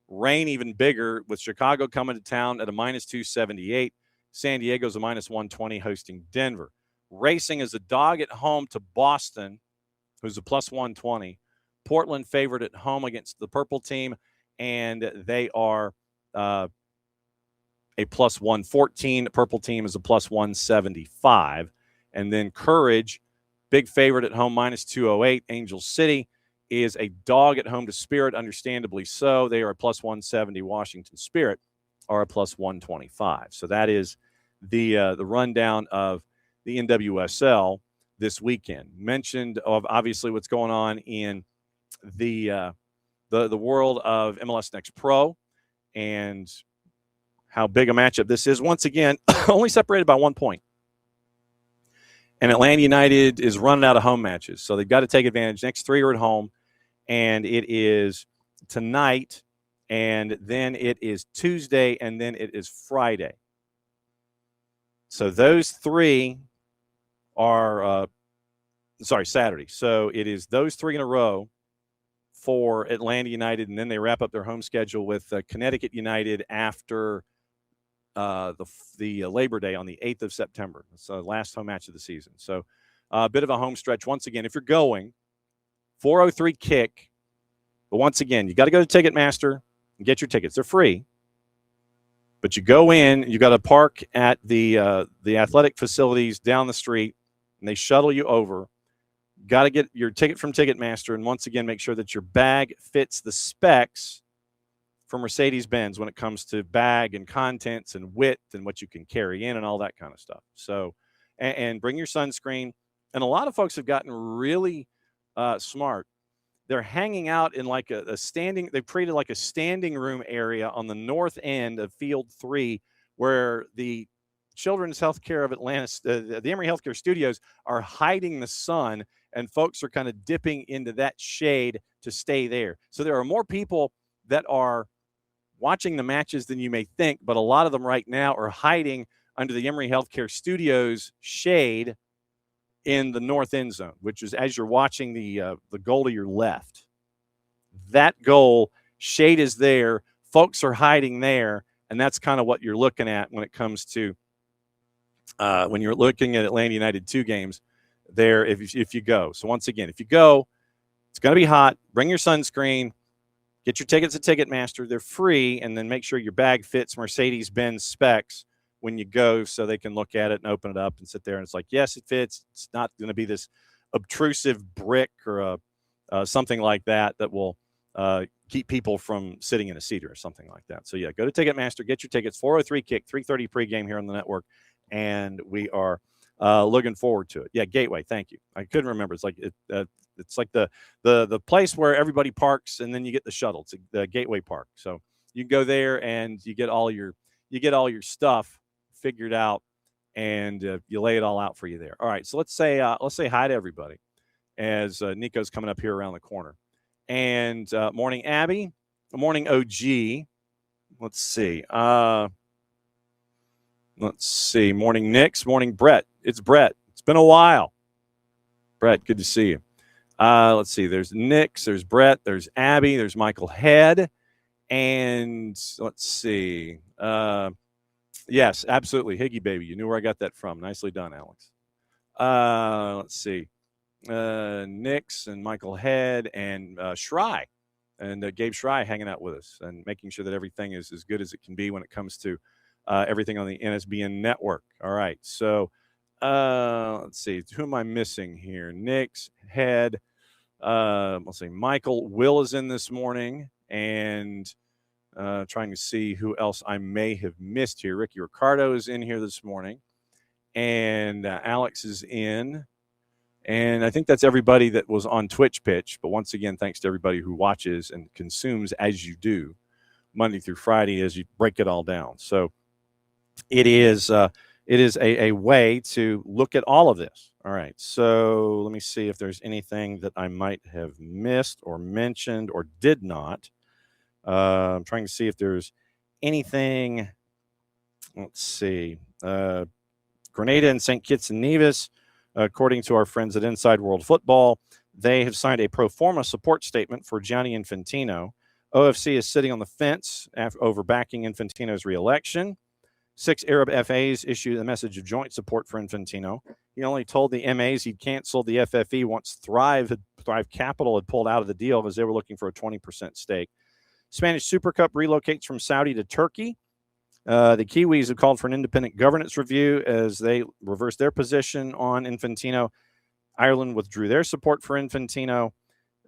Reign even bigger with Chicago coming to town at a -278. San Diego's a -120 hosting Denver. Racing is a dog at home to Boston, who's a +120. Portland favored at home against the Purple team, and they are a +114. Purple team is a +175. And then Courage, big favorite at home, -208. Angel City is a dog at home to Spirit, understandably so. They are a +170. Washington Spirit are a +125. So that is the rundown of the NWSL this weekend. Mentioned of obviously what's going on in the world of MLS Next Pro and how big a matchup this is. Once again, only separated by 1 point. And Atlanta United is running out of home matches, so they've got to take advantage. Next 3 are at home, and it is tonight, and then it is Tuesday, and then it is Friday. So those 3 are Saturday. So it is those 3 in a row for Atlanta United, and then they wrap up their home schedule with Connecticut United after the Labor Day on the 8th of September. It's the last home match of the season. So a bit of a home stretch. Once again, if you're going, 403 kick. But once again, you got to go to Ticketmaster and get your tickets. They're free. But you go in, you got to park at the athletic facilities down the street, and they shuttle you over. Got to get your ticket from Ticketmaster, and once again, make sure that your bag fits the specs for Mercedes-Benz when it comes to bag and contents and width and what you can carry in and all that kind of stuff. So, and bring your sunscreen. And a lot of folks have gotten really smart. They're hanging out in like a standing, they've created like a standing room area on the north end of Field 3 where the Children's Healthcare of Atlanta, the Emory Healthcare Studios are hiding the sun, and folks are kind of dipping into that shade to stay there. So there are more people that are watching the matches than you may think, but a lot of them right now are hiding under the Emory Healthcare Studios shade in the north end zone, which is as you're watching the goal to your left. That goal, shade is there, folks are hiding there, and that's kind of what you're looking at when it comes to when you're looking at Atlanta United 2 games there if you go. So once again, if you go, it's going to be hot. Bring your sunscreen. Get your tickets at Ticketmaster. They're free, and then make sure your bag fits Mercedes-Benz specs when you go so they can look at it and open it up and sit there. And it's like, yes, it fits. It's not going to be this obtrusive brick or something like that will keep people from sitting in a seat or something like that. So, yeah, go to Ticketmaster. Get your tickets. 4:03 kick, 3:30 pregame here on the network, and we are looking forward to it. Yeah, Gateway, thank you. I couldn't remember. It's like it's like the place where everybody parks, and then you get the shuttle. It's the Gateway Park. So you can go there and you get all your stuff figured out, and you lay it all out for you there. All right, so let's say hi to everybody as Nico's coming up here around the corner. And morning, Abby. Morning, OG. Let's see. Morning, Nix. Morning, Brett. It's Brett. It's been a while. Brett, good to see you. Let's see. There's Nix. There's Brett. There's Abby. There's Michael Head. And let's see. Yes, absolutely. Higgy baby. You knew where I got that from. Nicely done, Alex. Let's see. Nix and Michael Head and Schrei and Gabe Schrei hanging out with us and making sure that everything is as good as it can be when it comes to everything on the NSBN network. All right, so let's see. Who am I missing here? Nix, Head. Let's see. Michael Will is in this morning, and trying to see who else I may have missed here. Ricky Ricardo is in here this morning, and Alex is in. And I think that's everybody that was on Twitch Pitch. But once again, thanks to everybody who watches and consumes as you do Monday through Friday as you break it all down. So it is a way to look at all of this. All right. So let me see if there's anything that I might have missed or mentioned or did not. I'm trying to see if there's anything. Let's see. Grenada and St. Kitts and Nevis. According to our friends at Inside World Football, they have signed a pro forma support statement for Gianni Infantino. OFC is sitting on the fence over backing Infantino's reelection. 6 Arab FAs issued a message of joint support for Infantino. He only told the MAs he'd canceled the FFE once Thrive Capital had pulled out of the deal because they were looking for a 20% stake. Spanish Super Cup relocates from Saudi to Turkey. The Kiwis have called for an independent governance review as they reversed their position on Infantino. Ireland withdrew their support for Infantino.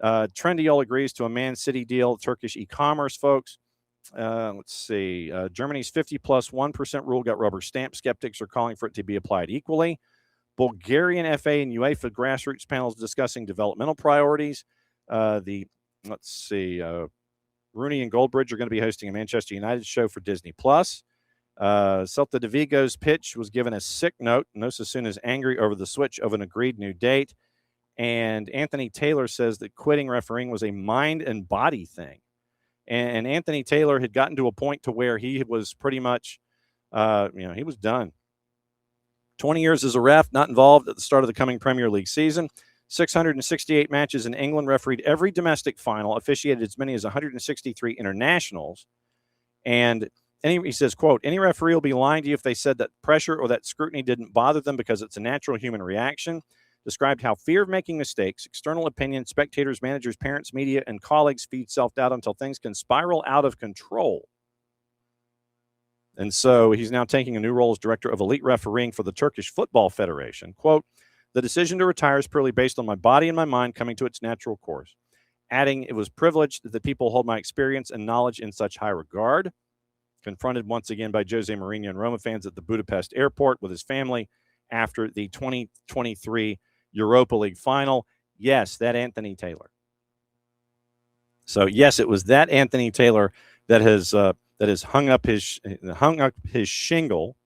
Trendyol agrees to a Man City deal, Turkish e-commerce folks. Let's see. Germany's 50+1% rule got rubber stamped. Skeptics are calling for it to be applied equally. Bulgarian FA and UEFA grassroots panels discussing developmental priorities. Rooney and Goldbridge are going to be hosting a Manchester United show for Disney+. Celta de Vigo's pitch was given a sick note. No Sassoon is angry over the switch of an agreed new date. And Anthony Taylor says that quitting refereeing was a mind and body thing. And Anthony Taylor had gotten to a point to where he was pretty much, he was done. 20 years as a ref, not involved at the start of the coming Premier League season. 668 matches in England, refereed every domestic final, officiated as many as 163 internationals. And he says, quote, any referee will be lying to you if they said that pressure or that scrutiny didn't bother them because it's a natural human reaction. Described how fear of making mistakes, external opinion, spectators, managers, parents, media, and colleagues feed self-doubt until things can spiral out of control. And so he's now taking a new role as director of elite refereeing for the Turkish Football Federation. Quote, the decision to retire is purely based on my body and my mind coming to its natural course. Adding, it was privileged that the people hold my experience and knowledge in such high regard. Confronted once again by Jose Mourinho and Roma fans at the Budapest airport with his family after the 2023 Europa League final. Yes, that Anthony Taylor. So yes, it was that Anthony Taylor that has hung up his shingle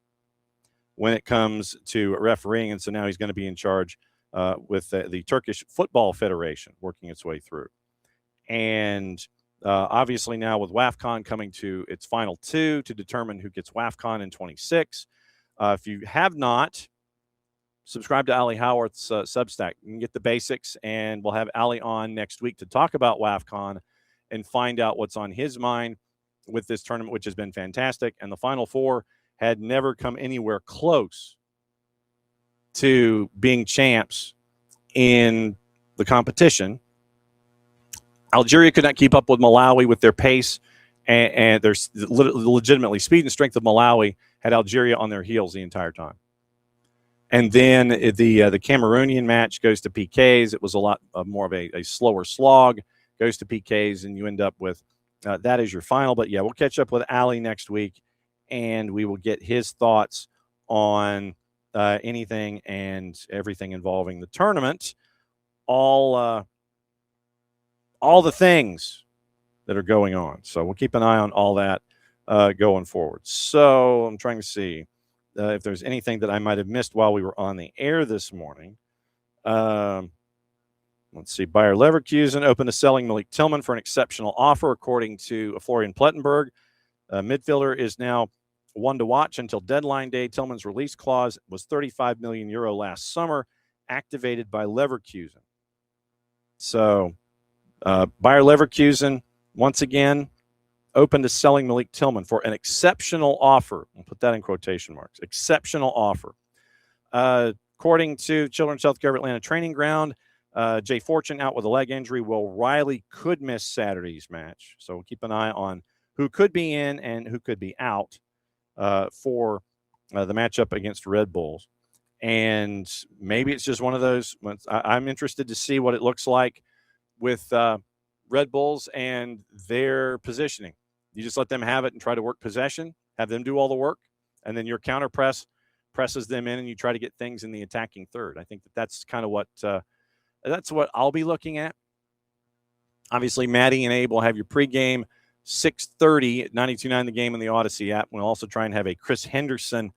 when it comes to refereeing, and so now he's going to be in charge with the Turkish Football Federation working its way through. And obviously now with WAFCON coming to its final 2 to determine who gets WAFCON in 26. If you have not, subscribe to Ali Howarth's Substack. You can get the basics, and we'll have Ali on next week to talk about WAFCON and find out what's on his mind with this tournament, which has been fantastic. And the Final Four had never come anywhere close to being champs in the competition. Algeria could not keep up with Malawi with their pace, and there's legitimately speed and strength of Malawi had Algeria on their heels the entire time. And then the Cameroonian match goes to PKs. It was a lot more of a slower slog, goes to PKs, and you end up with that as your final. But yeah, we'll catch up with Ali next week, and we will get his thoughts on anything and everything involving the tournament. All the things that are going on. So we'll keep an eye on all that going forward. So I'm trying to see if there's anything that I might have missed while we were on the air this morning. Let's see. Bayer Leverkusen open to selling Malik Tillman for an exceptional offer, according to Florian Plettenberg. Midfielder is now one to watch until deadline day. Tillman's release clause was 35 million euro last summer, activated by Leverkusen. So Bayer Leverkusen, once again, open to selling Malik Tillman for an exceptional offer. I'll put that in quotation marks. Exceptional offer. According to Children's Healthcare of Atlanta Training Ground, Jay Fortune out with a leg injury. Will Riley could miss Saturday's match. So keep an eye on who could be in and who could be out for the matchup against Red Bulls. And maybe it's just one of those. I'm interested to see what it looks like with Red Bulls and their positioning. You just let them have it and try to work possession, have them do all the work, and then your counter press presses them in and you try to get things in the attacking third. I think that's kind of what that's what I'll be looking at. Obviously, Maddie and Abe will have your pregame 6:30 at 92.9 The Game in the Odyssey app. We'll also try and have a Chris Henderson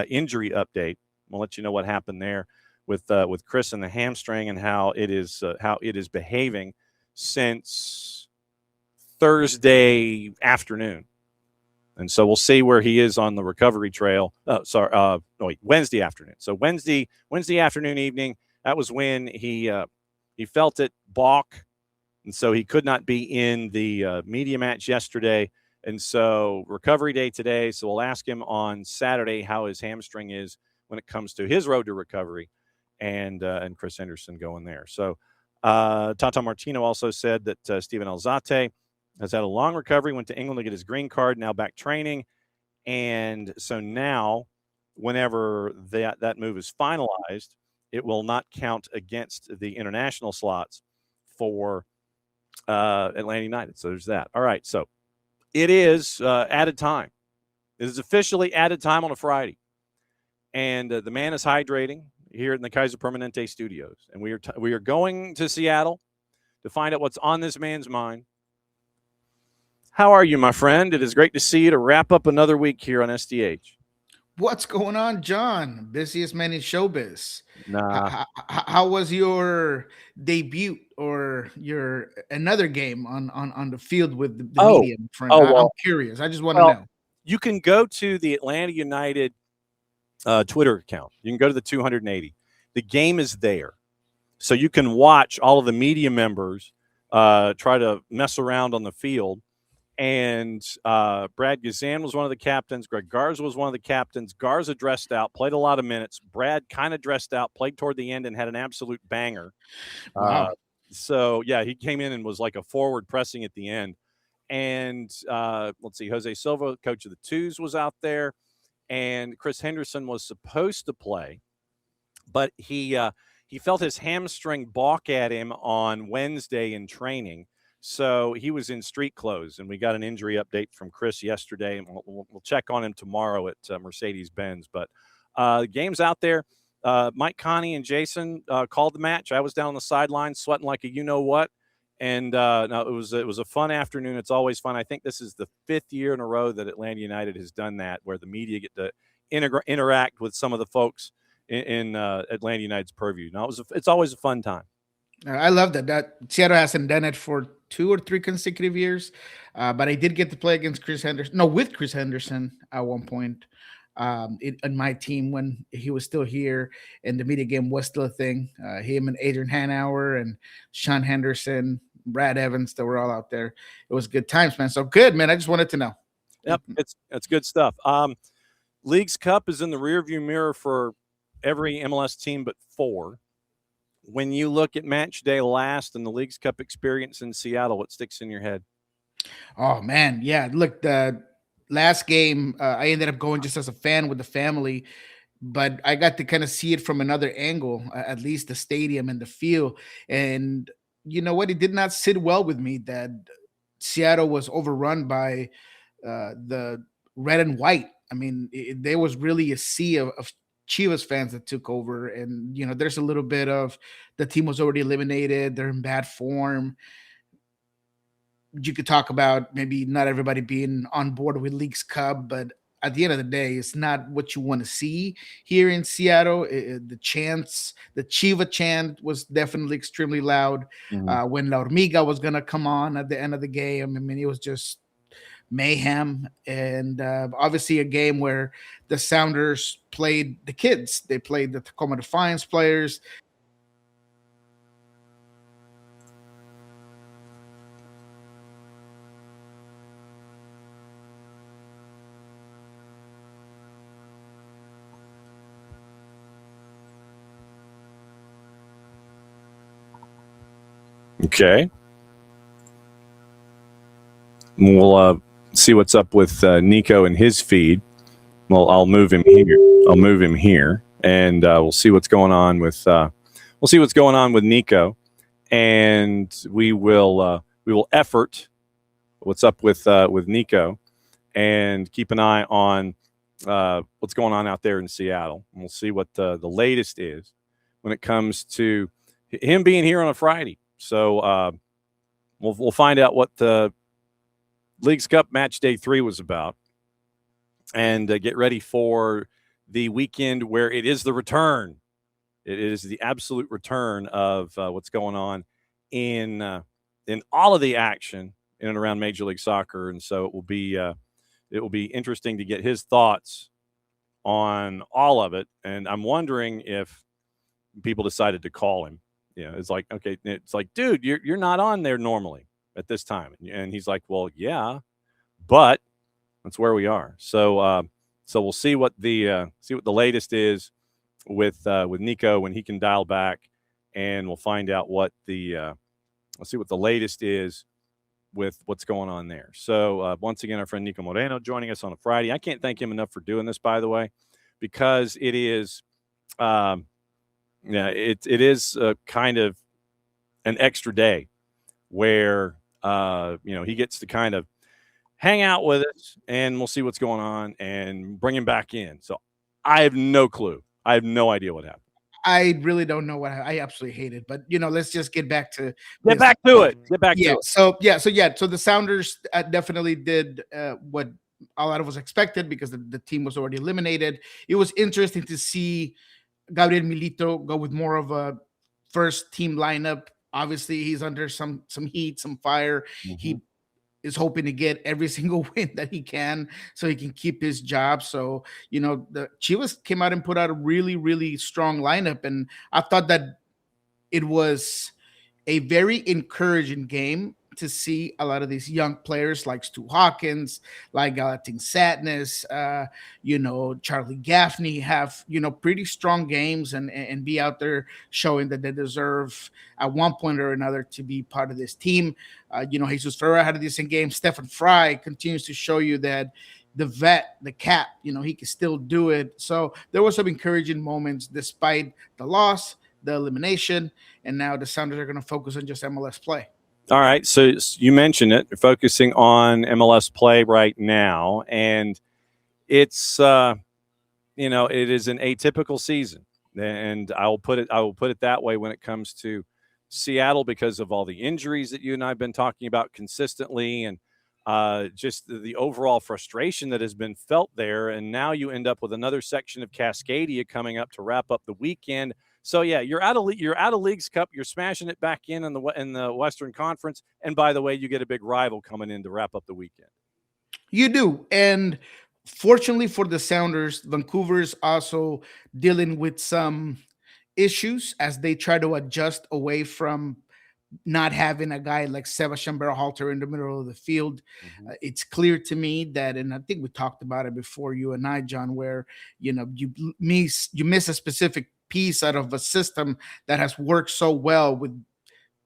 injury update. We'll let you know what happened there with Chris and the hamstring and how it is behaving since Thursday afternoon. And so we'll see where he is on the recovery trail. Wednesday afternoon. So Wednesday afternoon, evening, that was when he felt it balk, and so he could not be in the media match yesterday. And so recovery day today. So we'll ask him on Saturday how his hamstring is when it comes to his road to recovery, and Chris Henderson going there. So Tata Martino also said that Steven Alzate has had a long recovery, went to England to get his green card, now back training. And so now, whenever that move is finalized, it will not count against the international slots for Atlanta United. So there's that. All right, so it is added time. It is officially added time on a Friday. And the man is hydrating here in the Kaiser Permanente studios. And we are going to Seattle to find out what's on this man's mind. How are you, my friend? It is great to see you to wrap up another week here on SDH. What's going on, John? Busiest man in showbiz. Nah. How was your debut or your another game on the field with the media, friend? I'm curious. I just want to know. You can go to the Atlanta United Twitter account. You can go to the 280. The game is there. So you can watch all of the media members try to mess around on the field. And Brad Gazan was one of the captains. Greg Garza was one of the captains. Garza dressed out, played a lot of minutes. Brad kind of dressed out, played toward the end, and had an absolute banger. Wow. So, yeah, he came in and was like a forward pressing at the end. And let's see, Jose Silva, coach of the Twos, was out there. And Chris Henderson was supposed to play. But he felt his hamstring balk at him on Wednesday in training. So he was in street clothes, and we got an injury update from Chris yesterday, and we'll check on him tomorrow at Mercedes-Benz. But the game's out there. Mike Connie and Jason called the match. I was down on the sideline sweating like a you-know-what. And no, it was a fun afternoon. It's always fun. I think this is the 5th year in a row that Atlanta United has done that, where the media get to interact with some of the folks in Atlanta United's purview. Now, it's always a fun time. I love that Seattle hasn't done it for 2 or 3 consecutive years, but I did get to play against Chris Henderson. No, with Chris Henderson at one point in my team when he was still here and the media game was still a thing. Him and Adrian Hanauer and Sean Henderson, Brad Evans, they were all out there. It was good times, man. So good, man. I just wanted to know. Yep, it's good stuff. Leagues Cup is in the rearview mirror for every MLS team but 4. When you look at match day last and the Leagues Cup experience in Seattle, what sticks in your head? Oh, man. Yeah. Look, the last game, I ended up going just as a fan with the family, but I got to kind of see it from another angle, at least the stadium and the feel. And you know what? It did not sit well with me that Seattle was overrun by the red and white. I mean, there was really a sea of Chivas fans that took over, and you know, there's a little bit of the team was already eliminated. They're in bad form. You could talk about maybe not everybody being on board with Leagues Cup, but at the end of the day, it's not what you want to see here in Seattle. The chants, the Chiva chant was definitely extremely loud. When La Hormiga was going to come on at the end of the game, I mean, it was just mayhem. And obviously a game where the Sounders played the kids. They played the Tacoma Defiance players. Okay. We'll see what's up with Niko and his feed. Well, I'll move him here, and we'll see what's going on with Niko, and we will effort what's up with Niko, and keep an eye on what's going on out there in Seattle. And we'll see what the latest is when it comes to him being here on a Friday. So we'll find out what the Leagues Cup match day 3 was about, and get ready for the weekend where it is the return. It is the absolute return of what's going on in all of the action in and around Major League Soccer, and so it will be interesting to get his thoughts on all of it. And I'm wondering if people decided to call him. It's like, okay, it's like, dude, you're not on there normally at this time, and he's like, well, yeah, but that's where we are. So we'll see what the latest is with Niko when he can dial back, and we'll find out what let's see what the latest is with what's going on there. So once again, our friend Niko Moreno joining us on a Friday. I can't thank him enough for doing this, by the way, because it is it is kind of an extra day where he gets to kind of hang out with us, and we'll see what's going on and bring him back in. So I have no clue. I have no idea what happened. I really don't know what I absolutely hate it, but let's just get back to it. Get back to it. So the Sounders definitely did what a lot of us expected, because the team was already eliminated. It was interesting to see Gabriel Milito go with more of a first team lineup. Obviously, he's under some heat, some fire. Mm-hmm. He is hoping to get every single win that he can so he can keep his job. So, the Chivas came out and put out a really, really strong lineup. And I thought that it was a very encouraging game to see a lot of these young players like Stu Hawkins, like Galatin Sadness, Charlie Gaffney have, pretty strong games and be out there showing that they deserve at one point or another to be part of this team. Jesus Ferreira had a decent game. Stefan Fry continues to show you that the vet, the cap, he can still do it. So there were some encouraging moments despite the loss, the elimination, and now the Sounders are going to focus on just MLS play. All right, so you mentioned it. You're focusing on MLS play right now, and it's it is an atypical season, and I will put it that way when it comes to Seattle, because of all the injuries that you and I have been talking about consistently, and just the overall frustration that has been felt there. And now you end up with another section of Cascadia coming up to wrap up the weekend. So yeah, you're out of Leagues Cup. You're smashing it back in the Western Conference, and by the way, you get a big rival coming in to wrap up the weekend. You do, and fortunately for the Sounders, Vancouver's also dealing with some issues as they try to adjust away from not having a guy like Sebastian Berhalter in the middle of the field. Mm-hmm. It's clear to me that, and I think we talked about it before, you and I, John, where you miss a specific piece out of a system that has worked so well with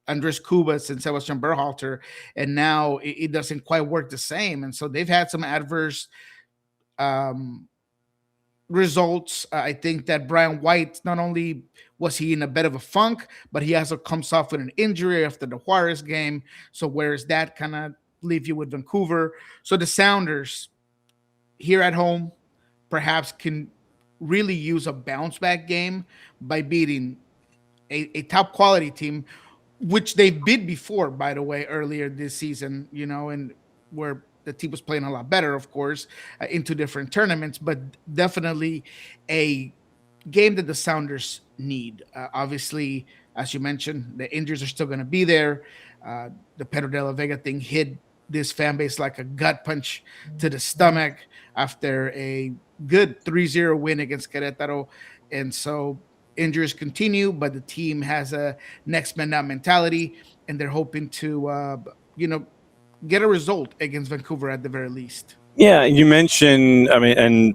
Andres Cubas and Sebastian Berhalter, and now it doesn't quite work the same. And so they've had some adverse results. I think that Brian White, not only was he in a bit of a funk, but he also comes off with an injury after the Juarez game. So where's that kind of leave you with Vancouver? So the Sounders here at home perhaps can really use a bounce back game by beating a top quality team, which they've beat before, by the way, earlier this season, and where the team was playing a lot better, of course, into different tournaments, but definitely a game that the Sounders need. Obviously, as you mentioned, the injuries are still going to be there. The Pedro de la Vega thing hit this fan base like a gut punch to the stomach after a good 3-0 win against Querétaro. And so injuries continue, but the team has a next man down mentality, and they're hoping to, get a result against Vancouver at the very least. Yeah, you mentioned, and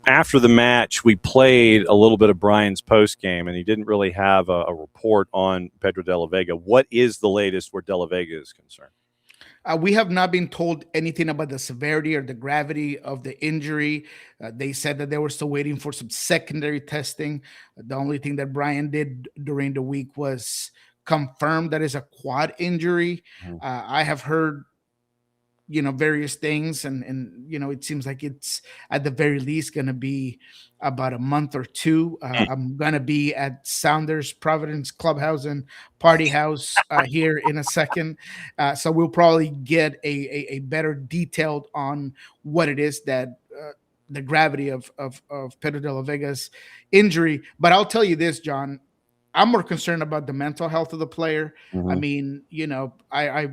after the match, we played a little bit of Brian's post game, and he didn't really have a report on Pedro de la Vega. What is the latest where de la Vega is concerned? We have not been told anything about the severity or the gravity of the injury. They said that they were still waiting for some secondary testing. The only thing that Brian did during the week was confirm that it's a quad injury. I have heard various things, and it seems like it's at the very least going to be about a month or two. I'm going to be at Sounders Providence Clubhouse and Party House here in a second, so we'll probably get a better detailed on what it is that the gravity of Pedro de la Vega's injury. But I'll tell you this, John, I'm more concerned about the mental health of the player. I mean, I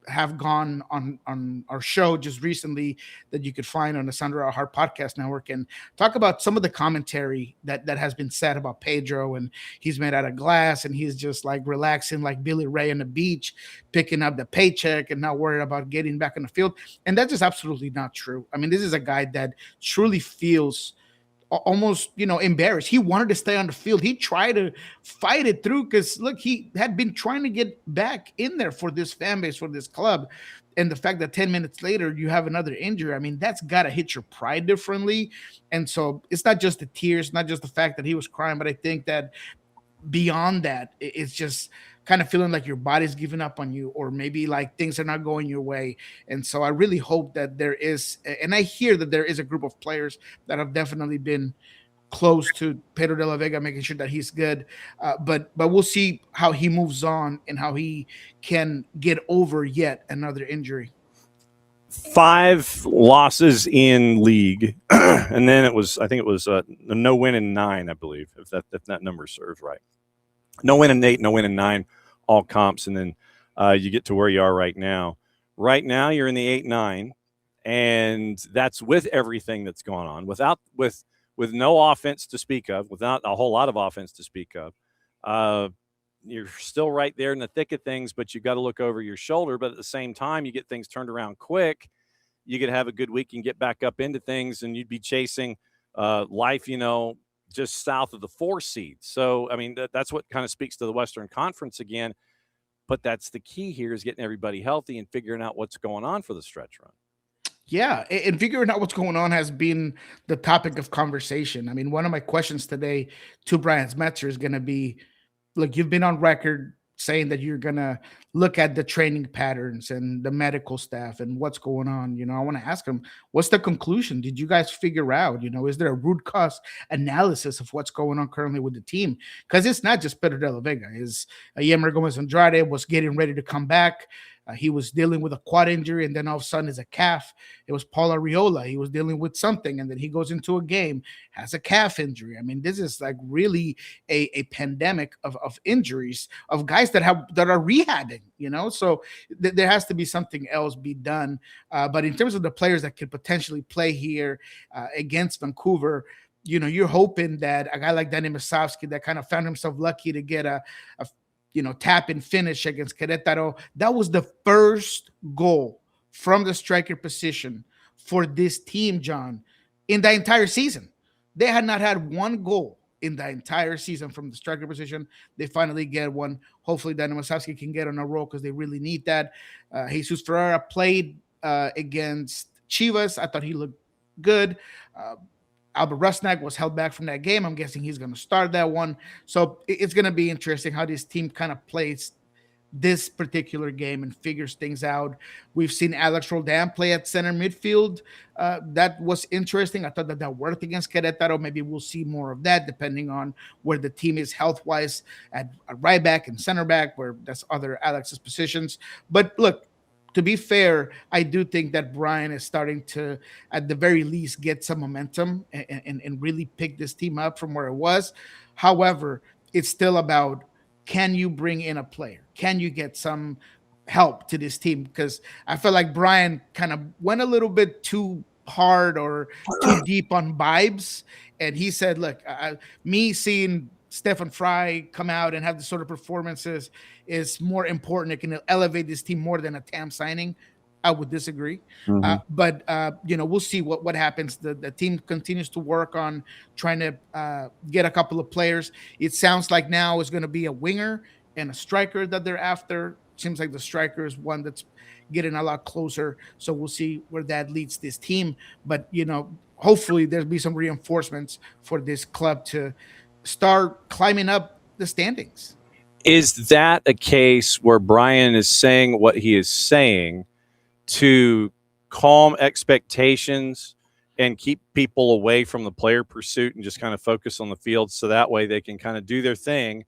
have gone on our show just recently that you could find on the Sandra Hart Podcast Network and talk about some of the commentary that has been said about Pedro, and he's made out of glass and he's just like relaxing like Billy Ray on the beach, picking up the paycheck and not worried about getting back on the field. And that's just absolutely not true. I mean, this is a guy that truly feels almost embarrassed. He wanted to stay on the field. He tried to fight it through because look, he had been trying to get back in there for this fan base, for this club, and the fact that 10 minutes later you have another injury, I mean, that's got to hit your pride differently. And so it's not just the tears, not just the fact that he was crying, but I think that beyond that, it's just kind of feeling like your body's giving up on you, or maybe like things are not going your way. And so I really hope that there is, and I hear that there is a group of players that have definitely been close to Pedro de la Vega, making sure that he's good. But we'll see how he moves on and how he can get over yet another injury. 5 losses in league, and then I think it was a no win in 9, I believe, if that number serves right. No win in 8, no win in 9, all comps, and then you get to where you are right now. Right now, you're in the 8-9, and that's with everything that's going on, with no offense to speak of, without a whole lot of offense to speak of. You're still right there in the thick of things, but you got to look over your shoulder. But at the same time, you get things turned around quick. You could have a good week and get back up into things, and you'd be chasing life, just south of the 4 seed. So, I mean, that's what kind of speaks to the Western Conference again. But that's the key here, is getting everybody healthy and figuring out what's going on for the stretch run. Yeah, and figuring out what's going on has been the topic of conversation. I mean, one of my questions today to Brian Smetzer is going to be, look, you've been on record saying that you're going to look at the training patterns and the medical staff and what's going on. I want to ask him, what's the conclusion? Did you guys figure out, is there a root cause analysis of what's going on currently with the team? Because it's not just Pedro de la Vega. Yemer Gomez Andrade was getting ready to come back. He was dealing with a quad injury, and then all of a sudden it's a calf. It was Paul Arriola. He was dealing with something, and then he goes into a game, has a calf injury. I mean, this is like really a pandemic of injuries of guys that are rehabbing, So there has to be something else be done. But in terms of the players that could potentially play here against Vancouver, you're hoping that a guy like Danny Masovsky that kind of found himself lucky to get a tap and finish against Querétaro. That was the first goal from the striker position for this team, John, in the entire season. They had not had one goal in the entire season from the striker position. They finally get one. Hopefully, Daniel Masovsky can get on a roll because they really need that. Jesus Ferreira played against Chivas. I thought he looked good. Albert Rusnak was held back from that game. I'm guessing he's going to start that one. So it's going to be interesting how this team kind of plays this particular game and figures things out. We've seen Alex Roldan play at center midfield. That was interesting. I thought that worked against Querétaro. Maybe we'll see more of that depending on where the team is health-wise at right back and center back, where that's other Alex's positions. But look, to be fair, I do think that Brian is starting to, at the very least, get some momentum and really pick this team up from where it was. However, it's still about, can you bring in a player? Can you get some help to this team? Because I feel like Brian kind of went a little bit too hard or too deep on vibes. And he said, look, me seeing Stefan Fry come out and have the sort of performances is more important. It can elevate this team more than a TAM signing. I would disagree. Mhm. But we'll see what happens. The team continues to work on trying to get a couple of players. It sounds like now is going to be a winger and a striker that they're after. Seems like the striker is one that's getting a lot closer. So we'll see where that leads this team. But hopefully there'll be some reinforcements for this club to start climbing up the standings. Is that a case where Brian is saying what he is saying to calm expectations and keep people away from the player pursuit and just kind of focus on the field so that way they can kind of do their thing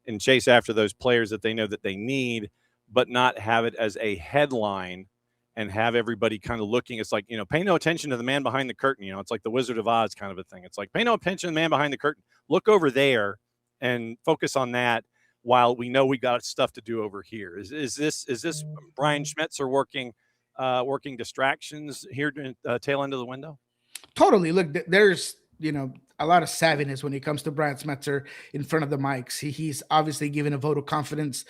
and chase after those players that they know that they need, but not have it as a headline and have everybody kind of looking? It's like, pay no attention to the man behind the curtain. It's like the Wizard of Oz kind of a thing. It's like, pay no attention to the man behind the curtain. Look over there and focus on that while we know we got stuff to do over here. Is this Brian Schmetzer working distractions here at tail end of the window? Totally. Look, there's a lot of savviness when it comes to Brian Schmetzer in front of the mics. He's obviously given a vote of confidence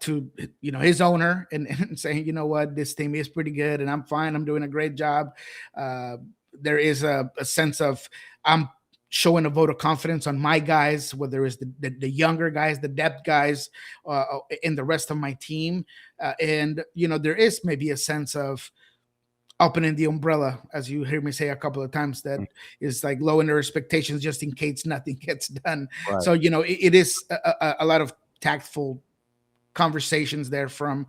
to his owner and saying, you know what, this team is pretty good and I'm fine. I'm doing a great job. There is a sense of I'm showing a vote of confidence on my guys, whether it's the younger guys, the depth guys, and the rest of my team. And there is maybe a sense of opening the umbrella, as you hear me say a couple of times, that is like lowering their expectations just in case nothing gets done. Right. So, it is a lot of tactful conversations there from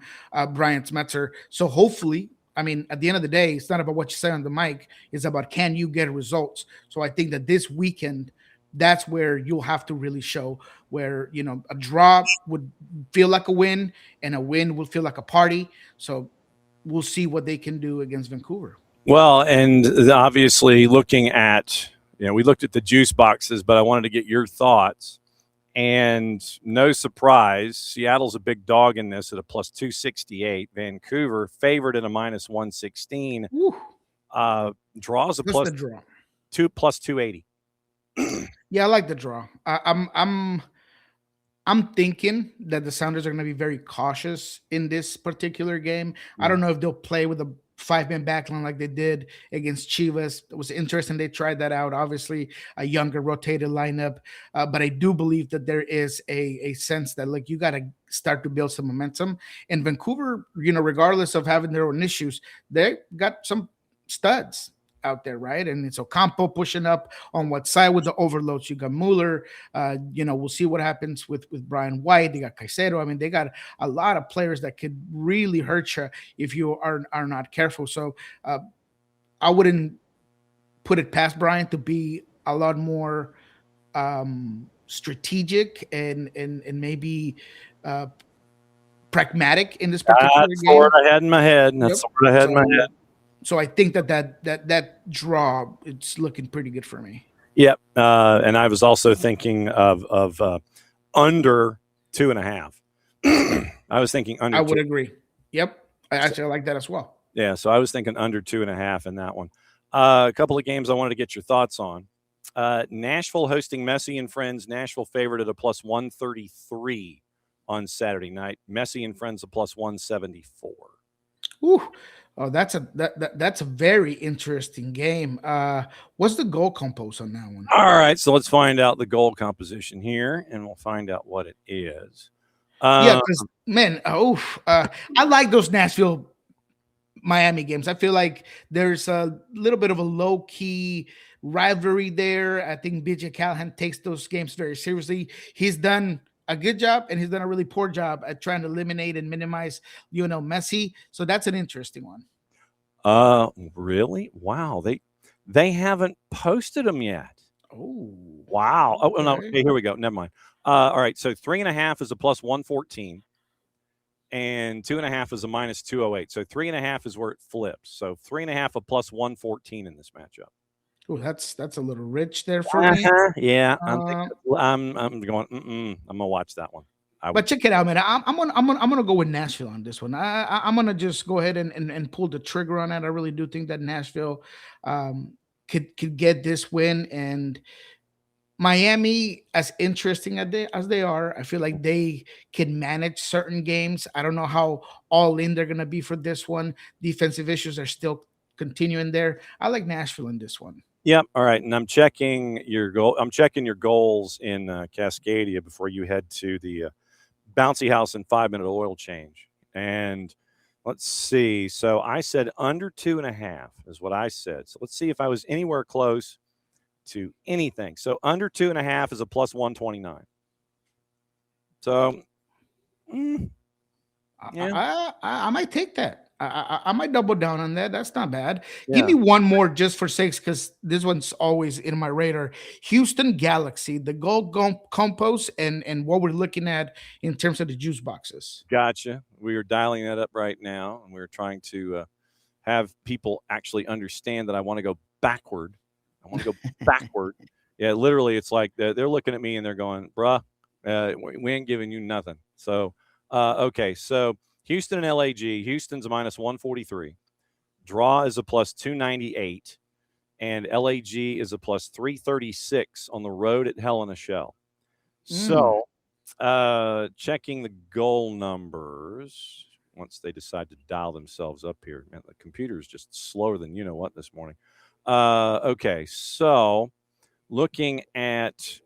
Brian Schmetzer. So hopefully, at the end of the day, it's not about what you say on the mic. It's about, can you get results? So I think that this weekend, that's where you'll have to really show where, a draw would feel like a win and a win will feel like a party. So we'll see what they can do against Vancouver. Well, and obviously looking at, we looked at the juice boxes, but I wanted to get your thoughts. And no surprise, Seattle's a big dog in this at a plus 268. Vancouver favored at a minus 116. Draws a plus 280. Yeah, I like the draw. I'm thinking that the Sounders are going to be very cautious in this particular game. I don't know if they'll play with a 5-man backline like they did against Chivas. It was interesting. They tried that out. Obviously, a younger rotated lineup. But I do believe that there is a sense that, you got to start to build some momentum. And Vancouver, regardless of having their own issues, they got some studs out there, right? And it's Ocampo pushing up on what side with the overloads. You got Mueller. We'll see what happens with Brian White. They got Caicedo. They got a lot of players that could really hurt you if you are not careful. So I wouldn't put it past Brian to be a lot more strategic and maybe pragmatic in this particular That's game. what I had in my head. That's what I had in my head. So I think that draw, it's looking pretty good for me. Yep. And I was also thinking of under 2.5. I was thinking under. I would agree. Yep. I actually like that as well. Yeah. So I was thinking under 2.5 in that one. A couple of games I wanted to get your thoughts on. Nashville hosting Messi and Friends. Nashville favored at a plus 133 on Saturday night. Messi and Friends a plus 174. Ooh. Oh, that's a very interesting game. What's the goal compose on that one? All right, so let's find out the goal composition here, and we'll find out what it is. Yeah, because I like those Nashville Miami games. I feel like there's a little bit of a low key rivalry there. I think BJ Callahan takes those games very seriously. He's done a good job and he's done a really poor job at trying to eliminate and minimize Lionel Messi. So that's an interesting one. Really? Wow. They haven't posted them yet. Oh, wow. Oh, no. Okay, here we go. Never mind. All right. So 3.5 is a plus 114 and 2.5 is a minus 208. So 3.5 is where it flips. So 3.5 a plus 114 in this matchup. Oh, that's a little rich there for me. Yeah, I'm going. I'm gonna watch that one. But check it out, man. I'm gonna go with Nashville on this one. I'm gonna just go ahead and pull the trigger on that. I really do think that Nashville could get this win, and Miami, as interesting as they are, I feel like they can manage certain games. I don't know how all in they're going to be for this one. Defensive issues are still continuing there. I like Nashville in this one. Yep. All right. And I'm checking your goal. I'm checking your goals in Cascadia before you head to the bouncy house and 5-minute oil change. And let's see. So I said under 2.5 is what I said. So let's see if I was anywhere close to anything. So under 2.5 is a plus 129. So yeah. I might take that. I might double down on that. That's not bad. Yeah. Give me one more just for sakes, because this one's always in my radar. Houston Galaxy, the gold compost, and what we're looking at in terms of the juice boxes. Gotcha. We are dialing that up right now, and we're trying to have people actually understand that I want to go backward. I want to go backward. Yeah, literally, it's like they're looking at me and they're going, bruh, we ain't giving you nothing. So, okay, so Houston and LAG. Houston's a minus 143. Draw is a plus 298. And LAG is a plus 336 on the road at Hell in a Shell. So, checking the goal numbers once they decide to dial themselves up here. Man, the computer is just slower than you know what this morning. Okay, so looking at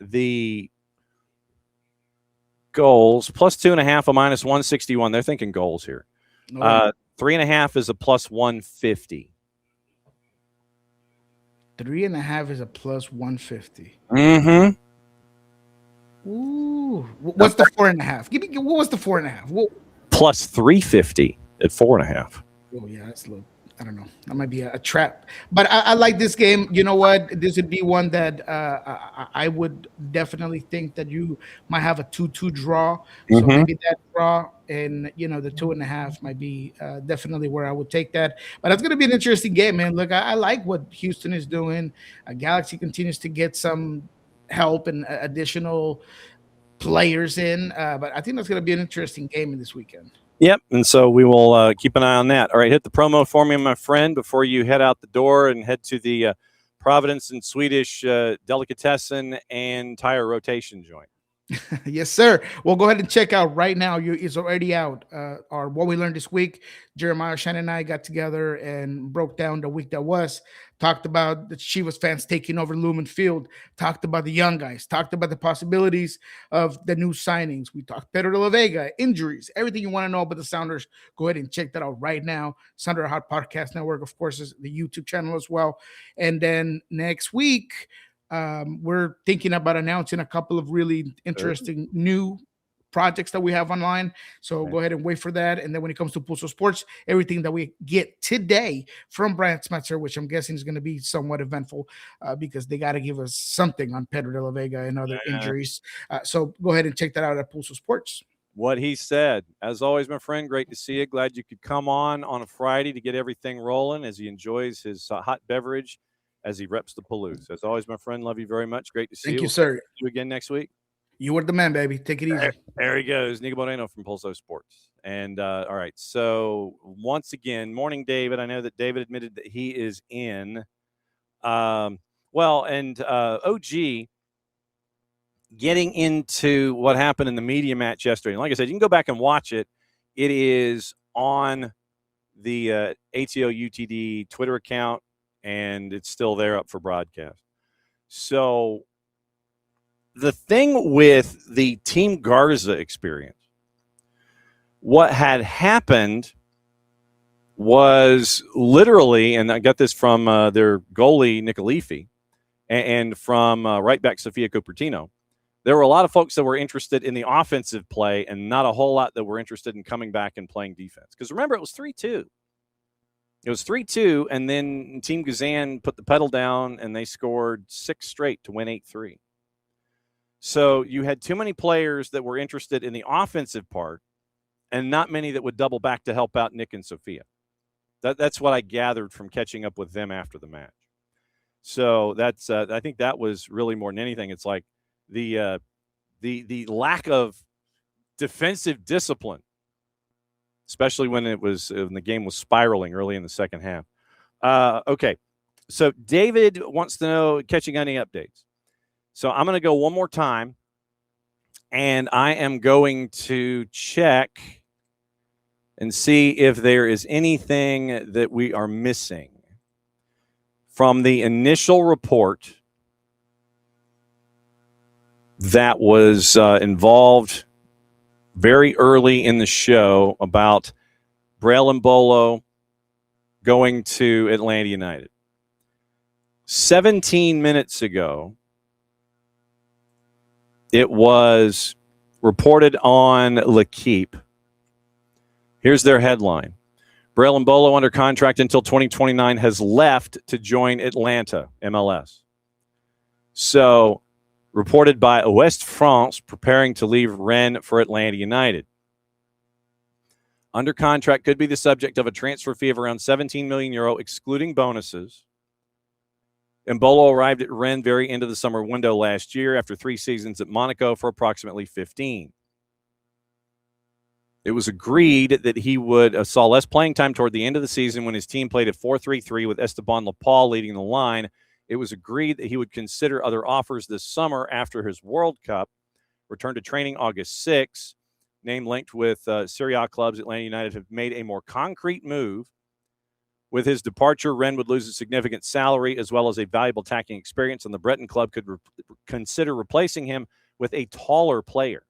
the goals, plus 2.5, a minus 161. They're thinking goals here. 3.5 is a plus 150. 3.5 is a plus 150. Mm-hmm. Ooh, what's the 4.5? Give me what was the 4.5? Plus 350 at 4.5. Oh yeah, that's a little. I don't know. That might be a trap, but I like this game. You know what? This would be one that I would definitely think that you might have a 2-2 draw. So maybe that draw and the 2.5 might be definitely where I would take that. But it's going to be an interesting game, man. Look, I like what Houston is doing. Galaxy continues to get some help and additional players in, but I think that's going to be an interesting game in this weekend. Yep, and so we will keep an eye on that. All right, hit the promo for me, my friend, before you head out the door and head to the Providence and Swedish delicatessen and tire rotation joint. Yes, sir. Well, go ahead and check out right now. It's already out. Our What We Learned This Week. Jeremiah, Shannon, and I got together and broke down the week that was. Talked about the Chivas fans taking over Lumen Field. Talked about the young guys. Talked about the possibilities of the new signings. We talked Pedro de la Vega, injuries, everything you want to know about the Sounders. Go ahead and check that out right now. Sounder Hot Podcast Network, of course, is the YouTube channel as well. And then next week, we're thinking about announcing a couple of really interesting new projects that we have online. So go ahead and wait for that. And then when it comes to Pulso Sports, everything that we get today from Brian Smetzer, which I'm guessing is going to be somewhat eventful because they got to give us something on Pedro de la Vega and other injuries. So go ahead and check that out at Pulso Sports. What he said. As always, my friend, great to see you. Glad you could come on a Friday to get everything rolling as he enjoys his hot beverage as he reps the Palouse. As always, my friend, love you very much. Great to see you. Thank you, sir. See you again next week. You were the man, baby. Take it easy. There he goes, Niko Moreno from Pulso Sports. And all right, so once again, morning, David. I know that David admitted that he is in. OG getting into what happened in the media match yesterday. And like I said, you can go back and watch it. It is on the ATLUTD Twitter account, and it's still there up for broadcast. So the thing with the Team Garza experience, what had happened was literally, and I got this from their goalie, Nicolifi, and from right back Sofia Cupertino, there were a lot of folks that were interested in the offensive play and not a whole lot that were interested in coming back and playing defense. Because remember, it was 3-2. It was 3-2, and then Team Gazan put the pedal down, and they scored 6 straight to win 8-3. So you had too many players that were interested in the offensive part and not many that would double back to help out Nick and Sofia. That's what I gathered from catching up with them after the match. So that's I think that was really more than anything. It's like the lack of defensive discipline, especially when the game was spiraling early in the second half. Okay, so David wants to know, catching any updates. So I'm going to go one more time, and I am going to check and see if there is anything that we are missing from the initial report that was involved very early in the show about Braille and Bolo going to Atlanta United. 17 minutes ago, it was reported on L'Equipe. Here's their headline. Braille and Bolo under contract until 2029 has left to join Atlanta, MLS. So, reported by Ouest France, preparing to leave Rennes for Atlanta United. Under contract could be the subject of a transfer fee of around 17 million euro, excluding bonuses. Mbolo arrived at Rennes very end of the summer window last year after 3 seasons at Monaco for approximately 15. It was agreed that he would saw less playing time toward the end of the season when his team played at 4-3-3 with Esteban Lapal leading the line. It was agreed that he would consider other offers this summer after his World Cup. Returned to training August 6. Name linked with Serie A clubs, Atlanta United have made a more concrete move. With his departure, Rennes would lose a significant salary as well as a valuable attacking experience, and the Breton club could consider replacing him with a taller player.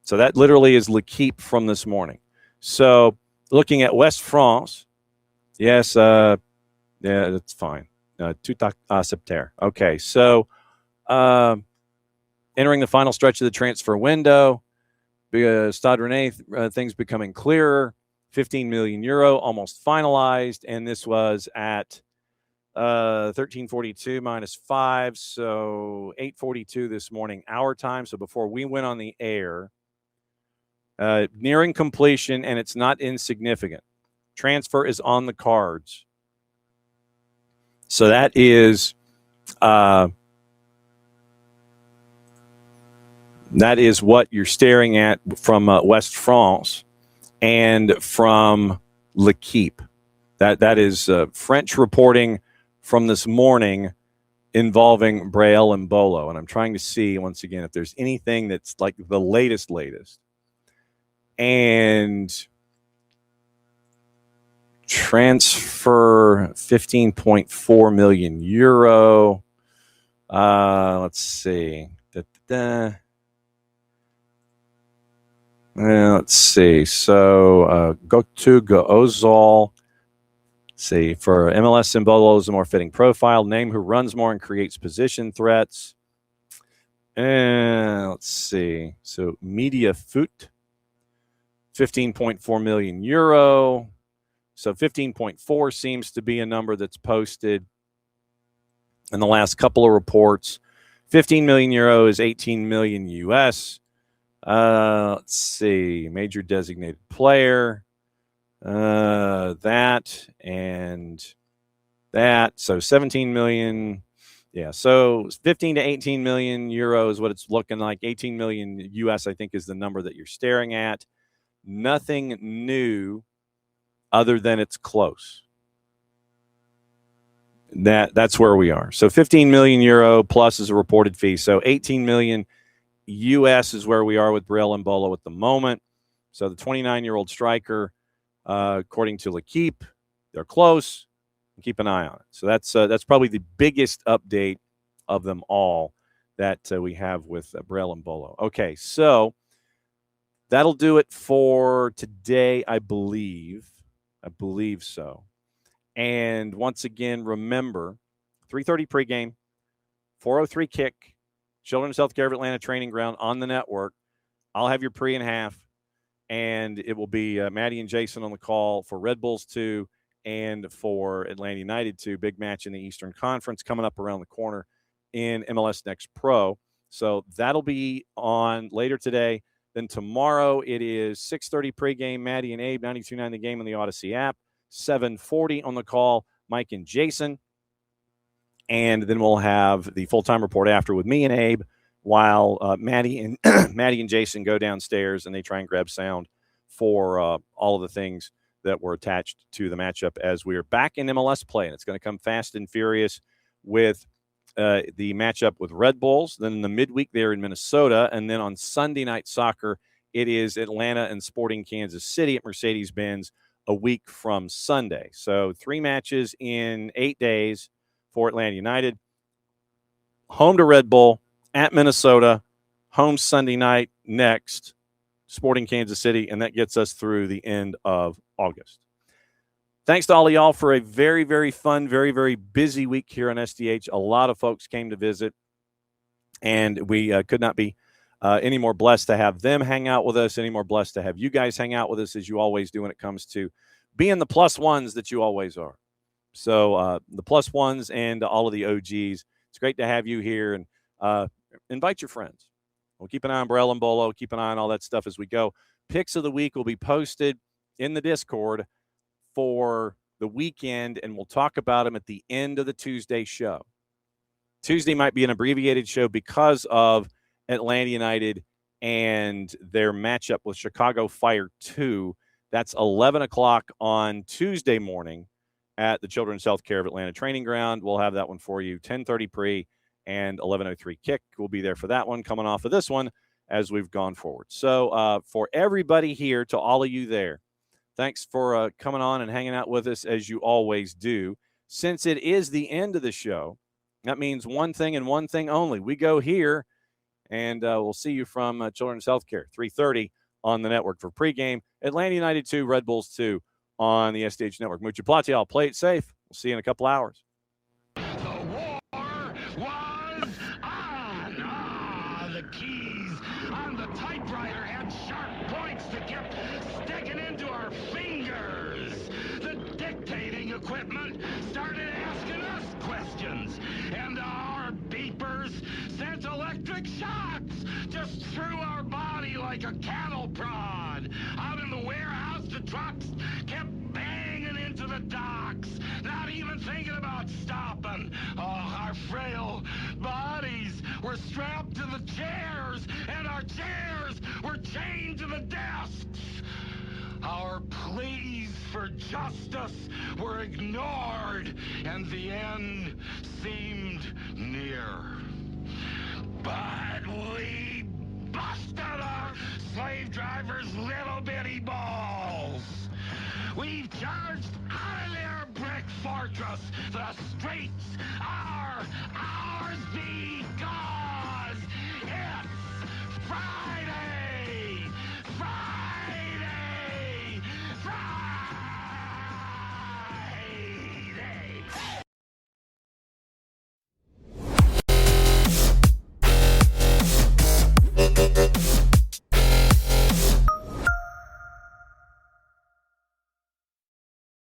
So that literally is L'Equipe from this morning. So looking at West France, yes, yeah, that's fine. Tout accepter. Okay, so entering the final stretch of the transfer window, Stade Rennais, things becoming clearer. 15 million euro, almost finalized, and this was at 13:42 minus 5, so 8:42 this morning, our time. So before we went on the air, nearing completion, and it's not insignificant. Transfer is on the cards. So that is what you're staring at from West France and from L'Equipe. That is French reporting from this morning involving Braille and Bolo. And I'm trying to see, once again, if there's anything that's like the latest. And transfer 15.4 million euro. Let's see. Let's see. So Gotu Ozol. See, for MLS, Mbolo is a more fitting profile. Name who runs more and creates position threats. And let's see. So Media Foot, 15.4 million euro. So 15.4 seems to be a number that's posted in the last couple of reports. 15 million euro is 18 million US. Let's see. Major designated player. That and that. So 17 million. Yeah. So 15 to 18 million euro is what it's looking like. 18 million US, I think, is the number that you're staring at. Nothing new other than it's close. That's where we are. So 15 million euro plus is a reported fee. So 18 million US is where we are with Braille and Bolo at the moment. So the 29-year-old striker, according to L'Equipe, they're close. Keep an eye on it. So that's probably the biggest update of them all that we have with Braille and Bolo. Okay, so that'll do it for today, I believe. I believe so. And once again, remember, 3:30 pregame, 4:03 kick, Children's Healthcare of Atlanta Training Ground on the network. I'll have your pre and half, and it will be Maddie and Jason on the call for Red Bulls 2 and for Atlanta United 2. Big match in the Eastern Conference coming up around the corner in MLS Next Pro. So that'll be on later today. Then tomorrow it is 6:30 pregame, Maddie and Abe, 92.9 The Game on the Odyssey app. 7:40 on the call, Mike and Jason. And then we'll have the full-time report after with me and Abe while Maddie and Jason go downstairs and they try and grab sound for all of the things that were attached to the matchup as we are back in MLS play. And it's going to come fast and furious with the matchup with Red Bulls. Then in the midweek, they're in Minnesota. And then on Sunday Night Soccer, it is Atlanta and Sporting Kansas City at Mercedes-Benz a week from Sunday. So 3 matches in 8 days for Atlanta United. Home to Red Bull, at Minnesota, home Sunday night, next, Sporting Kansas City, and that gets us through the end of August. Thanks to all of y'all for a very, very fun, very, very busy week here on SDH. A lot of folks came to visit, and we could not be any more blessed to have them hang out with us, any more blessed to have you guys hang out with us as you always do when it comes to being the plus ones that you always are. So the plus ones and all of the OGs, it's great to have you here, and invite your friends. We'll keep an eye on Brell and Bolo, keep an eye on all that stuff as we go. Picks of the week will be posted in the Discord for the weekend, and we'll talk about them at the end of the Tuesday show. Tuesday might be an abbreviated show because of Atlanta United and their matchup with Chicago Fire 2. That's 11 o'clock on Tuesday morning at the Children's Health Care of Atlanta Training Ground. We'll have that one for you, 10:30 pre and 11:03 kick. We'll be there for that one, coming off of this one as we've gone forward. So for everybody here, to all of you there, thanks for coming on and hanging out with us as you always do. Since it is the end of the show, that means one thing and one thing only. We go here, and we'll see you from Children's Healthcare, 3:30 on the network for pregame. Atlanta United 2, Red Bulls 2 on the SDH Network. Mucho plati, I'll play it safe. We'll see you in a couple hours. The keys on the typewriter had sharp points that kept sticking into our fingers. The dictating equipment started asking us questions, and our beepers sent electric shocks just through our body like a cattle prod. Out in the warehouse, the trucks kept banging into the docks, not even thinking about stopping. Oh, our frail bodies were strapped to the chairs, and our chairs were chained to the desks. Our pleas for justice were ignored, and the end seemed near. But we busted our slave drivers' little bitty balls. We've charged out of their brick fortress. The streets are ours. The